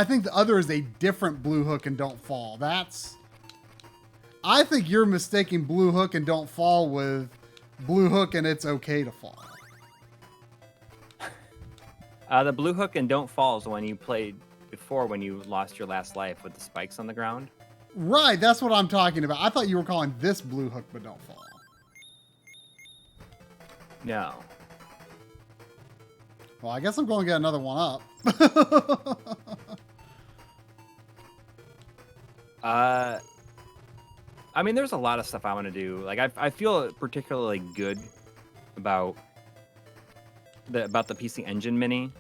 A: think the other is a different blue hook and don't fall. I think you're mistaking blue hook and don't fall with blue hook and it's okay to fall.
B: The blue hook and don't fall is the one you played before when you lost your last life with the spikes on the ground.
A: Right, that's what I'm talking about. I thought you were calling this blue hook but don't fall.
B: No.
A: Well, I guess I'm going to get another one up.
B: I mean, there's a lot of stuff I want to do. Like, I feel particularly good about the PC Engine Mini.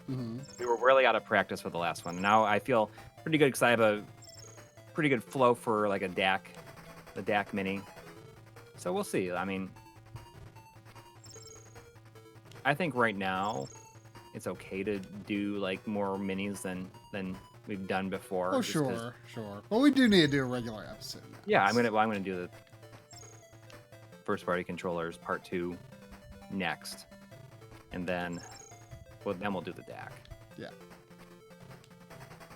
B: We were really out of practice with the last one. Now I feel pretty good because I have a pretty good flow for like the DAC Mini. So we'll see. I mean, I think right now it's okay to do like more minis than we've done before.
A: Oh, sure. Well, we do need to do a regular episode now.
B: Yeah, I'm gonna do the first party controllers part 2 next, and then we'll do the DAC.
A: Yeah.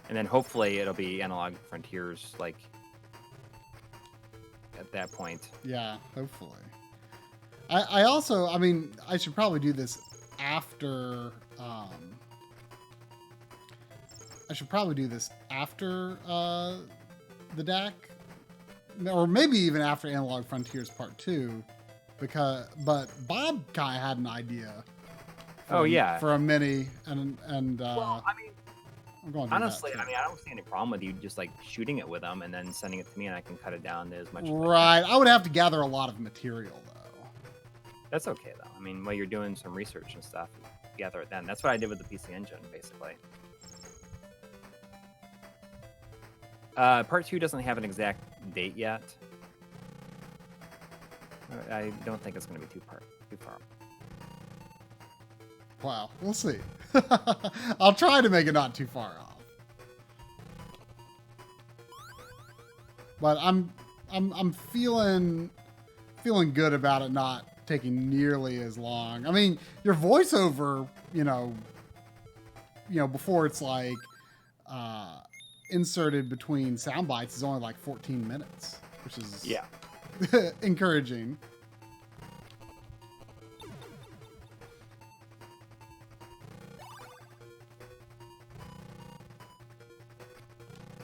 B: And then hopefully it'll be Analog Frontiers like at that point.
A: Yeah, hopefully. I also, I mean, I should probably do this after. I should probably do this after the DAC, or maybe even after Analog Frontiers Part 2, but Bob kind of had an idea. For a mini, and
B: Well, I mean,
A: I'm going to
B: honestly,
A: do that
B: I mean, I don't see any problem with you just like shooting it with them and then sending it to me, and I can cut it down to as much.
A: Right, I would have to gather a lot of material though.
B: That's okay though. I mean, while you're doing some research and stuff, gather it then. That's what I did with the PC Engine, basically. Part 2 doesn't have an exact date yet. I don't think it's going to be too far.
A: Wow, we'll see. I'll try to make it not too far off. But I'm feeling good about it not taking nearly as long. I mean, your voiceover, before it's like inserted between sound bites is only like 14 minutes, which is encouraging.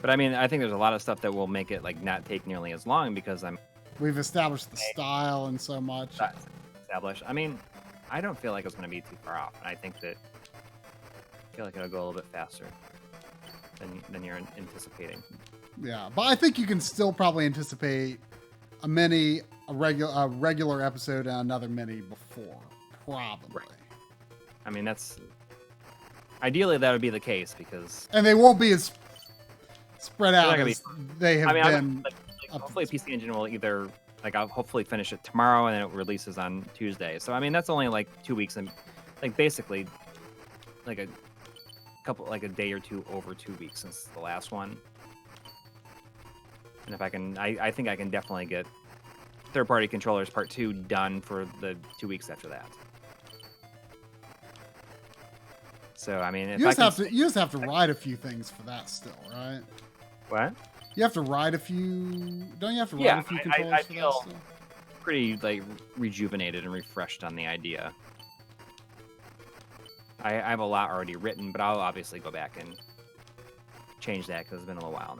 B: But I mean, I think there's a lot of stuff that will make it like not take nearly as long because
A: we've established the style and so much.
B: Established. I mean, I don't feel like it's going to be too far off, and I think that feel like it'll go a little bit faster than you're anticipating.
A: Yeah, but I think you can still probably anticipate a regular episode and another mini before, probably.
B: Right. I mean, ideally that would be the case because.
A: And they won't be as spread out as they have been.
B: Hopefully, PC Engine will either I'll hopefully finish it tomorrow and then it releases on Tuesday. So I mean, that's only like 2 weeks and basically a day or two over 2 weeks since the last one. And if I can, I think I can definitely get third-party controllers part 2 done for the 2 weeks after that. So I mean,
A: you just have to ride a few things for that still, right?
B: What?
A: You have to ride a few. Don't you have to ride a few controllers
B: I
A: for
B: feel
A: that still?
B: pretty rejuvenated and refreshed on the idea. I have a lot already written, but I'll obviously go back and change that because it's been a little while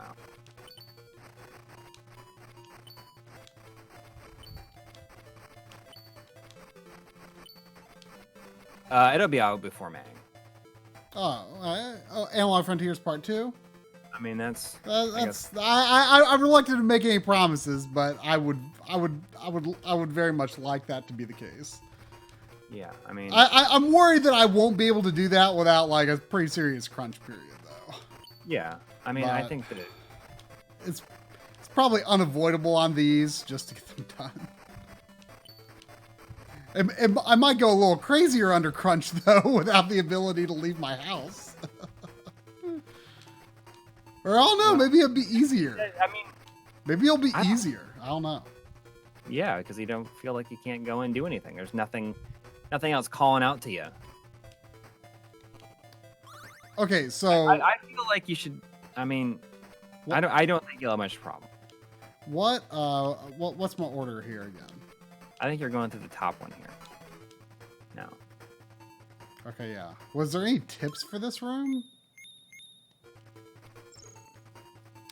B: now. It'll be out before May.
A: Analog Frontiers Part 2.
B: I mean, that's.
A: I'm reluctant to make any promises, but I would very much like that to be the case.
B: Yeah, I mean,
A: I'm worried that I won't be able to do that without like a pretty serious crunch period, though.
B: Yeah, I mean, I think that
A: it's probably unavoidable on these just to get them done. I might go a little crazier under crunch though, without the ability to leave my house. Or I don't know, maybe it'll be easier.
B: I mean,
A: maybe it'll be easier. I don't know.
B: Yeah, because you don't feel like you can't go and do anything. There's nothing else calling out to you.
A: Okay, so
B: I feel like you should. I mean, I don't think you'll have much problem.
A: What's my order here again?
B: I think you're going through the top one here. No.
A: Okay, yeah. Was there any tips for this room?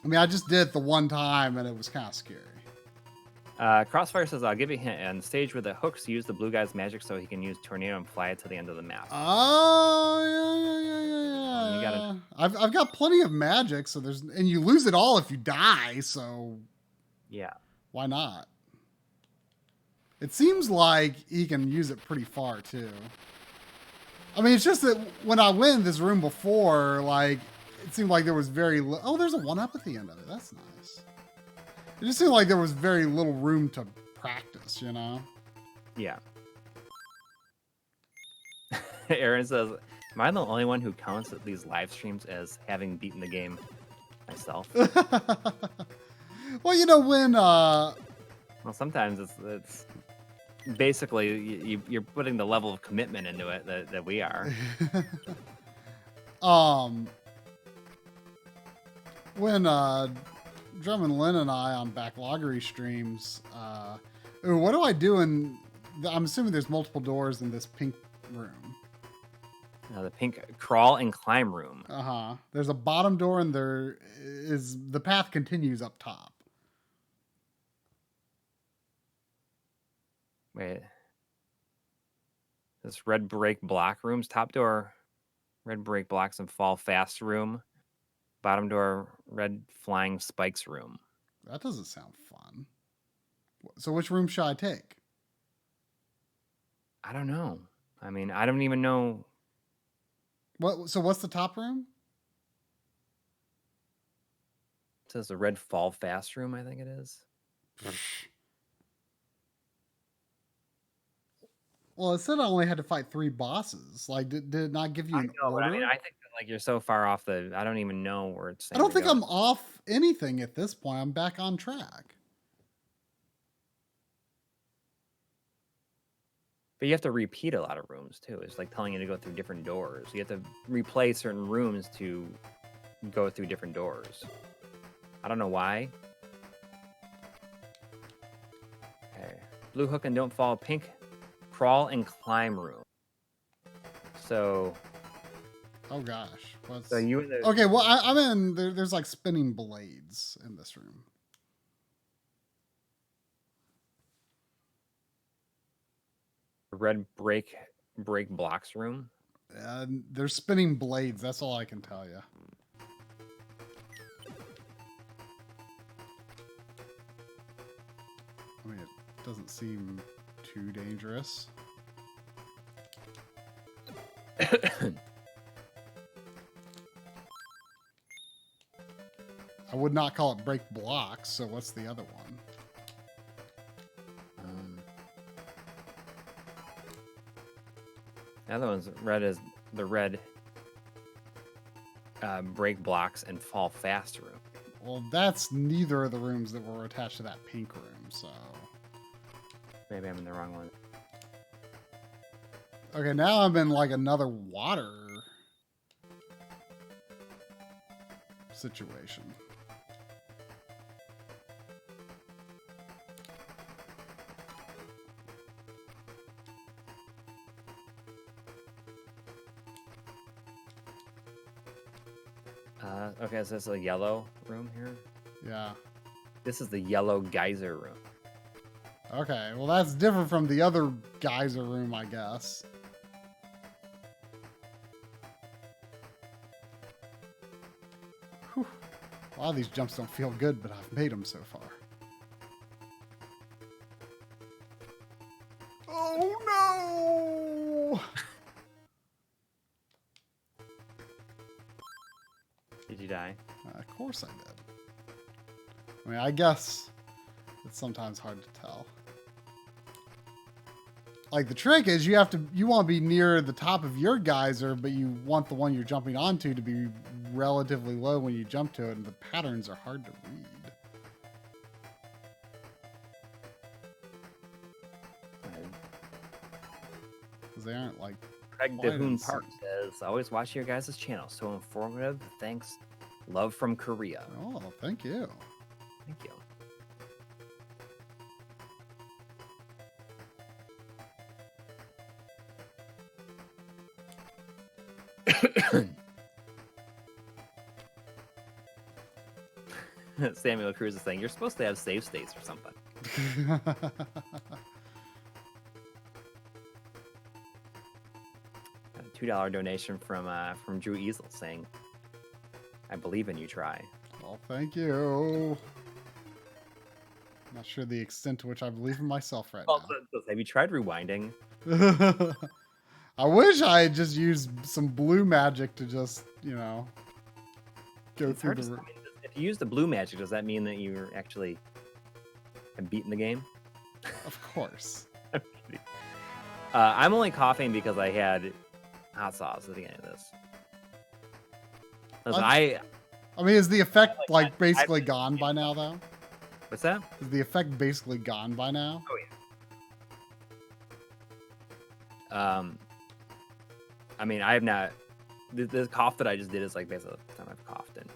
A: I mean, I just did it the one time and it was kind of scary.
B: Crossfire says, I'll give you a hint. On stage with the hooks, use the blue guy's magic so he can use Tornado and fly it to the end of the map.
A: Oh, yeah.
B: You gotta...
A: I've got plenty of magic, so and you lose it all if you die, so
B: yeah.
A: Why not? It seems like he can use it pretty far, too. I mean, it's just that when I went in this room before, like, it seemed like there was very little... Oh, there's a 1-up at the end of it. That's nice. It just seemed like there was very little room to practice, you know?
B: Yeah. Aaron says, am I the only one who counts these live streams as having beaten the game myself?
A: Well, you know, when...
B: Well, sometimes it's basically you're putting the level of commitment into it that we are.
A: When Drum and Lynn and I on Backloggery streams, what do I do I'm assuming there's multiple doors in this pink room.
B: The pink crawl and climb room.
A: There's a bottom door and the path continues up top.
B: Wait. This red break block rooms. Top door, red break blocks and fall fast room. Bottom door, red flying spikes room.
A: That doesn't sound fun. So which room should I take?
B: I don't know. I mean, I don't even know.
A: So what's the top room?
B: It says the red fall fast room, I think it is.
A: Well, it said I only had to fight 3 bosses. Like, did it not give you an order?
B: I mean, I think that, like, you're so far off I don't even know where it's.
A: I don't think I'm off anything at this point. I'm back on track.
B: But you have to repeat a lot of rooms too. It's like telling you to go through different doors. You have to replay certain rooms to go through different doors. I don't know why. Okay. Blue hook and don't fall. Pink crawl and climb room. So.
A: Oh gosh.
B: So you in the...
A: Okay, well I'm in. There's like spinning blades in this room.
B: Red break blocks room.
A: They're spinning blades. That's all I can tell you. I mean, it doesn't seem too dangerous. I would not call it break blocks, so what's the other one?
B: The other one's red is the red break blocks and fall fast room.
A: Well, that's neither of the rooms that were attached to that pink room, so...
B: Maybe I'm in the wrong one.
A: Okay, now I'm in like another water situation.
B: Okay, so it's a yellow room here.
A: Yeah.
B: This is the yellow geyser room.
A: Okay, well that's different from the other geyser room, I guess. Whew. A lot of these jumps don't feel good, but I've made them so far. Oh no!
B: Did you die?
A: Of course I did. I mean, I guess it's sometimes hard to tell. Like, the trick is you want to be near the top of your geyser, but you want the one you're jumping onto to be relatively low when you jump to it, and the patterns are hard to read. Because they aren't like...
B: Craig DeHoon Park says, always watch your guys' channel. So informative. Thanks. Love from Korea.
A: Oh, thank you.
B: Thank you. Samuel Cruz is saying, you're supposed to have save states or something. A $2 donation from Drew Easel saying, I believe in you, try.
A: Well, thank you. Not sure the extent to which I believe in myself right now.
B: Have you tried rewinding?
A: I wish I had just used some blue magic to just, you know, go through the...
B: If you use the blue magic, does that mean that you actually have beaten the game?
A: Of course.
B: I'm only coughing because I had hot sauce at the beginning of this.
A: I mean, is the effect like basically gone by now, though?
B: What's that?
A: Is the effect basically gone by now?
B: Oh yeah. I mean, I have not. The cough that I just did is like basically the time I've coughed, and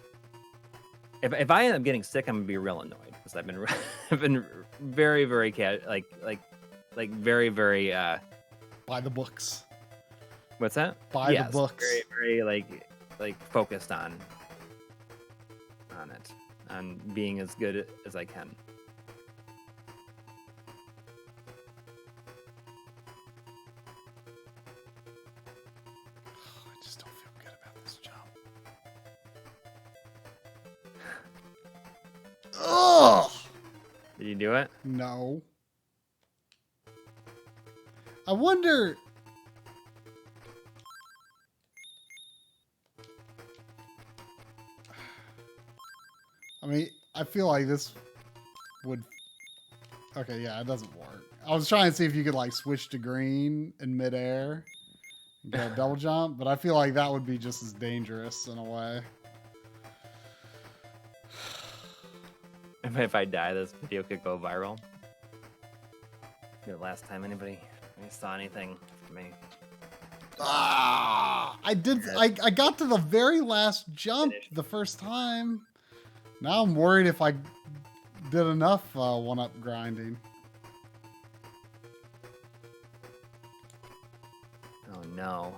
B: if I end up getting sick, I'm gonna be real annoyed because I've been very very very very
A: by the books.
B: What's that?
A: By the books.
B: Very very like focused on it, on being as good as I can.
A: I just don't feel good about this jump. Ugh!
B: Did you do it?
A: No. I wonder... I mean, I feel like this would... Okay, yeah, it doesn't work. I was trying to see if you could, like, switch to green in midair and get a double jump, but I feel like that would be just as dangerous in a way.
B: If I die, this video could go viral. The last time anybody saw anything from me.
A: Ah! I got to the very last jump the first time. Now I'm worried if I did enough one-up grinding.
B: Oh no.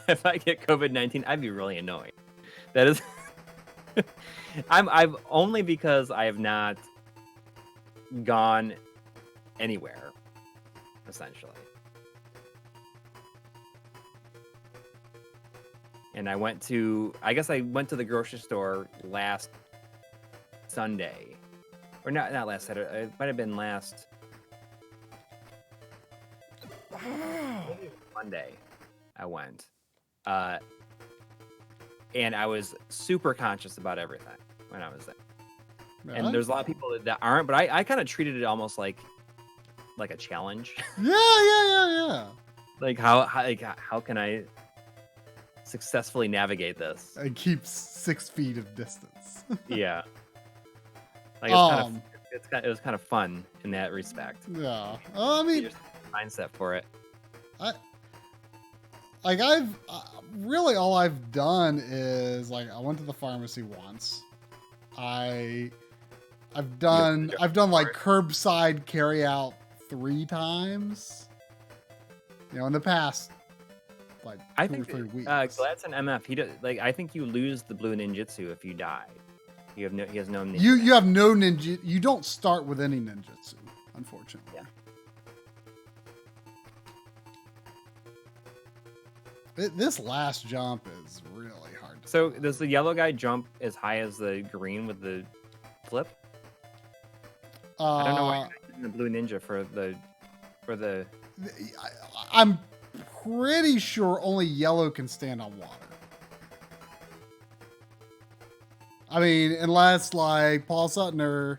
B: If I get COVID-19, I'd be really annoyed. That is I've only because I have not gone anywhere, essentially. And I went to the grocery store last Sunday. Or not last Saturday. It might have been last Monday. I went. And I was super conscious about everything when I was there.
A: Really?
B: And there's a lot of people that aren't, but I kind of treated it almost like a challenge.
A: Yeah.
B: Like how can I successfully navigate this?
A: It keeps 6 feet of distance.
B: Yeah. Like it was kind of fun in that respect.
A: Yeah. I mean,
B: Mindset for it.
A: I've really all I've done is like I went to the pharmacy once. I've done like curbside carry out 3 times. You know, in the past like 2 or 3 weeks.
B: Glad's an MF. He does, like I think you lose the blue ninjutsu if you die. He has no ninja.
A: You have no ninja. You don't start with any ninjutsu, unfortunately.
B: Yeah.
A: This last jump is really hard.
B: So does the yellow guy jump as high as the green with the flip? I don't know why you're not using the blue ninja for the.
A: I'm pretty sure only yellow can stand on water. I mean, unless like Paul Sutton or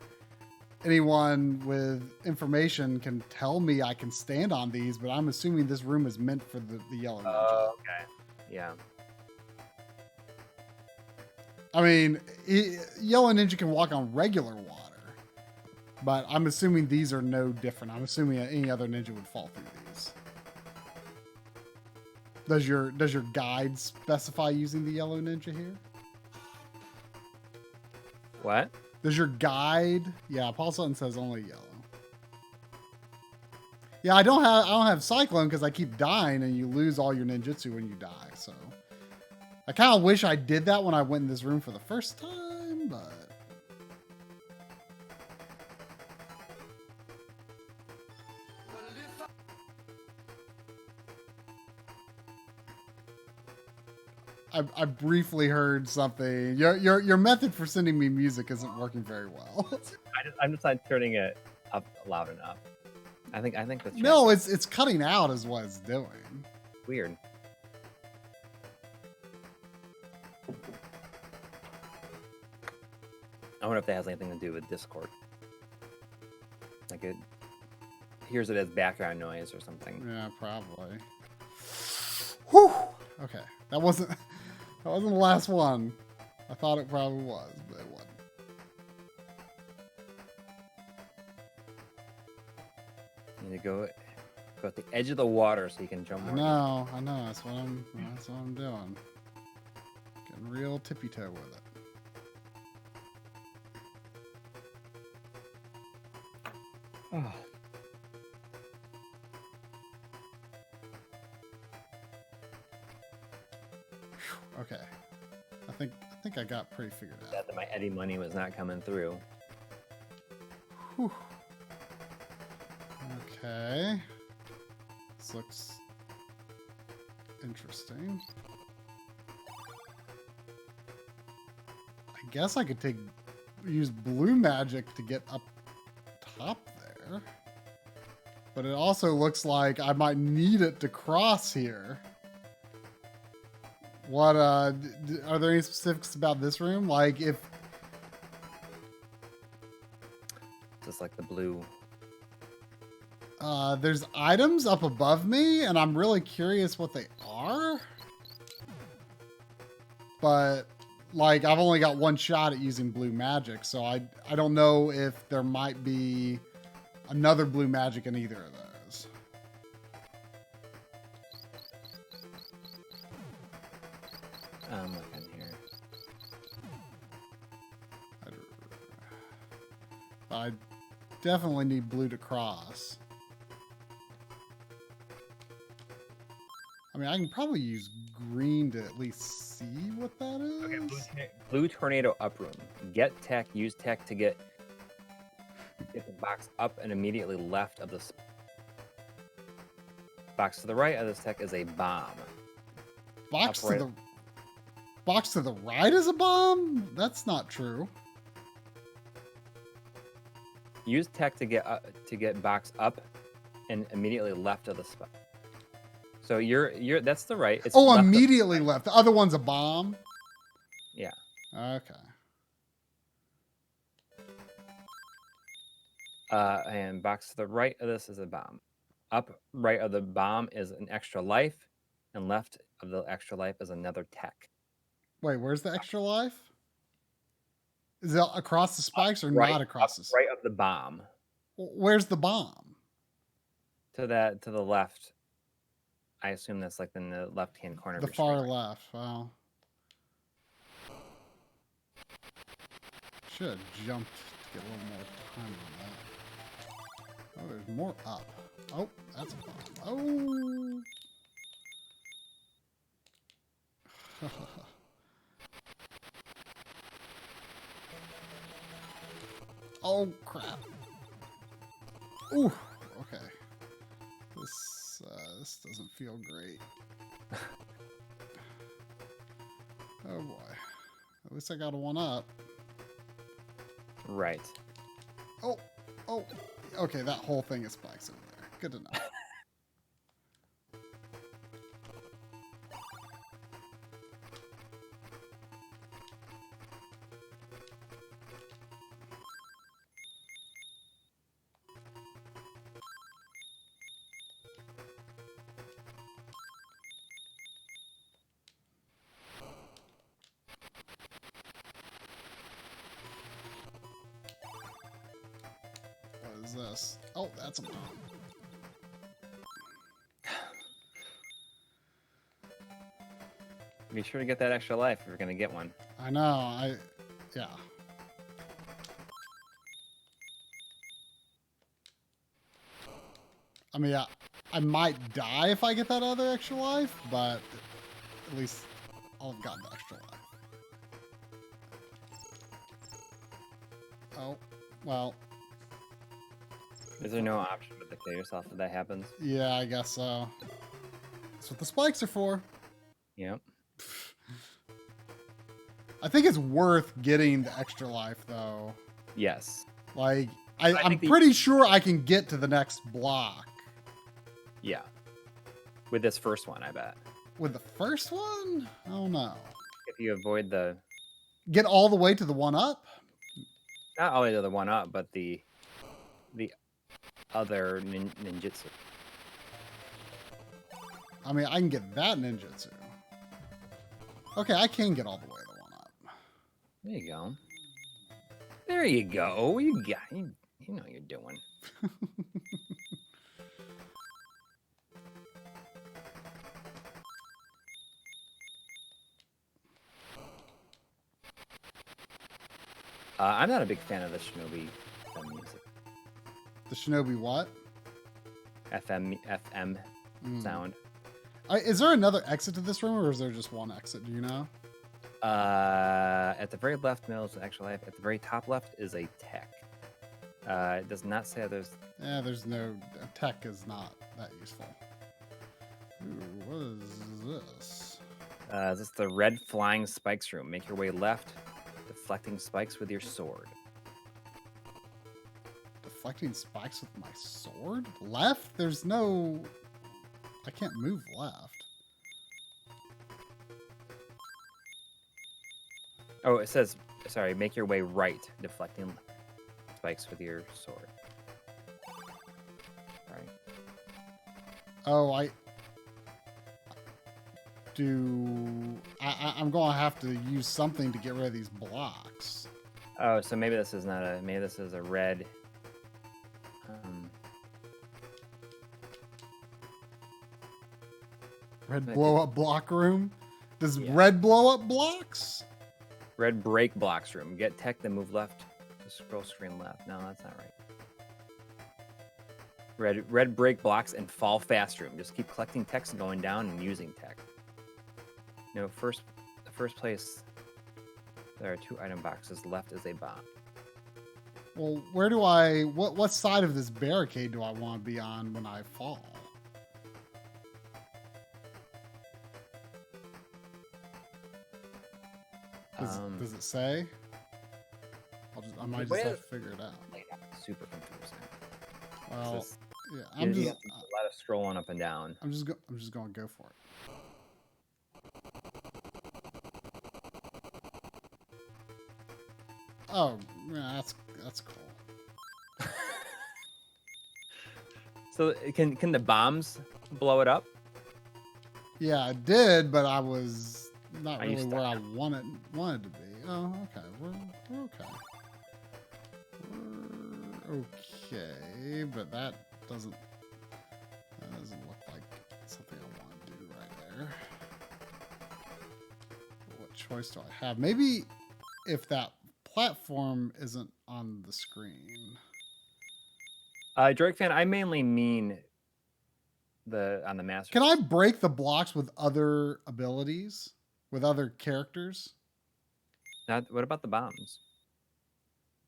A: anyone with information can tell me I can stand on these, but I'm assuming this room is meant for the yellow ninja.
B: Oh, okay. Yeah.
A: I mean, yellow ninja can walk on regular water, but I'm assuming these are no different. I'm assuming any other ninja would fall through these. Does your guide specify using the yellow ninja here?
B: What?
A: Does your guide? Yeah, Paul Sutton says only yellow. Yeah, I don't have Cyclone because I keep dying and you lose all your ninjutsu when you die. So I kind of wish I did that when I went in this room for the first time, but I briefly heard something. Your method for sending me music isn't working very well.
B: I'm just not turning it up loud enough. I think that's
A: no, it's cutting out is what it's doing.
B: Weird. I wonder if that has anything to do with Discord. Like it hears it as background noise or something.
A: Yeah, probably. Whew. Okay, that wasn't the last one. I thought it probably was, but it wasn't.
B: You need to go at the edge of the water so you can jump more.
A: I know. That's what I'm doing. Getting real tippy toe with it.
B: Oh.
A: Okay. I think I got pretty figured out.
B: That my Eddie money was not coming through.
A: Whew. Okay. This looks interesting. I guess I could use blue magic to get up top there. But it also looks like I might need it to cross here. What, are there any specifics about this room? Like, if...
B: Just like the blue.
A: There's items up above me, and I'm really curious what they are. But, like, I've only got one shot at using blue magic, so I don't know if there might be another blue magic in either of those.
B: Look in here.
A: I definitely need blue to cross. I mean, I can probably use green to at least see what that is.
B: Okay, blue tornado up room. Get tech. Use tech to get the box up and immediately left of the box to the right of this tech is a bomb.
A: Box
B: Up
A: to the right is a bomb? That's not true.
B: Use tech to get box up and immediately left of the spot. So you're that's the right. It's
A: Oh,
B: left
A: immediately left. The other one's a bomb?
B: Yeah.
A: Okay.
B: And box to the right of this is a bomb. Up right of the bomb is an extra life, and left of the extra life is another tech.
A: Wait, where's the extra life? Is it across the spikes or
B: Right,
A: not across the spikes?
B: right of the bomb.
A: Where's the bomb?
B: To the left. I assume that's like in the left-hand corner.
A: The
B: of your
A: far
B: screen.
A: left. Wow. Should have jumped to get a little more time on that. Oh, there's more up. Oh, that's a bomb. Oh. Oh, crap. Ooh, okay. This doesn't feel great. Oh, boy. At least I got a one up.
B: Right.
A: Oh, okay, that whole thing is spikes over there. Good to know. What is this? Oh, that's a bomb.
B: Be sure to get that extra life if you're gonna get one.
A: I know, yeah. I mean, I might die if I get that other extra life, but at least I'll have gotten the extra life. Oh, well.
B: Is there no option but to kill yourself if that happens?
A: Yeah, I guess so. That's what the spikes are for.
B: Yep.
A: I think it's worth getting the extra life, though.
B: Yes.
A: Like, I'm pretty sure I can get to the next block.
B: Yeah. With this first one, I bet.
A: With the first one? I don't know.
B: If you avoid the...
A: Get all the way to the one up?
B: Not only the one up, but the other ninjutsu.
A: I mean, I can get that ninjutsu. Okay, I can get all the way to the one up.
B: There you go. There you go. You got you know what you're doing. I'm not a big fan of the Shinobi music.
A: The Shinobi what?
B: FM sound.
A: Is there another exit to this room, or is there just one exit? Do you know?
B: At the very left middle is extra life. At the very top left is a tech. It does not say there's...
A: Yeah, there's no... Tech is not that useful. Ooh, what is this?
B: This is the red flying spikes room. Make your way left, deflecting spikes with your sword.
A: Deflecting spikes with my sword? Left? There's no... I can't move left.
B: Oh, it says, sorry, make your way right, deflecting spikes with your sword. Right.
A: Oh, I'm going to have to use something to get rid of these blocks.
B: Oh, so maybe this is not a... Maybe this is a red...
A: Red blow-up block room? Does red blow up blocks?
B: Red break blocks room. Get tech, then move left to scroll screen left. No, that's not right. Red break blocks and fall fast room. Just keep collecting techs and going down and using tech. No, the first place, there are 2 item boxes. Left is a bomb.
A: Well, where do I... What side of this barricade do I want to be on when I fall? Does it say? I might just have to figure it out.
B: Super confusing.
A: Well, yeah,
B: you have to do a lot of scrolling up and down.
A: I'm just going to go for it. Oh, yeah, that's cool.
B: So can the bombs blow it up?
A: Yeah, I did, but I was not
B: Are you
A: really
B: stuck
A: where I
B: now?
A: wanted to be. Oh, okay. We're okay. We're okay, but that doesn't look like something I want to do right there. What choice do I have? Maybe if that platform isn't on the screen.
B: Drake fan, I mainly mean on the master.
A: Can I break the blocks with other abilities? With other characters?
B: What about the bombs?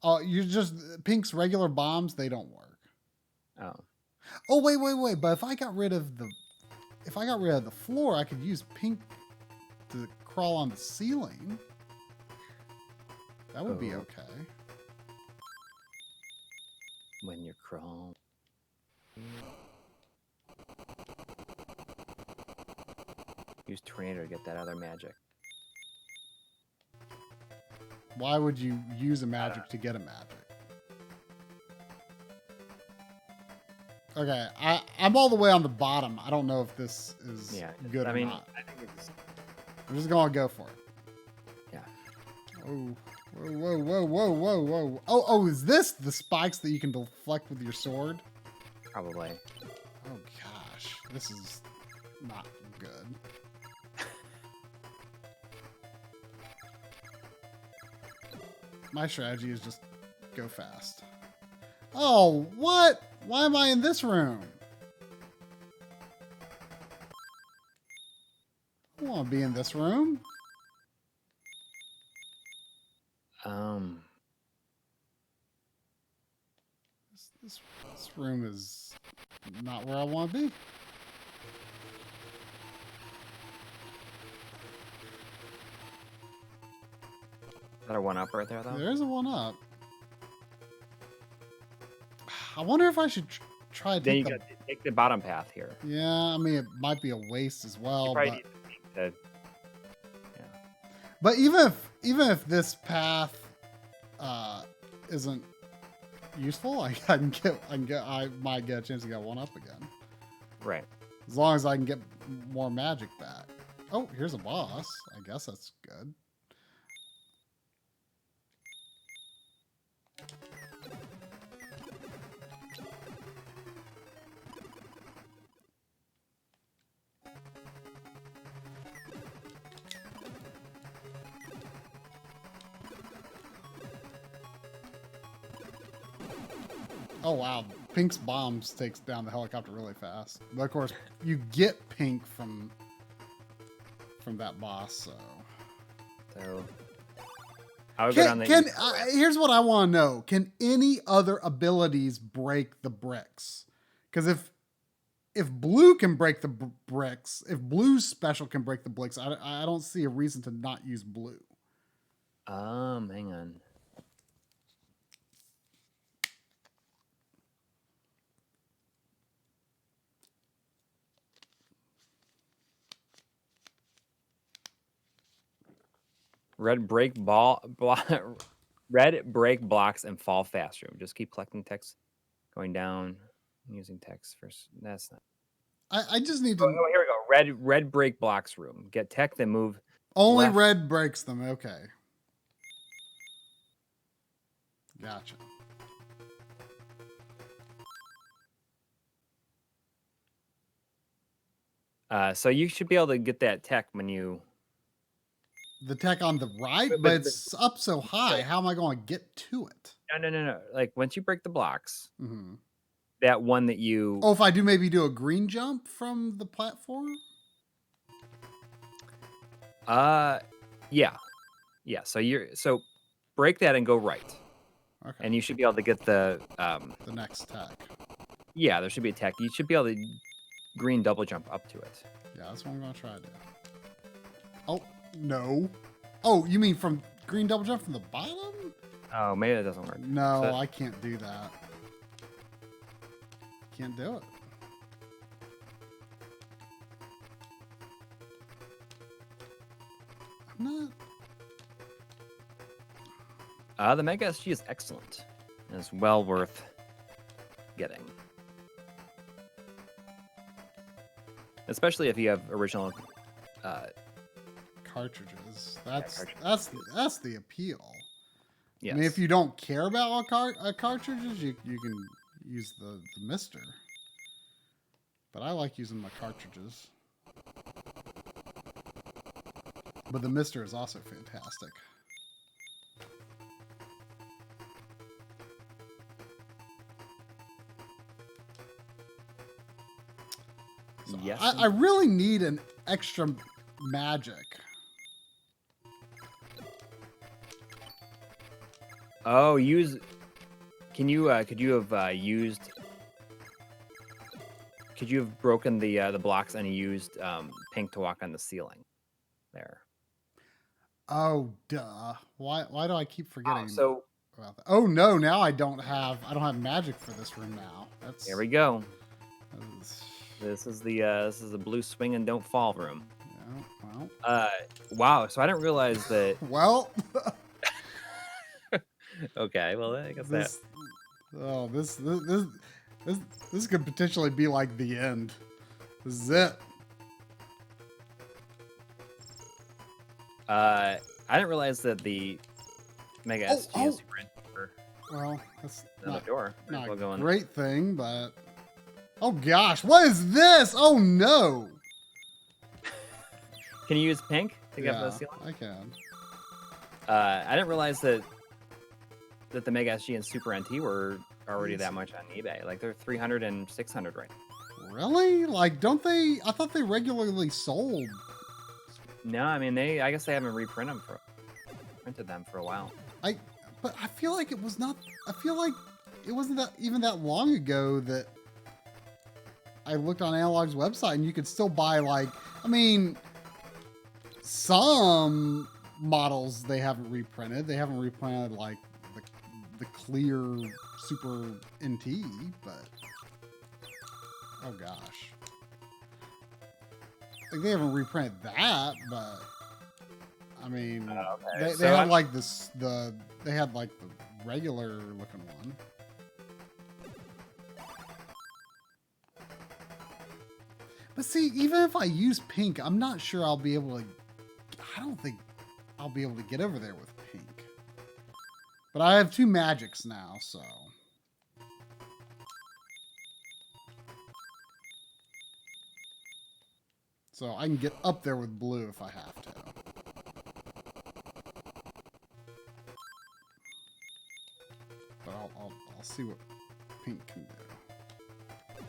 A: Oh, you're just Pink's regular bombs, they don't work.
B: Oh.
A: Oh, wait. But if I got rid of the floor, I could use Pink to crawl on the ceiling. That would be okay.
B: When you're crawling. Use tornado to get that other magic.
A: Why would you use a magic to get a magic? Okay, I'm all the way on the bottom. I don't know if this is good or not.
B: I think it's...
A: I'm just going to go for it.
B: Yeah.
A: Oh, whoa. Oh, is this the spikes that you can deflect with your sword?
B: Probably.
A: Oh, gosh. This is not good. My strategy is just go fast. Oh, what? Why am I in this room? I don't want to be in this room. This room is not where I want to be.
B: Is that a 1-up right there, though?
A: There's a 1-up. I wonder if I should try to
B: then you got to take the bottom path here.
A: Yeah, I mean, it might be a waste as well.
B: You
A: But,
B: need to... Yeah.
A: but even if this path isn't useful, I might get a chance to get 1-up again.
B: Right.
A: As long as I can get more magic back. Oh, here's a boss. I guess that's good. Oh wow, Pink's bombs takes down the helicopter really fast. But of course, you get Pink from that boss.
B: So I would go down the
A: here's what I want to know: can any other abilities break the bricks? Because if Blue can break the bricks, if Blue's special can break the bricks, I don't see a reason to not use Blue.
B: Hang on. Red break blocks and fall fast room. Just keep collecting text, going down, using text first. That's not.
A: I just need to.
B: Oh, here we go. Red break blocks room. Get tech, then move.
A: Only
B: left.
A: red breaks them. Okay. Gotcha.
B: So you should be able to get that tech when you.
A: The tech on the right, but it's up so high. How am I going to get to it?
B: No. Like once you break the blocks,
A: Mm-hmm.
B: that one that you.
A: Oh, if I maybe do a green
B: Yeah. So break that and go right,
A: Okay.
B: and you should be able to get the
A: The next tag.
B: yeah. There should be a tech. You should be able to green double jump up to it.
A: Yeah, that's what I'm gonna try to do. Oh no! Oh, you mean from green double jump from the bottom?
B: Oh, maybe that doesn't work.
A: No,
B: So-
A: I can't do that. Can't do it. I'm not.
B: The Mega SG is excellent. And it's well worth getting. Especially if you have original
A: Cartridges. That's
B: cartridges.
A: that's the appeal.
B: Yes.
A: I mean, if you don't care about cartridges, you can use the Mister. But I like using my cartridges. But the Mister is also fantastic. So
B: Yes.
A: I really need an extra magic.
B: Oh, can you could you have used could you have broken the blocks and used pink to walk on the ceiling there?
A: Oh, duh. Why do I keep forgetting
B: So
A: about that? Oh no, now I don't have magic for this room now. That's
B: here we go.
A: that's-
B: This is the blue swing and don't fall room.
A: yeah, well.
B: Wow. So I didn't realize that.
A: Well,
B: Okay. Well, I guess that.
A: This could potentially be like the end. This is it.
B: I didn't realize that the Mega
A: Oh,
B: SG
A: oh.
B: is super for
A: Well, that's
B: another
A: not,
B: door.
A: not
B: We'll go
A: a
B: in.
A: great thing, but oh gosh, what is this? Oh no!
B: Can you use pink to get up
A: Yeah,
B: the ceiling?
A: I can.
B: I didn't realize that the Mega SG and Super NT were already that much on eBay. Like they're 300 and 600 right now.
A: Really? Like, don't they? I thought they regularly sold.
B: No, I mean I guess they haven't printed them for a while.
A: But I feel like it was not. I feel like it wasn't that even that long ago that I looked on Analog's website and you could still buy like. I mean, some models they haven't reprinted. They haven't reprinted like the clear Super NT, but oh gosh, like they haven't reprinted that, but I mean,
B: okay.
A: they
B: So
A: had
B: I'm-
A: like they had like the regular looking one. But see, even if I use pink, I'm not sure I'll be able to. I don't think I'll be able to get over there with pink. But I have two magics now, so. So I can get up there with blue if I have to. But I'll see what pink can do.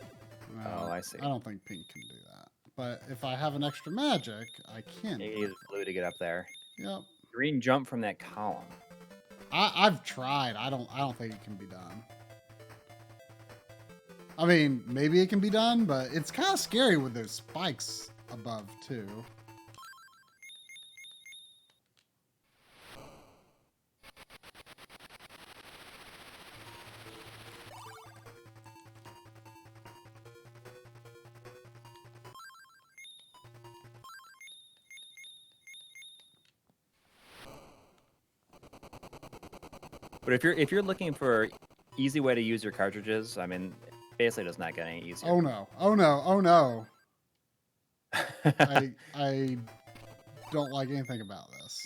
B: Oh, I see.
A: I don't think pink can do that. But if I have an extra magic, I can.
B: You use blue to get up there.
A: Yep.
B: Green jump from that column.
A: I've tried. I don't think it can be done. I mean, maybe it can be done, but it's kind of scary with those spikes above too.
B: But if you're looking for easy way to use your cartridges, I mean, it basically does not get any easier.
A: Oh no! Oh no! Oh no! I don't like anything about this.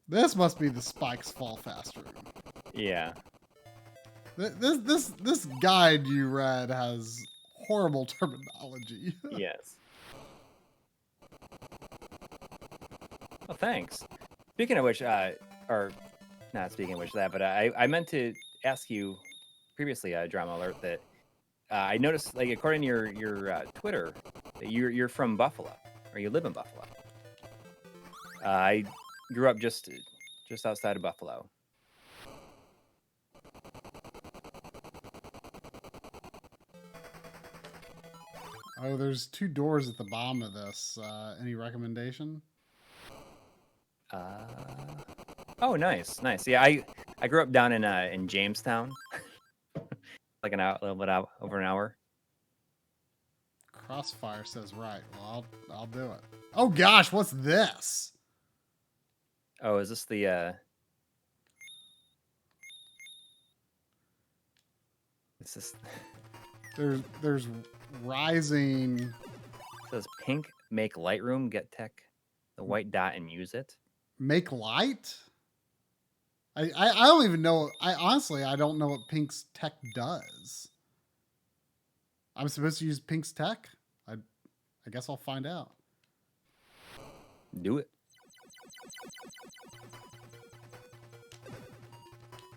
A: This must be the spikes fall faster room.
B: Yeah.
A: This guide you read has horrible terminology.
B: Yes. Well, thanks. Speaking of which, or not speaking of which that, but I meant to ask you previously, Drama Alert, that I noticed, like, according to your Twitter, that you're from Buffalo, or you live in Buffalo. I grew up just outside of Buffalo.
A: Oh, there's 2 doors at the bottom of this. Any recommendation?
B: Oh, nice. Yeah, I grew up down in Jamestown, like a little bit out over an hour.
A: Crossfire says right. Well, I'll do it. Oh gosh, what's this?
B: Oh, is this the? It's this.
A: There's rising.
B: It says pink, make Lightroom, get tech, the white dot, and use it.
A: Make light? I don't even know. I honestly don't know what Pink's tech does. I'm supposed to use Pink's tech? I guess I'll find out.
B: Do it.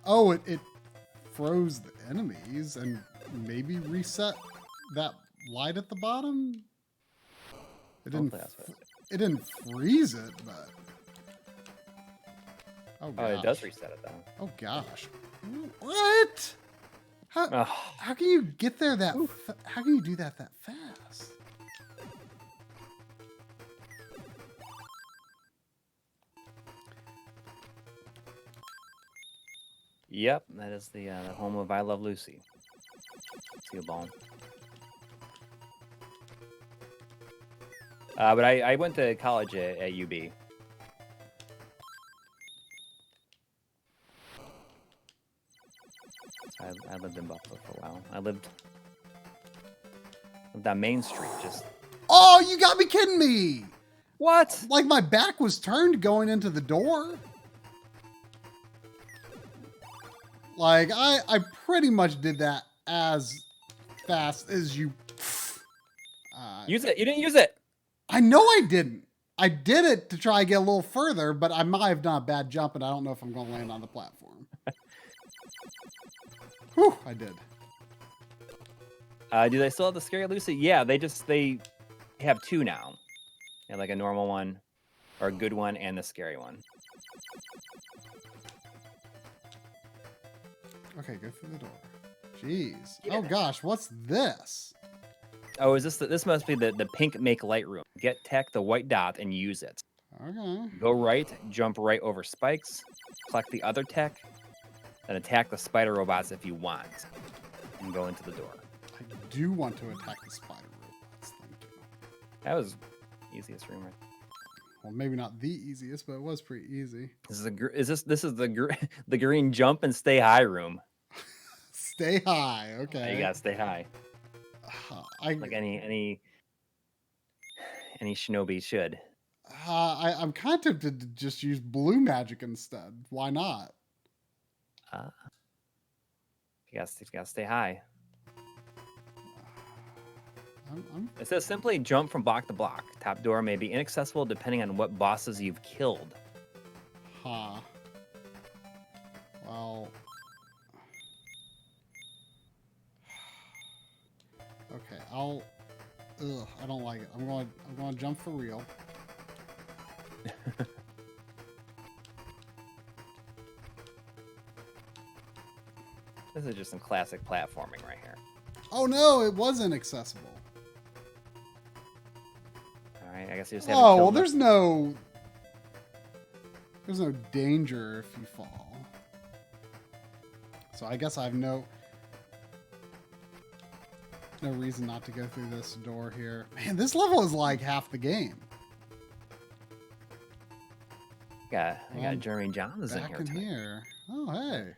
A: Oh, it froze the enemies and maybe reset that light at the bottom. It didn't. It didn't freeze it, but. Oh,
B: oh, it does reset it though.
A: Oh gosh. What? How can you get there that? How can you do that fast?
B: Yep, that is the home of I Love Lucy. See a ball. But I went to college at UB. So I lived in Buffalo for a while. I lived on Main Street, just.
A: Oh, you got me kidding me!
B: What?
A: Like my back was turned going into the door. Like I pretty much did that as fast as you.
B: Use it. You didn't use it.
A: I know I didn't. I did it to try to get a little further, but I might have done a bad jump, and I don't know if I'm going to land on the platform. Whew, I did.
B: Do they still have the Scary Lucy? Yeah, they have 2 now. They have like a normal one, or a good one, and the scary one.
A: Okay, go through the door. Jeez.
B: Yeah.
A: Oh gosh, what's this?
B: Oh, is this must be the pink make Lightroom. Get tech, the white dot, and use it.
A: Okay.
B: Go right, jump right over spikes, collect the other tech, then attack the spider robots if you want, and go into the door.
A: I do want to attack the spider robots. Thank you.
B: That was easiest room, right?
A: Well, maybe not the easiest, but it was pretty easy.
B: This is the green jump and stay high room.
A: Stay high. Okay.
B: You gotta stay high. Like any Shinobi should.
A: I'm kind of tempted to just use blue magic instead. Why not?
B: You gotta stay high.
A: I'm...
B: It says simply jump from block to block. Top door may be inaccessible depending on what bosses you've killed.
A: Huh. Well. Okay, I'll. Ugh, I don't like it. I'm going to jump for real.
B: This is just some classic platforming right here.
A: Oh no, it wasn't accessible.
B: All right, I guess you just haven't
A: Oh,
B: killed
A: well,
B: them.
A: there's no danger if you fall. So I guess I have no reason not to go through this door here. Man, this level is like half the game.
B: I got Jeremy Johns in
A: Back
B: here.
A: in here. Oh, hey.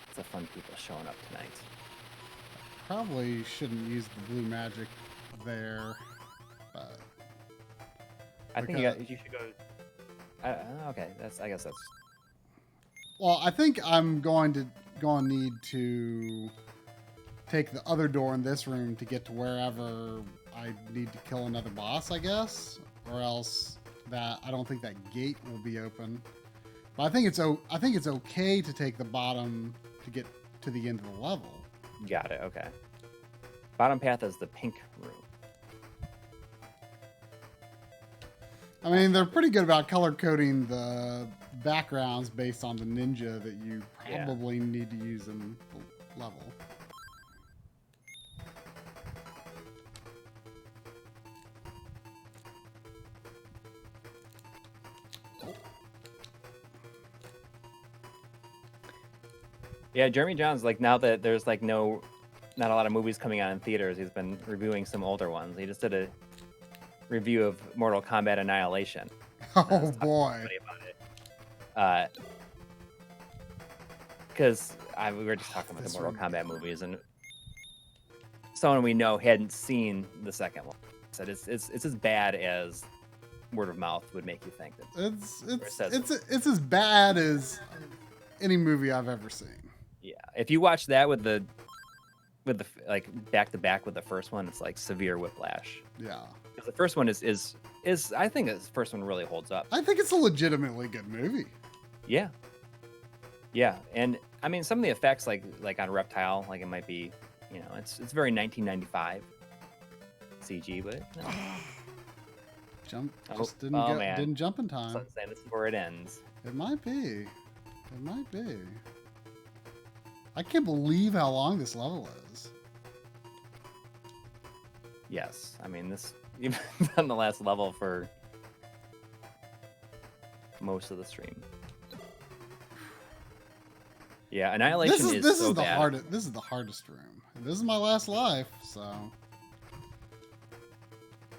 B: It's a fun people showing up tonight.
A: Probably shouldn't use the blue magic there, but
B: I think you should go. Okay, I guess that's.
A: Well, I think I'm going to need to take the other door in this room to get to wherever I need to kill another boss, I guess, or else I don't think that gate will be open. But I think it's okay to take the bottom to get to the end of the level.
B: Got it. Okay. Bottom path is the pink room.
A: I mean, they're pretty good about color coding the backgrounds based on the ninja that you probably need to use in the level.
B: Yeah, Jeremy John's like, now that there's like not a lot of movies coming out in theaters, he's been reviewing some older ones. He just did a review of Mortal Kombat Annihilation.
A: Oh boy!
B: About it. Because we were just talking about the Mortal Kombat movies, and someone we know hadn't seen the second one. Said it's as bad as word of mouth would make you think. That
A: it's as bad as any movie I've ever seen.
B: Yeah, if you watch that with the like back to back with the first one, it's like severe whiplash.
A: Yeah,
B: because the first one is I think the first one really holds up.
A: I think it's a legitimately good movie.
B: Yeah, and I mean some of the effects like on Reptile, like it might be, it's very 1995 CG, but
A: didn't jump in time.
B: So I'm saying this is where it ends.
A: It might be. I can't believe how long this level is.
B: Yes, I mean this you've done the last level for most of the stream. Yeah, Annihilation is so bad.
A: This is the hardest room. And this is my last life, so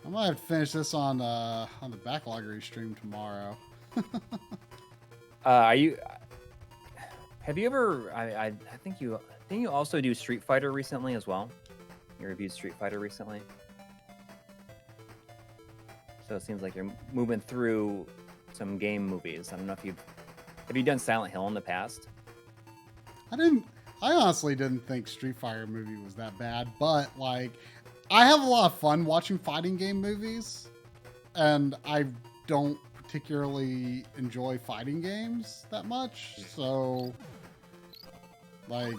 A: I might have to finish this on the backloggery stream tomorrow.
B: Have you ever? I think you also do Street Fighter recently as well. You reviewed Street Fighter recently, so it seems like you're moving through some game movies. I don't know if have you done Silent Hill in the past?
A: I honestly didn't think Street Fighter movie was that bad, but like, I have a lot of fun watching fighting game movies, and I don't particularly enjoy fighting games that much, so like,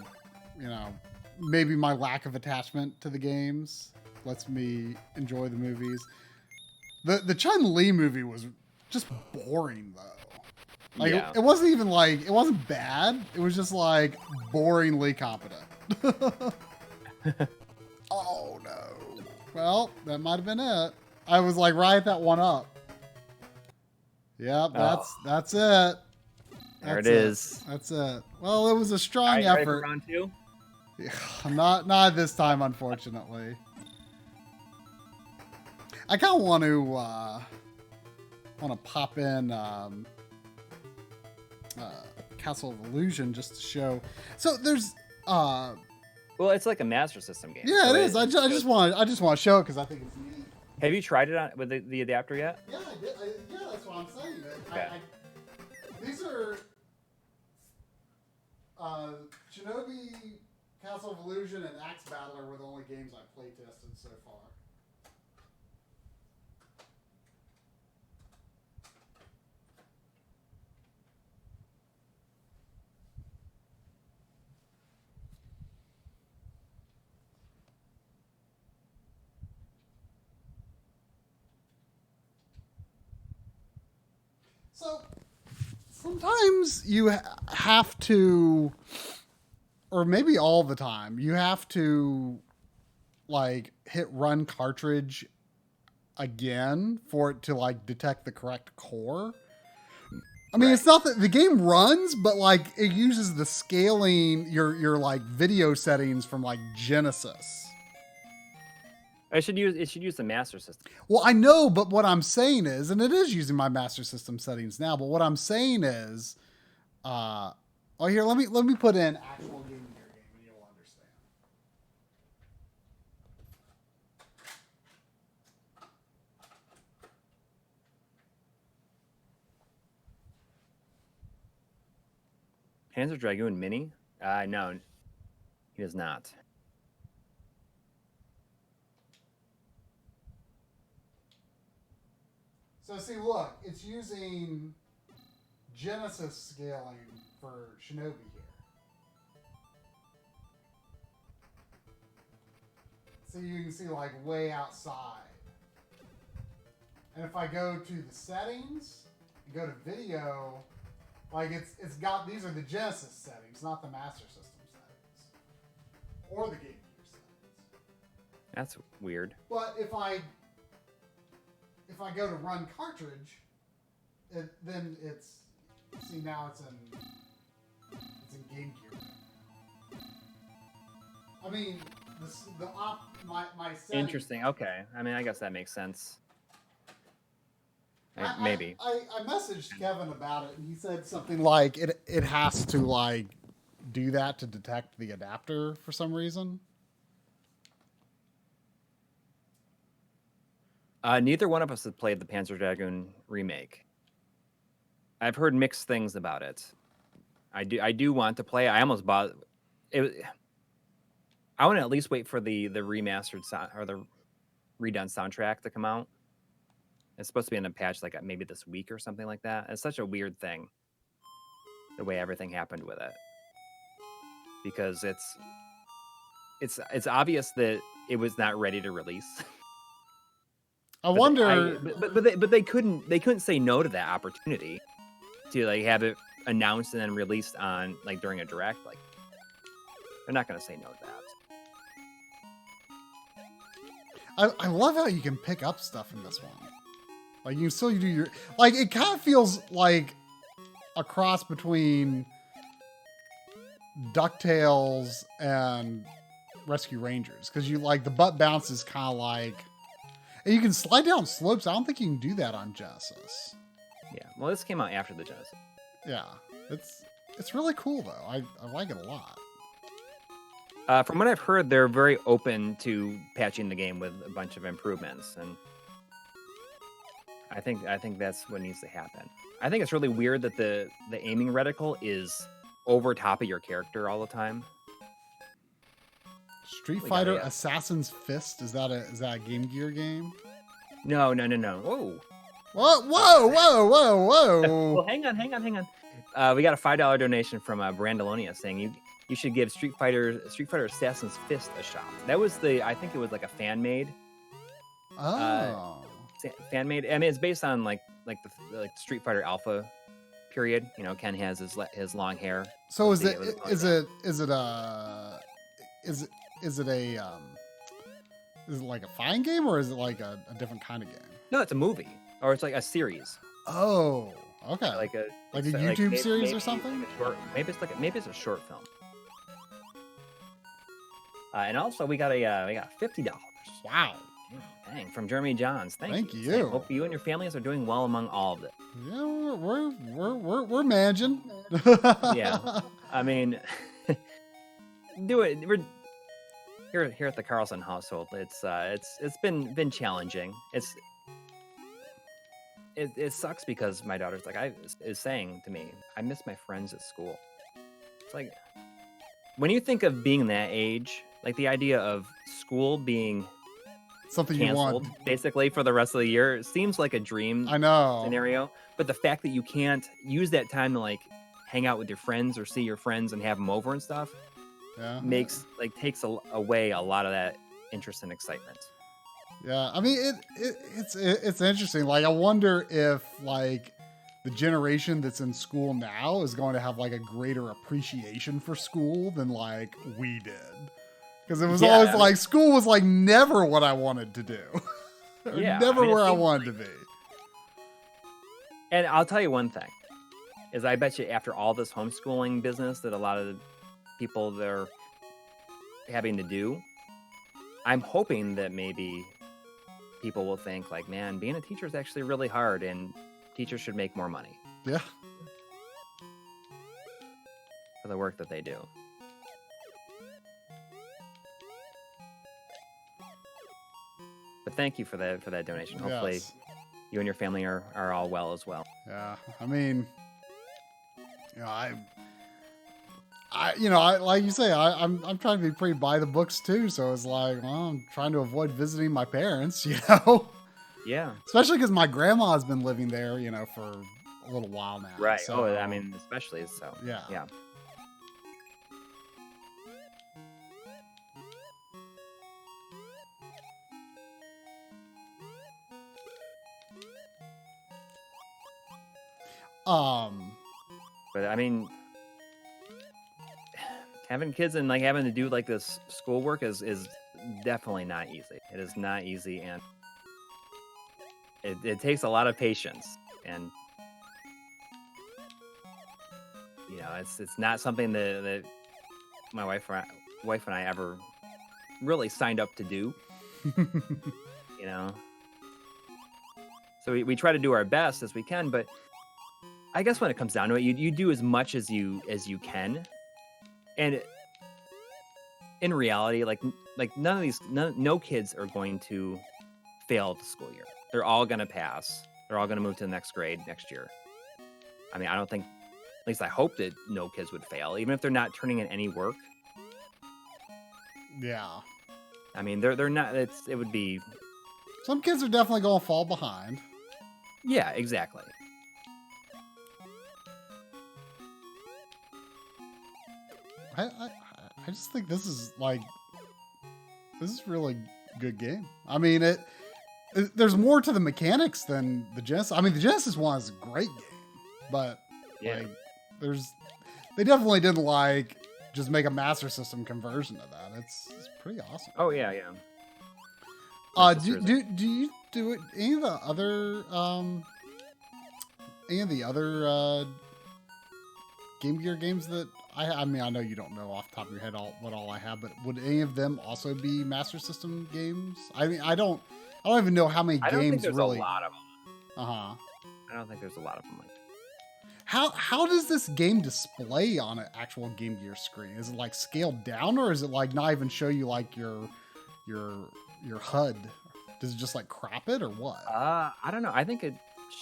A: maybe my lack of attachment to the games lets me enjoy the movies. The Chun-Li movie was just boring though. Like, it wasn't even like, it wasn't bad, it was just like boringly competent. Oh no. Well, that might have been it. I was like right at that one up. Yep, that's it.
B: There it is.
A: That's it. Well, it was a strong
B: effort.
A: effort.
B: Ready for round two?
A: Yeah, not this time, unfortunately. I kind of want to pop in Castle of Illusion just to show. So there's
B: well, it's like a Master System game.
A: Yeah, so it is. I just want to show it because I think it's neat.
B: Have you tried it with the adapter yet?
A: Yeah, I did. Yeah, that's what I'm saying.
B: Okay.
A: These are Shinobi, Castle of Illusion, and Axe Battler were the only games I play tested so far. So sometimes you have to, or maybe all the time, you have to like hit run cartridge again for it to like detect the correct core. I mean, It's not that the game runs, but like it uses the scaling, your like video settings from like Genesis.
B: It should use the Master System.
A: Well, I know, but what I'm saying is, and it is using my Master System settings now, but what I'm saying is, here, let me put in actual Game Gear game and you'll understand.
B: Panzer Dragoon Mini? No, he does not.
A: So see, look, it's using Genesis scaling for Shinobi here. so you can see like way outside. And if I go to the settings and go to video, like it's got, these are the Genesis settings, not the Master System settings. Or the Game Gear settings.
B: That's weird.
A: But if I go to run cartridge, then it's, see now it's in Game Gear. I mean, my settings.
B: Interesting. Okay. I mean, I guess that makes sense. Maybe.
A: I messaged Kevin about it, and he said something like it has to like do that to detect the adapter for some reason.
B: Neither one of us has played the Panzer Dragoon remake. I've heard mixed things about it. I do want to play. I almost bought it. I want to at least wait for the remastered sound or the redone soundtrack to come out. It's supposed to be in a patch like maybe this week or something like that. It's such a weird thing, the way everything happened with it, because it's obvious that it was not ready to release.
A: I wonder,
B: but they couldn't say no to that opportunity to like have it announced and then released on like during a direct. Like they're not going to say no to that.
A: I love how you can pick up stuff in this one. Like you still do your, like it kind of feels like a cross between DuckTales and Rescue Rangers, because you like the butt bounce is kind of like, and you can slide down slopes. I don't think you can do that on Genesis.
B: Yeah, well, this came out after the Genesis.
A: Yeah, it's really cool though. I like it a lot.
B: From what I've heard, they're very open to patching the game with a bunch of improvements, and I think that's what needs to happen. I think it's really weird that the aiming reticle is over top of your character all the time.
A: Street Fighter Assassin's Fist, is that a Game Gear game?
B: No. Whoa.
A: Whoa.
B: Well, hang on. We got a $5 donation from Brandalonia saying you should give Street Fighter Assassin's Fist a shot. That was I think it was like a fan made.
A: Oh.
B: Fan made. I mean, it's based on like the Street Fighter Alpha period. You know, Ken has his long hair.
A: So is it like a fighting game, or is it like a different kind of game?
B: No, it's a movie, or it's like a series.
A: Oh, okay.
B: Like a
A: YouTube series or something.
B: Maybe it's a short film. And also we got $50.
A: Wow.
B: Dang, from Jeremy Johns. Thank you.
A: you.
B: Hope you and your families are doing well among all of it.
A: Yeah, we're managing.
B: Yeah, I mean, do it. We're here at the Carlson household. It's been challenging. It sucks because my daughter's like is saying to me, I miss my friends at school. It's like when you think of being that age, like the idea of school being
A: something
B: canceled,
A: you want
B: basically for the rest of the year, it seems like a dream.
A: I know
B: scenario, but the fact that you can't use that time to like hang out with your friends or see your friends and have them over and stuff, takes away a lot of that interest and excitement.
A: Yeah, I mean it's interesting. Like I wonder if like the generation that's in school now is going to have like a greater appreciation for school than like we did. Because it was always like school was like never what I wanted to do. Never where I wanted to be.
B: And I'll tell you one thing, is I bet you after all this homeschooling business that a lot of the people they're having to do, I'm hoping that maybe people will think like, man, being a teacher is actually really hard and teachers should make more money.
A: Yeah.
B: For the work that they do. But thank you for that donation. Hopefully you and your family are all well as well.
A: Yeah. I mean, I like you say, I'm trying to be pretty by the books too. So it's like, well, I'm trying to avoid visiting my parents,
B: Yeah.
A: Especially because my grandma has been living there, for a little while now.
B: Right.
A: So,
B: I mean, especially so.
A: Yeah.
B: Yeah. But I mean, having kids and like having to do like this schoolwork is definitely not easy. It is not easy, and it takes a lot of patience. And you know, it's not something that my wife and I ever really signed up to do. You know, so we try to do our best as we can, but I guess when it comes down to it, you do as much as you can, and in reality, like no kids are going to fail the school year. They're all gonna pass. They're all gonna move to the next grade next year. I mean, I don't think, at least I hope that no kids would fail, even if they're not turning in any work.
A: Yeah.
B: I mean, they're not. It would be.
A: Some kids are definitely going to fall behind.
B: Yeah, exactly.
A: I just think this is really good game. I mean, there's more to the mechanics than the Genesis. I mean, the Genesis one is a great game, but
B: Yeah.
A: like, they definitely didn't like just make a Master System conversion of that. It's pretty awesome.
B: Oh yeah.
A: Do you do it any of the other Game Gear games that I mean, I know you don't know off the top of your head what all I have, but would any of them also be Master System games? I mean, I don't even know how many
B: I don't think
A: games
B: there's
A: really.
B: a lot of them.
A: I
B: don't think there's a lot of them.
A: How does this game display on an actual Game Gear screen? Is it like scaled down, or is it like not even show you like your HUD? Does it just like crop it or what?
B: I don't know. I think it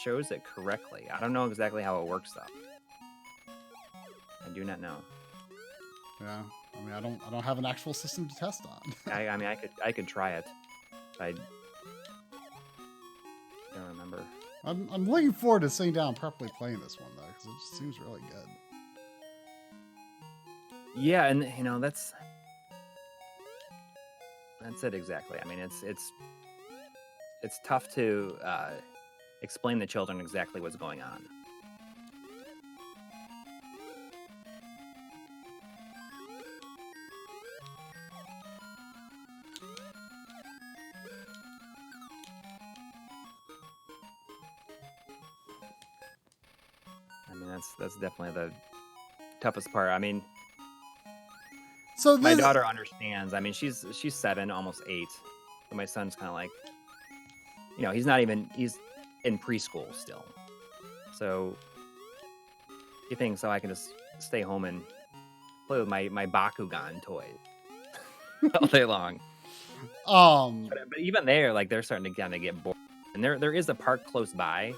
B: shows it correctly. I don't know exactly how it works though. I do not know.
A: Yeah, I mean, I don't have an actual system to test on.
B: I mean, I could try it. I don't remember.
A: I'm looking forward to sitting down and properly playing this one though, because it just seems really good.
B: Yeah, and you know that's it exactly. I mean, it's tough to explain to children exactly what's going on. I mean, that's definitely the toughest part. I mean,
A: so
B: my daughter understands. I mean, she's 7, almost 8. So my son's kind of like, you know, he's in preschool still. So he thinks, I can just stay home and play with my Bakugan toys all day long. But even there, like, they're starting to kind of get bored. And there is a park close by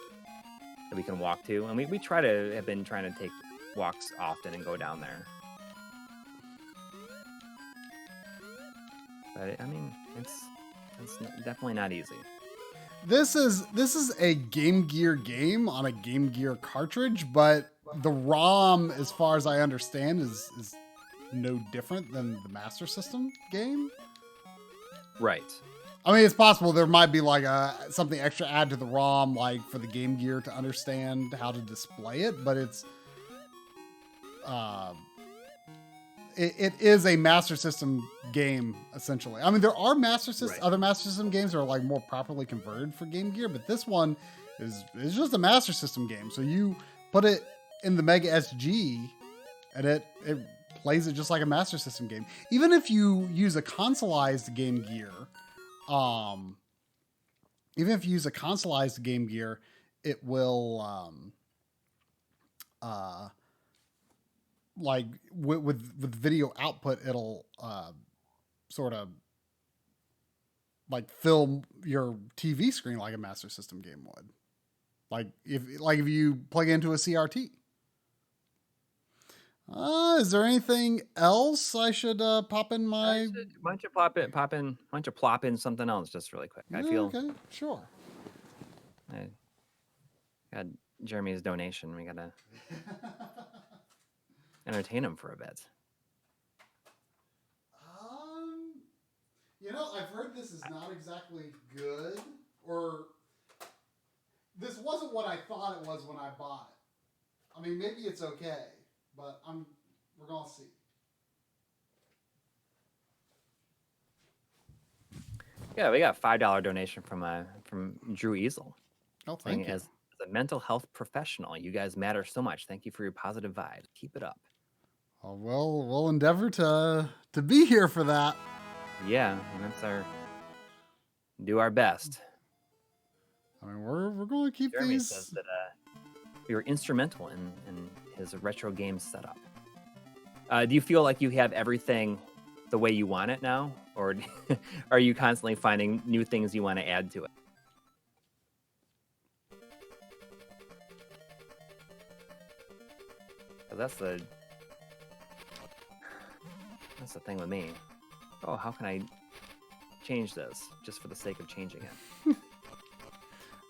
B: that we can walk to, and we have been trying to take walks often and go down there. But I mean, it's definitely not easy.
A: This is a Game Gear game on a Game Gear cartridge, but the ROM, as far as I understand, is no different than the Master System game.
B: Right.
A: I mean, it's possible there might be like something extra add to the ROM, like for the Game Gear to understand how to display it, but it is a Master System game essentially. I mean, there are other Master System games that are like more properly converted for Game Gear, but this one is just a Master System game. So you put it in the Mega SG, and it plays it just like a Master System game. Even if you use a consoleized Game Gear. Even if you use a consoleized Game Gear, it will, like with video output, it'll, sort of like film your TV screen like a Master System game would. Like if you plug into a CRT. Is there anything else I should pop in my?
B: Why don't you plop in something else just really quick? I feel
A: okay, sure.
B: I got Jeremy's donation. We gotta entertain him for a bit.
A: You know, I've heard this is not exactly good, or this wasn't what I thought it was when I bought it. I mean, maybe it's okay, but we're gonna see.
B: Yeah, we got a $5 donation from Drew Easel.
A: Oh, thank you.
B: As a mental health professional, you guys matter so much. Thank you for your positive vibes. Keep it up.
A: Oh, well, we'll endeavor to be here for that.
B: Yeah, do our best.
A: I mean, we're going to keep
B: Jeremy
A: these.
B: says that we were instrumental in his retro game setup. Do you feel like you have everything the way you want it now, or are you constantly finding new things you want to add to it? That's the thing with me. Oh, how can I change this just for the sake of changing it?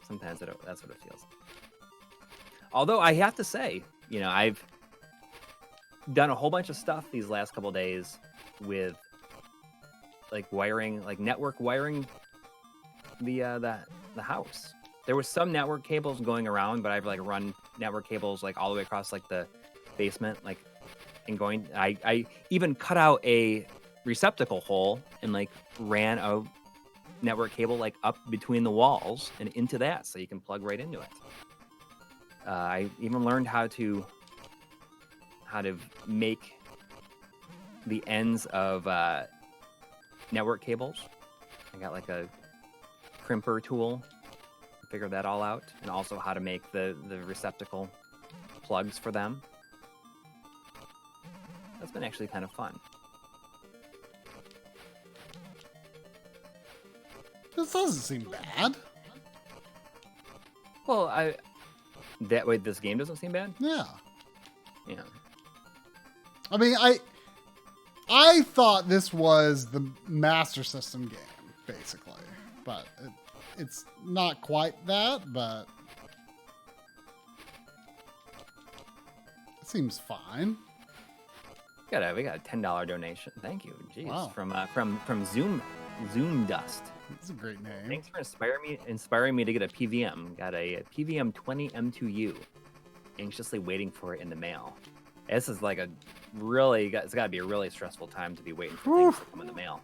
B: Sometimes that's what it feels. Although I have to say, I've done a whole bunch of stuff these last couple days with like wiring, like network wiring the house. There was some network cables going around, but I've like run network cables like all the way across like the basement, like, and going. I even cut out a receptacle hole and like ran a network cable like up between the walls and into that, so you can plug right into it. I even learned how to make the ends of network cables. I got like a crimper tool to figure that all out, and also how to make the receptacle plugs for them. That's been actually kind of fun.
A: This doesn't seem bad.
B: Well, that way this game doesn't seem bad.
A: Yeah.
B: Yeah.
A: I mean, I thought this was the Master System game, basically, but it's not quite that, but it seems fine.
B: We got a $10 donation. Thank you. Jeez.
A: Wow.
B: From Zoom Dust.
A: That's a great name.
B: Thanks for inspiring me to get a PVM. Got a PVM 20 M2U. Anxiously waiting for it in the mail. This is like it's got to be a really stressful time to be waiting for things to come in the mail.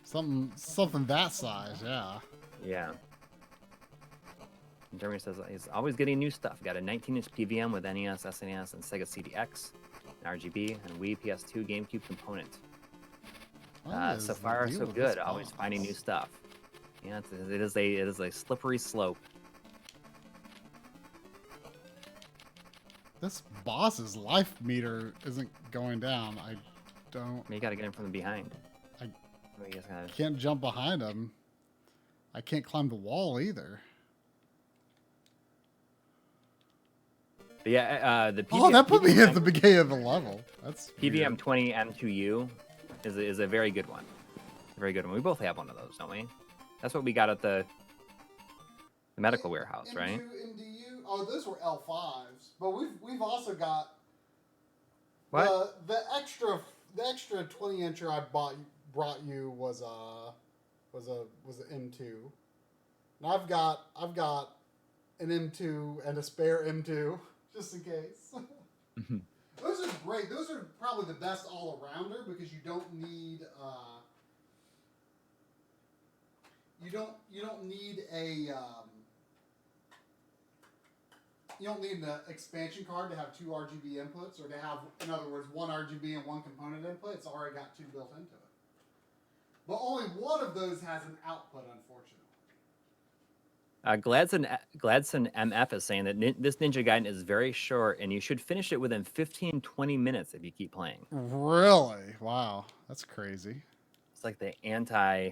A: Something that size, yeah.
B: Yeah. And Jeremy says he's always getting new stuff. Got a 19-inch PVM with NES, SNES, and Sega CDX, an RGB, and Wii, PS2, GameCube component. So far, so good. Always finding new stuff. Yeah, it is a slippery slope.
A: This boss's life meter isn't going down. I don't.
B: You got to get him from the behind.
A: I can't jump behind him. I can't climb the wall either.
B: But yeah, the PVM,
A: that put me at the beginning of the level. That's
B: PVM
A: weird.
B: 20 M2U is a very good one. A very good one. We both have one of those, don't we? That's what we got at the medical warehouse, right?
A: MDU? Oh, those were L5s, but we've also got
B: What?
A: the extra 20-incher I brought you was an M2. And I've got an M2 and a spare M2 just in case. Those are great. Those are probably the best all-arounder because you don't need you don't need an expansion card to have two RGB inputs, or to have, in other words, one RGB and one component input. It's already got two built into it. But only one of those has an output, unfortunately.
B: Gladson MF is saying that this Ninja Gaiden is very short, and you should finish it within 15-20 minutes if you keep playing.
A: Really? Wow, that's crazy.
B: It's like the anti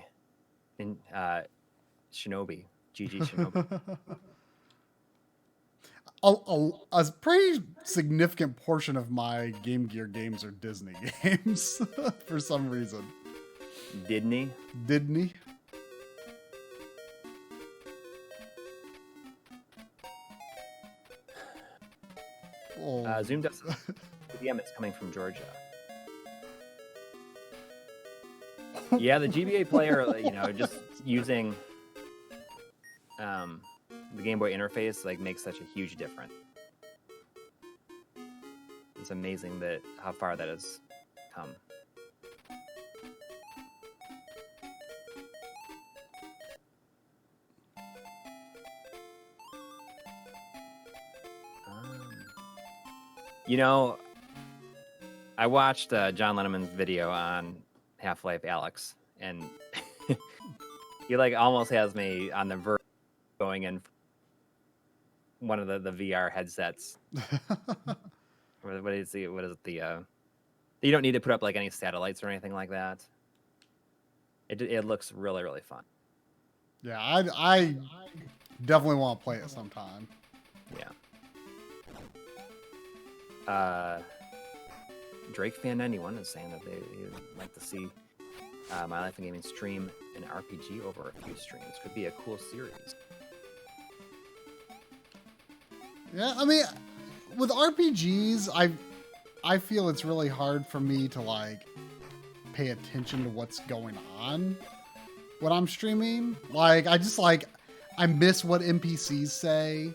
B: Shinobi, GG Shinobi.
A: A pretty significant portion of my Game Gear games are Disney games for some reason.
B: Disney? Zoom does PVM is coming from Georgia. Yeah, the GBA player, just using the Game Boy interface makes such a huge difference. It's amazing that how far that has come. You know, I watched John Lenneman's video on Half-Life Alyx, and he like almost has me on the verge of going in one of the VR headsets. What is it? What is it? You don't need to put up like any satellites or anything like that. It looks really, really fun.
A: Yeah, I definitely want to play it sometime.
B: Yeah. Drake Fan 91 is saying that they would like to see My Life in Gaming stream an RPG over a few streams. Could be a cool series.
A: Yeah, I mean, with RPGs, I feel it's really hard for me to like pay attention to what's going on when I'm streaming. Like, I miss what NPCs say.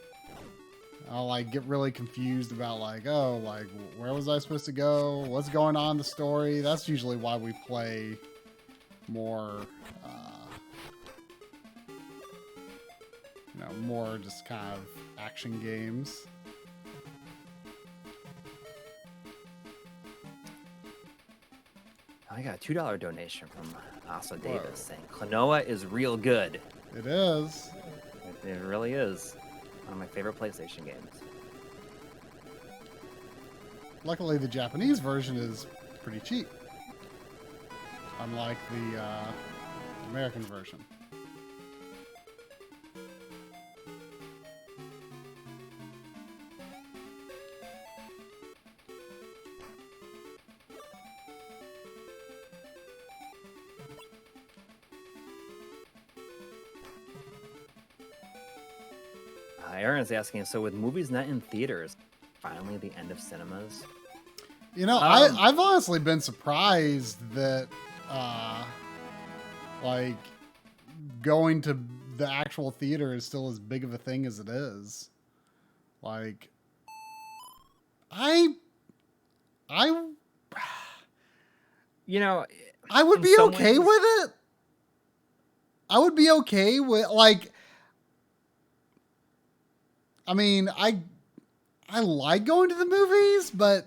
A: I'll like get really confused about like, oh, like where was I supposed to go? What's going on in the story? That's usually why we play more, more just kind of action games.
B: I got a $2 donation from Asa Davis saying Klonoa is real good.
A: It is.
B: It really is. One of my favorite PlayStation games.
A: Luckily, the Japanese version is pretty cheap, unlike the American version.
B: Aaron's asking, so with movies not in theaters, finally the end of cinemas?
A: You know, I've honestly been surprised that, like, going to the actual theater is still as big of a thing as it is. Like,
B: you know,
A: I would be okay with it. I would be okay with, like, I mean, I like going to the movies, but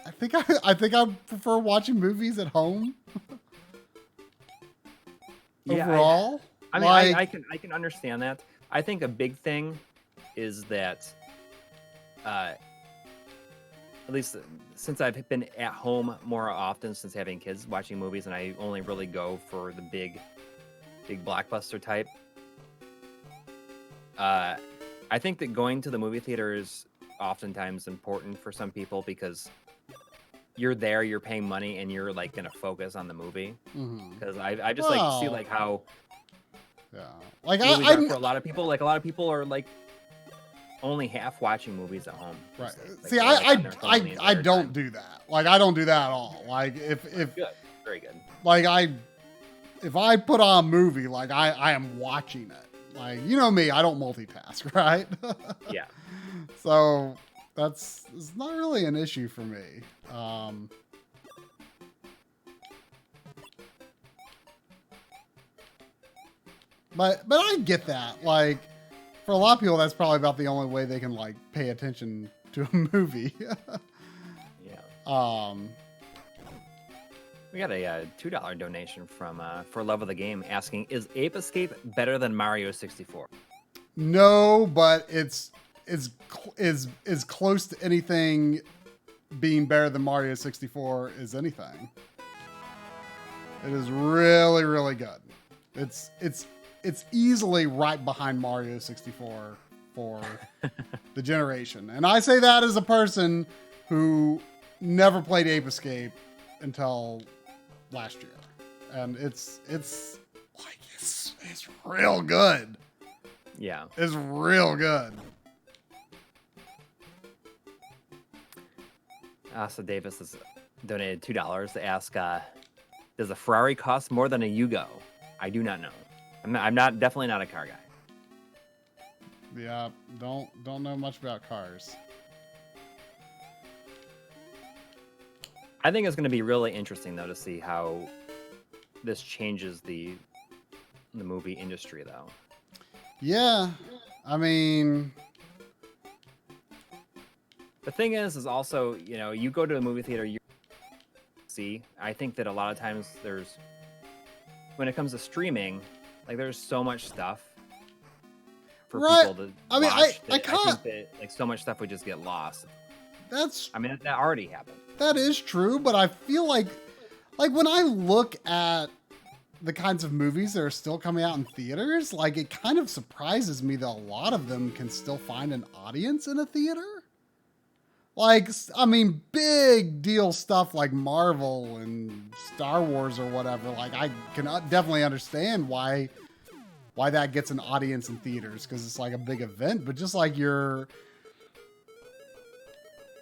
A: I think I prefer watching movies at home.
B: Yeah,
A: overall.
B: I mean, like, I can understand that. I think a big thing is that, at least since I've been at home more often since having kids, watching movies, and I only really go for the big blockbuster type. I think that going to the movie theater is oftentimes important for some people because you're there, you're paying money, and you're like gonna focus on the movie. Because I just like see like how
A: like
B: movies are for a lot of people. Like a lot of people are like only half watching movies at home.
A: Right.
B: Like,
A: see, I don't do that. Like I don't do that at all. Like if
B: good. Very good.
A: Like if I put on a movie, like I am watching it. Like, you know me, I don't multitask, right?
B: Yeah.
A: So it's not really an issue for me. But I get that. Like, for a lot of people, that's probably about the only way they can like pay attention to a movie.
B: Yeah. We got a $2 donation from For Love of the Game asking, is Ape Escape better than Mario 64?
A: No, but it's close to anything being better than Mario 64 is anything. It is really, really good. It's easily right behind Mario 64 for the generation. And I say that as a person who never played Ape Escape until last year. And it's real good.
B: Yeah.
A: It's real good.
B: Asa Davis has donated $2 to ask, does a Ferrari cost more than a Yugo? I do not know. I'm definitely not a car guy.
A: Yeah, don't know much about cars.
B: I think it's going to be really interesting though to see how this changes the movie industry though.
A: Yeah, I mean,
B: the thing is also, you know, you go to a movie theater, you see. I think that a lot of times when it comes to streaming, like there's so much stuff for people to
A: I mean,
B: watch.
A: I
B: think that like so much stuff would just get lost. I mean, that already happened.
A: That is true, but I feel like when I look at the kinds of movies that are still coming out in theaters, like it kind of surprises me that a lot of them can still find an audience in a theater. Like, I mean, big deal stuff like Marvel and Star Wars or whatever. Like, I can definitely understand why that gets an audience in theaters, because it's like a big event. But just like your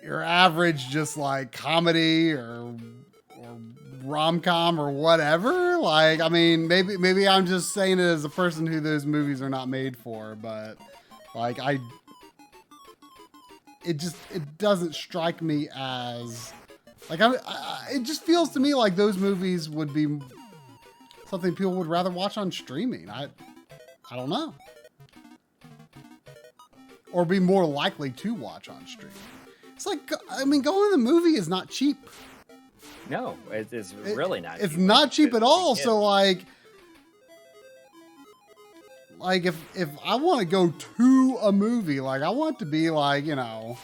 A: average, just like comedy or rom-com or whatever, like, I mean, maybe I'm just saying it as a person who those movies are not made for, but like it doesn't strike me as like it just feels to me like those movies would be something people would rather watch on streaming. I don't know, or be more likely to watch on streaming. It's like, I mean, going to the movie is not cheap.
B: No, it's really not.
A: It's not cheap at all. So like if I want to go to a movie, like I want it to be like, you know,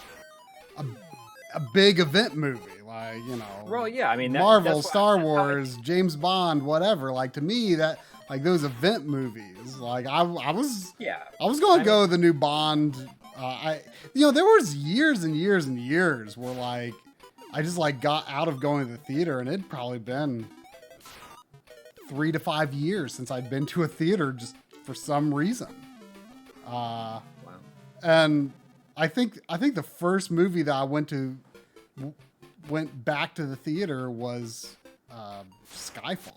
A: a big event movie, like, you know,
B: well, yeah, I mean,
A: Marvel, Star Wars, James Bond, whatever. Like, to me, that like those event movies, like I was going to go the new Bond. There was years and years and years where like I just like got out of going to the theater, and it'd probably been 3 to 5 years since I'd been to a theater just for some reason.
B: Wow.
A: And I think the first movie that I went back to the theater was Skyfall.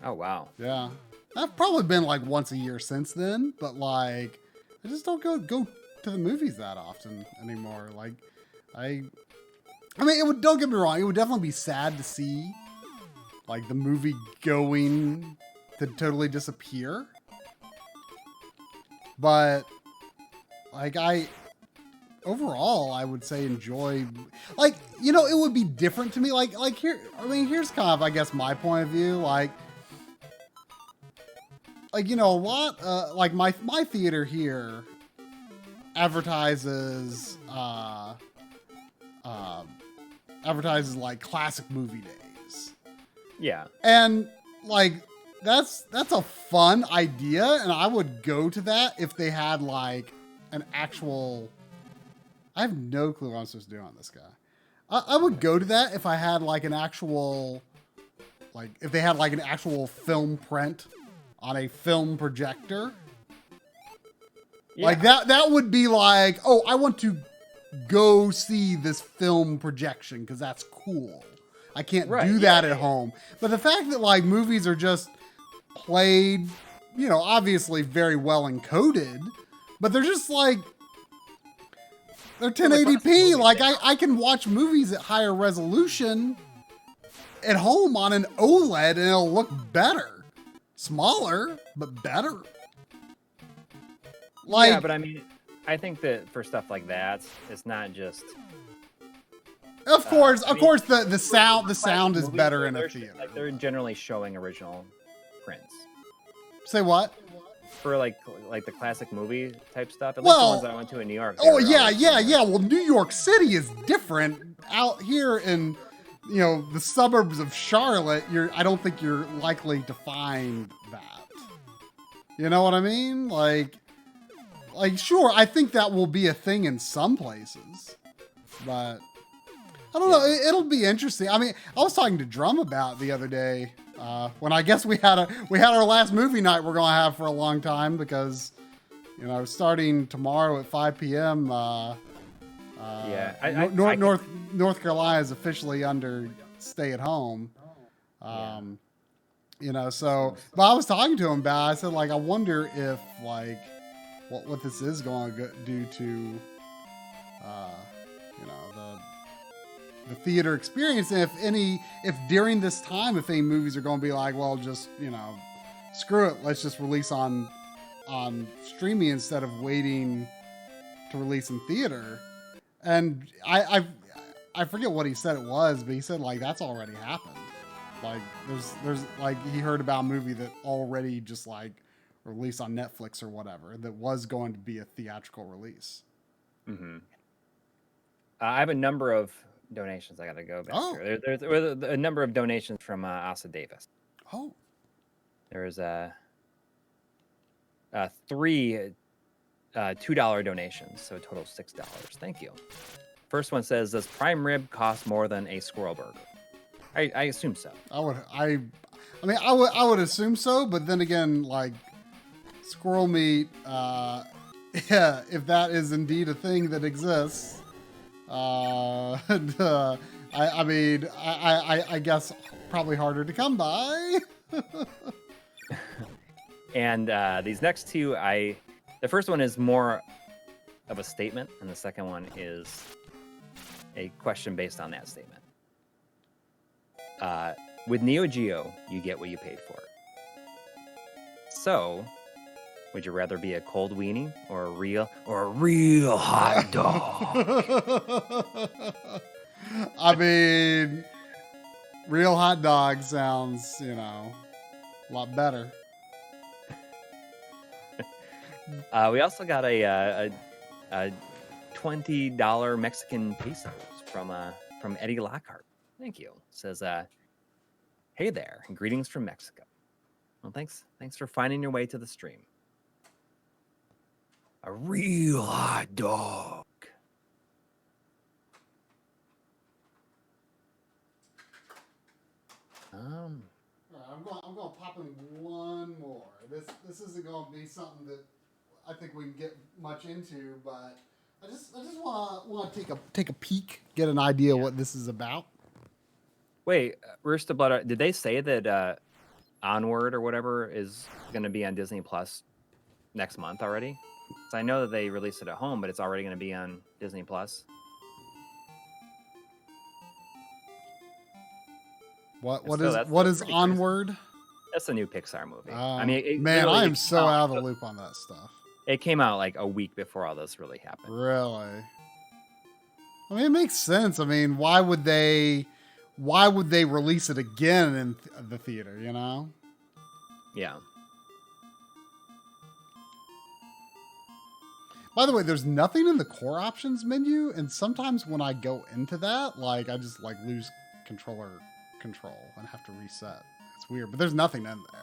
B: Oh wow.
A: Yeah. I've probably been like once a year since then, but like I just don't go to the movies that often anymore. Like I mean, don't get me wrong, it would definitely be sad to see like the movie going to totally disappear. But like overall, I would say enjoy, like, you know, it would be different to me. Like here's kind of, I guess, my point of view. Like, you know, a lot, like my theater here advertises like classic movie days.
B: Yeah.
A: And like, that's a fun idea, and I would go to that if they had like an actual, I have no clue what I'm supposed to do on this guy. I would go to that if I had like an actual, like if they had like an actual film print on a film projector. Yeah. Like that would be like, oh, I want to go see this film projection because that's cool. I can't do that at home. But the fact that like movies are just played, you know, obviously very well encoded, but they're just like, they're 1080p. Like I can watch movies at higher resolution at home on an OLED and it'll look better. Smaller, but better. Like,
B: yeah, but I mean, I think that for stuff like that, it's not just.
A: Of course, the sound is better in a theater.
B: Like they're generally showing original prints.
A: Say what?
B: For like the classic movie type stuff. At least the ones that I went to in New York.
A: Oh yeah. Well, New York City is different. Out here in, you know, the suburbs of Charlotte, I don't think you're likely to find that. You know what I mean? Like sure, I think that will be a thing in some places, but I don't know. It'll be interesting. I mean, I was talking to Drum about the other day when I guess we had our last movie night we're gonna have for a long time, because, you know, starting tomorrow at 5 p.m. North Carolina is officially under stay at home. You know, so, but I was talking to him about it. I said, like, I wonder if like what this is going to do to, you know, the theater experience. And if during this time, if any movies are going to be like, well, just, screw it, let's just release on streaming instead of waiting to release in theater. And I forget what he said it was, but he said like that's already happened. Like there's like he heard about a movie that already just like released on Netflix or whatever that was going to be a theatrical release.
B: Mm-hmm. I have a number of donations I got to go back to. There's a number of donations from Asa Davis.
A: Oh.
B: There's three $2 donations, so a total of $6. Thank you. First one says, does prime rib cost more than a squirrel burger? I assume so.
A: I would assume so, but then again, like squirrel meat, yeah, if that is indeed a thing that exists, I guess probably harder to come by.
B: And these next two, the first one is more of a statement, and the second one is a question based on that statement. With Neo Geo, you get what you paid for. So, would you rather be a cold weenie or a real hot dog?
A: I mean, real hot dog sounds, a lot better.
B: We also got a $20 Mexican pesos from Eddie Lockhart. Thank you. It says, hey there, greetings from Mexico. Well, thanks for finding your way to the stream. A real hot dog.
A: I'm going to pop in one more. This isn't going to be something that I think we can get much into, but I just want to take a peek, get an idea what this is about.
B: Wait, Rooster Blood, did they say that Onward or whatever is going to be on Disney Plus next month already? So I know that they released it at home, but it's already going to be on Disney Plus.
A: What is Onward?
B: Crazy. That's a new Pixar movie.
A: I am so out of the loop on that stuff.
B: It came out like a week before all this really happened.
A: Really? I mean, it makes sense. I mean, why would they release it again in the theater,
B: Yeah.
A: By the way, there's nothing in the core options menu, and sometimes when I go into that, like I just like lose controller control and have to reset. It's weird, but there's nothing in there.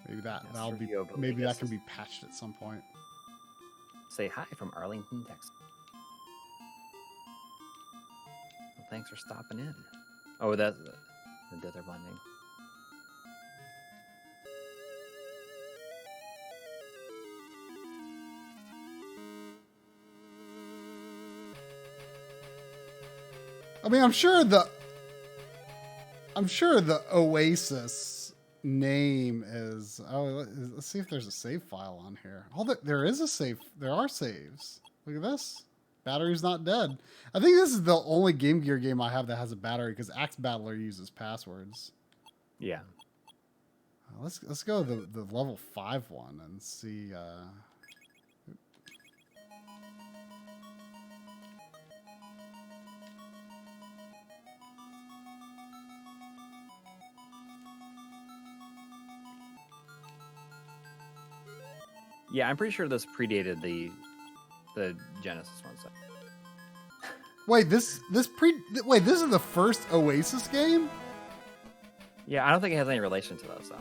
A: Maybe that can be patched at some point.
B: Say hi from Arlington, Texas. Well, thanks for stopping in. Oh, that's the Dither Blending.
A: I mean, I'm sure the Oasis name is. Oh, let's see if there's a save file on here. Oh, there is a save. There are saves. Look at this. Battery's not dead. I think this is the only Game Gear game I have that has a battery because Axe Battler uses passwords.
B: Yeah.
A: Let's go the level 5 one and see.
B: Yeah, I'm pretty sure this predated the Genesis one. So.
A: Wait, this is the first Oasis game?
B: Yeah, I don't think it has any relation to those, though.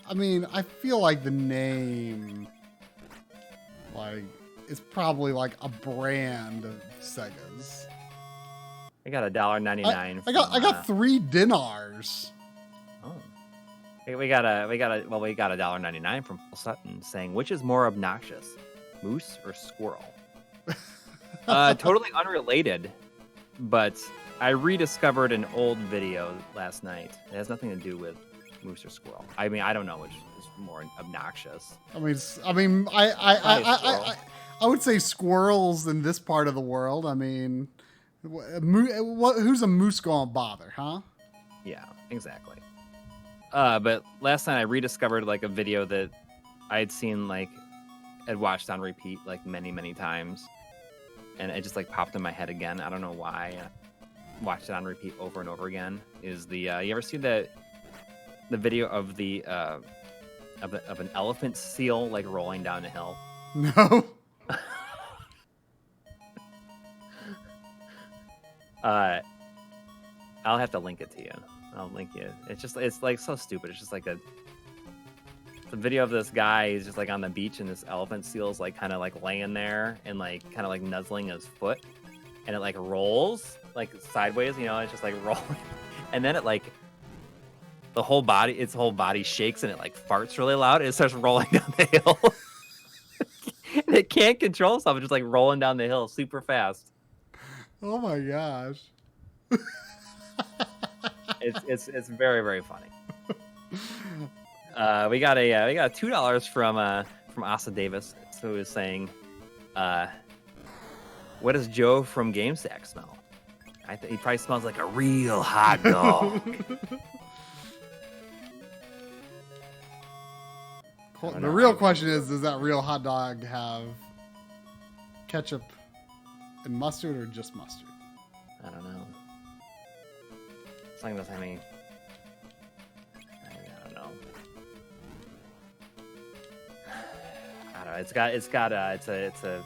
A: I mean, I feel like the name, like, it's probably like a brand of Sega's.
B: I got $1.99.
A: I got 3 dinars.
B: Oh. We got $1.99 from Paul Sutton saying, which is more obnoxious, moose or squirrel? Totally unrelated, but I rediscovered an old video last night. It has nothing to do with moose or squirrel. I mean, I don't know which is more obnoxious.
A: I I would say squirrels in this part of the world. I mean, who's a moose going to bother, huh?
B: Yeah, exactly. But last night I rediscovered like a video that I had seen like I'd watched on repeat like many times, and it just like popped in my head again. I don't know why. I watched it on repeat over and over again. Is the you ever see the video of the of an elephant seal like rolling down a hill?
A: No.
B: I'll have to link it to you. I'll link you. It's like so stupid. It's just like the video of this guy. He's just like on the beach, and this elephant seal's like kind of like laying there and like kind of like nuzzling his foot, and it like rolls like sideways. You know, it's just like rolling, and then it like its whole body shakes, and it like farts really loud, and it starts rolling down the hill. And it can't control itself. It's just like rolling down the hill super fast.
A: Oh my gosh.
B: It's very funny. We got $2 from Asa Davis, who is saying, "What does Joe from GameStack smell?" I think he probably smells like a real hot dog.
A: The real question is, does that real hot dog have ketchup and mustard or just mustard?
B: I don't know. This thing doesn't have any. I don't know. I don't know. It's a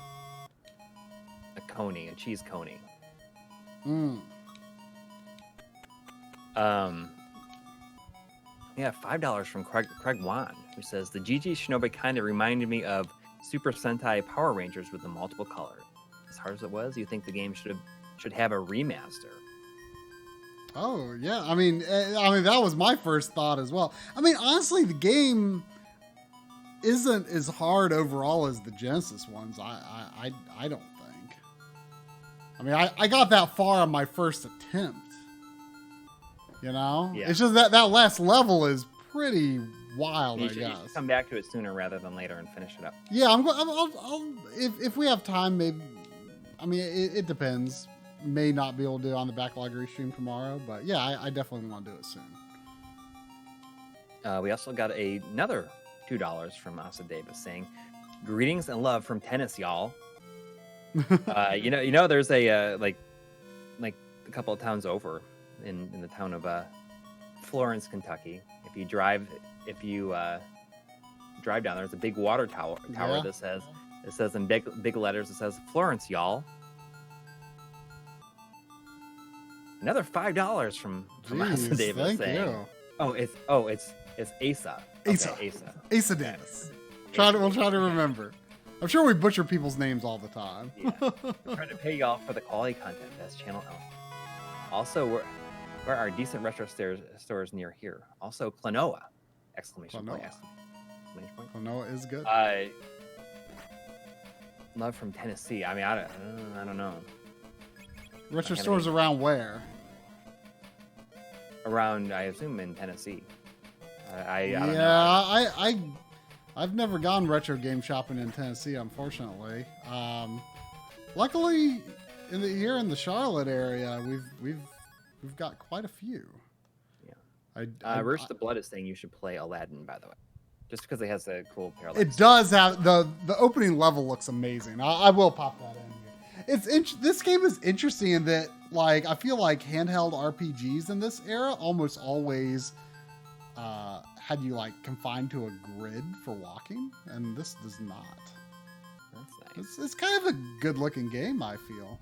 B: coney, a cheese coney. Yeah, $5 from Craig Wan, who says the GG Shinobi kind of reminded me of Super Sentai Power Rangers with the multiple colors. As hard as it was, you think the game should have a remaster?
A: Oh yeah, I mean that was my first thought as well. I mean, honestly, the game isn't as hard overall as the Genesis ones. I don't think. I mean, I got that far on my first attempt. You know,
B: Yeah.
A: It's just that last level is pretty wild.
B: You
A: I
B: should
A: guess.
B: come back to it sooner rather than later and finish it up.
A: Yeah, I'll if we have time, maybe. I mean, it depends. May not be able to do it on the backlog restream tomorrow, but yeah, I definitely want to do it soon.
B: We also got another $2 from Asa Davis saying, "Greetings and love from tennis, y'all." You know, there's a like a couple of towns over in the town of Florence, Kentucky. If you drive down, there's a big water tower
A: Yeah.
B: that says in big letters, it says "Florence, y'all." Another $5 from Asa
A: Jeez,
B: Davis
A: thank
B: saying,
A: you.
B: it's Asa.
A: Asa.
B: Okay, Asa.
A: Asa Davis. We'll try to remember. I'm sure we butcher people's names all the time.
B: Yeah. We're trying to pay y'all for the quality content. That's Channel L. Also, where are decent retro stores near here? Also, Klonoa! Exclamation point! Exclamation point!
A: Klonoa is good.
B: Love from Tennessee. I mean, I don't know.
A: Retro stores around where?
B: Around, I assume, in Tennessee. I don't know.
A: Yeah, I've never gone retro game shopping in Tennessee, unfortunately. Luckily, here in the Charlotte area, we've got quite a few.
B: Yeah. Roost the Blood is saying you should play Aladdin, by the way, just because it has a cool parallel.
A: It does have the opening level looks amazing. I will pop that in here. This game is interesting in that, like, I feel like handheld RPGs in this era almost always had you like confined to a grid for walking, and this does not.
B: That's nice.
A: It's kind of a good looking game, I feel.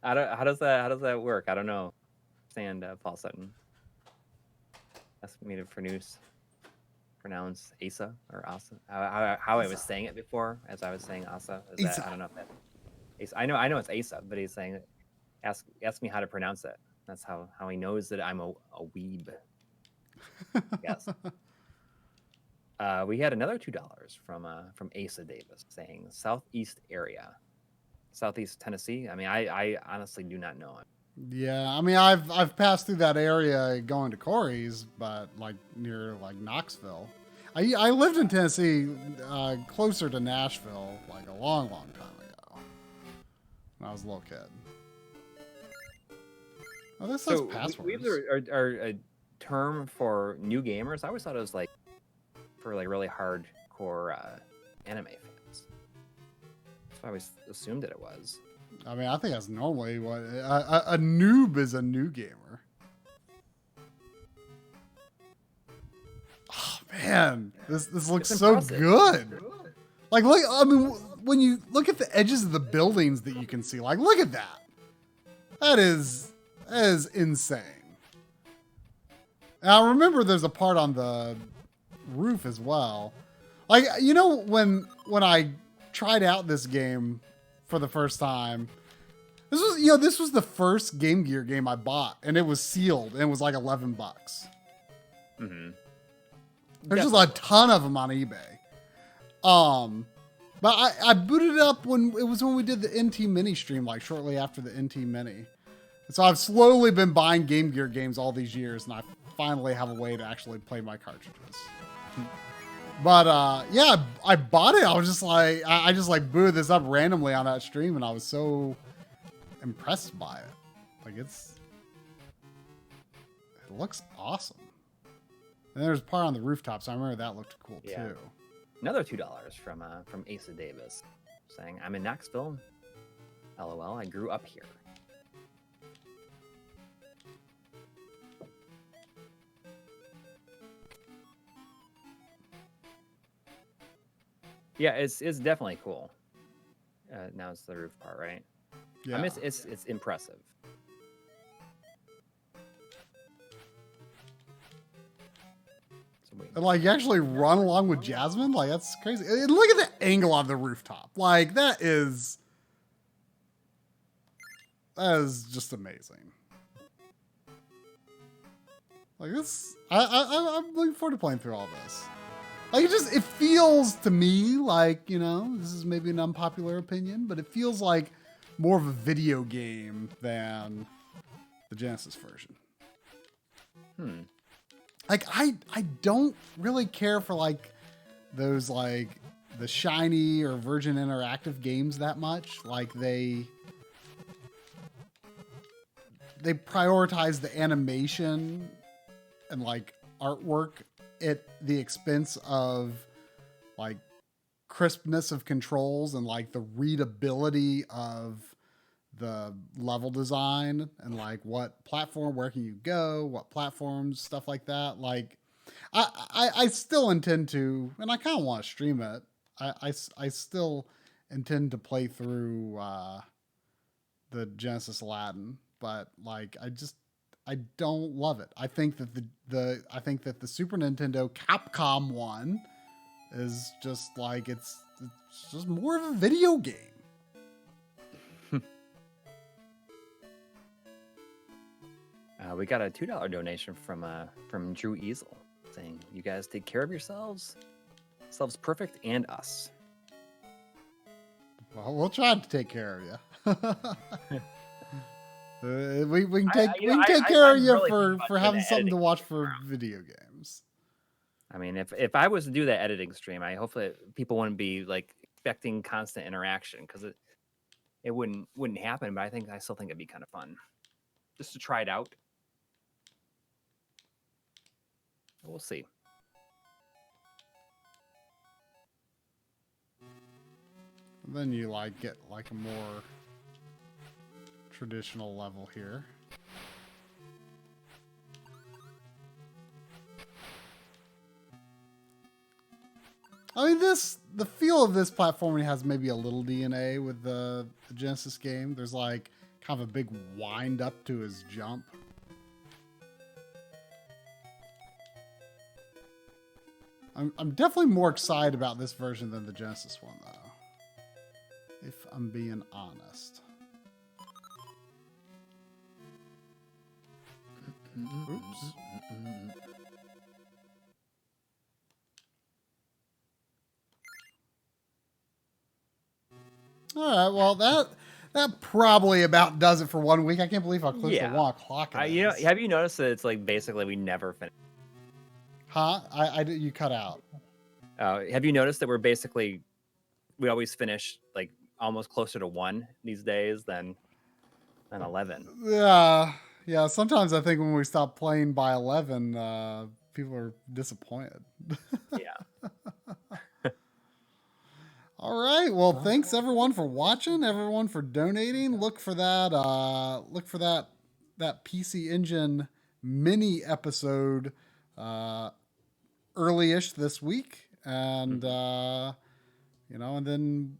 B: How does that work? I don't know. Stand Paul Sutton. Ask me to pronounce Asa or Asa. How I was saying it before, as I was saying Asa. I don't know if that. Asa. I know it's Asa, but he's saying, ask me how to pronounce it. That's how he knows that I'm a weeb. Yes. We had another $2 from Asa Davis saying Southeast area, Southeast Tennessee. I mean, I honestly do not know it.
A: Yeah, I mean, I've passed through that area going to Coury's, but like near like Knoxville. I lived in Tennessee, closer to Nashville, like a long time ago, when I was a little kid. Oh, this says
B: So
A: passwords.
B: are a term for new gamers. I always thought it was like for like really hardcore anime fans. That's why I always assumed that it was.
A: I mean, I think that's normally what a noob is. A new gamer. Oh man, this looks so good. Like, look, I mean, when you look at the edges of the buildings that you can see, like, look at that. That is insane. And I remember there's a part on the roof as well. Like, you know, when I tried out this game for the first time, this was the first Game Gear game I bought, and it was sealed, and it was like $11.
B: Mm-hmm.
A: There's just a ton of them on eBay. But I booted it up when we did the NT Mini stream, like shortly after the NT Mini. So I've slowly been buying Game Gear games all these years, and I finally have a way to actually play my cartridges. But yeah, I bought it. I was just like, I just like booted this up randomly on that stream, and I was so impressed by it. Like it looks awesome. And there's a part on the rooftop, so I remember that looked cool too.
B: Another $2 from Asa Davis, saying, "I'm in Knoxville. LOL. I grew up here." Yeah, it's definitely cool. Now it's the roof part, right? Yeah, I mean, it's impressive.
A: And like you actually run along with Jasmine, like that's crazy. And look at the angle on the rooftop, like that is just amazing. Like this, I'm looking forward to playing through all this. Like it feels to me like, you know, this is maybe an unpopular opinion, but it feels like more of a video game than the Genesis version. Like I don't really care for like those like the Shiny or Virgin Interactive games that much. Like they prioritize the animation and like artwork at the expense of like crispness of controls and like the readability of the level design and like what platform, where can you go, what platforms, stuff like that. Like I still intend to, and I kind of want to stream it. I still intend to play through the Genesis Aladdin, but like I don't love it. I think that the Super Nintendo Capcom one is just like it's just more of a video game.
B: We got a $2 donation from Drew Easel saying, "You guys take care of yourselves perfect, and us."
A: Well, we'll try to take care of you. We can take care of you for having something to watch for video games.
B: I mean, if I was to do that editing stream, hopefully people wouldn't be like expecting constant interaction, because it wouldn't happen. But I still think it'd be kind of fun just to try it out. We'll see.
A: And then you like get like a more traditional level here. I mean, the feel of this platforming has maybe a little DNA with the Genesis game. There's like kind of a big wind up to his jump. I'm definitely more excited about this version than the Genesis one, though, if I'm being honest. Oops. All right, well, That probably about does it for 1 week. I can't believe how close to
B: Yeah.
A: 1 o'clock it is.
B: You know, have you noticed that it's like basically we never finish?
A: Huh? You cut out.
B: Have you noticed that we always finish like almost closer to 1 these days than 11?
A: Yeah. Sometimes I think when we stop playing by 11, people are disappointed.
B: Yeah.
A: All right. Well, thanks everyone for watching. Everyone for donating. Look for that. That PC Engine mini episode early-ish this week, and and then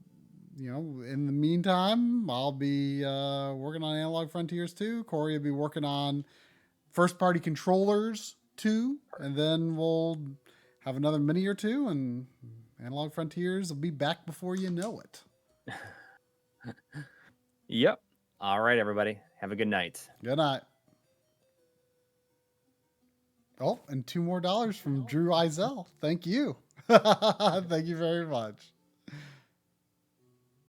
A: in the meantime, I'll be working on Analog Frontiers 2. Coury will be working on first-party controllers 2, and then we'll have another mini or two, and Analog Frontiers will be back before you know it.
B: Yep. All right, everybody. Have a good night.
A: Good night. Oh, and $2 more from Drew Eisel. Thank you. Thank you very much.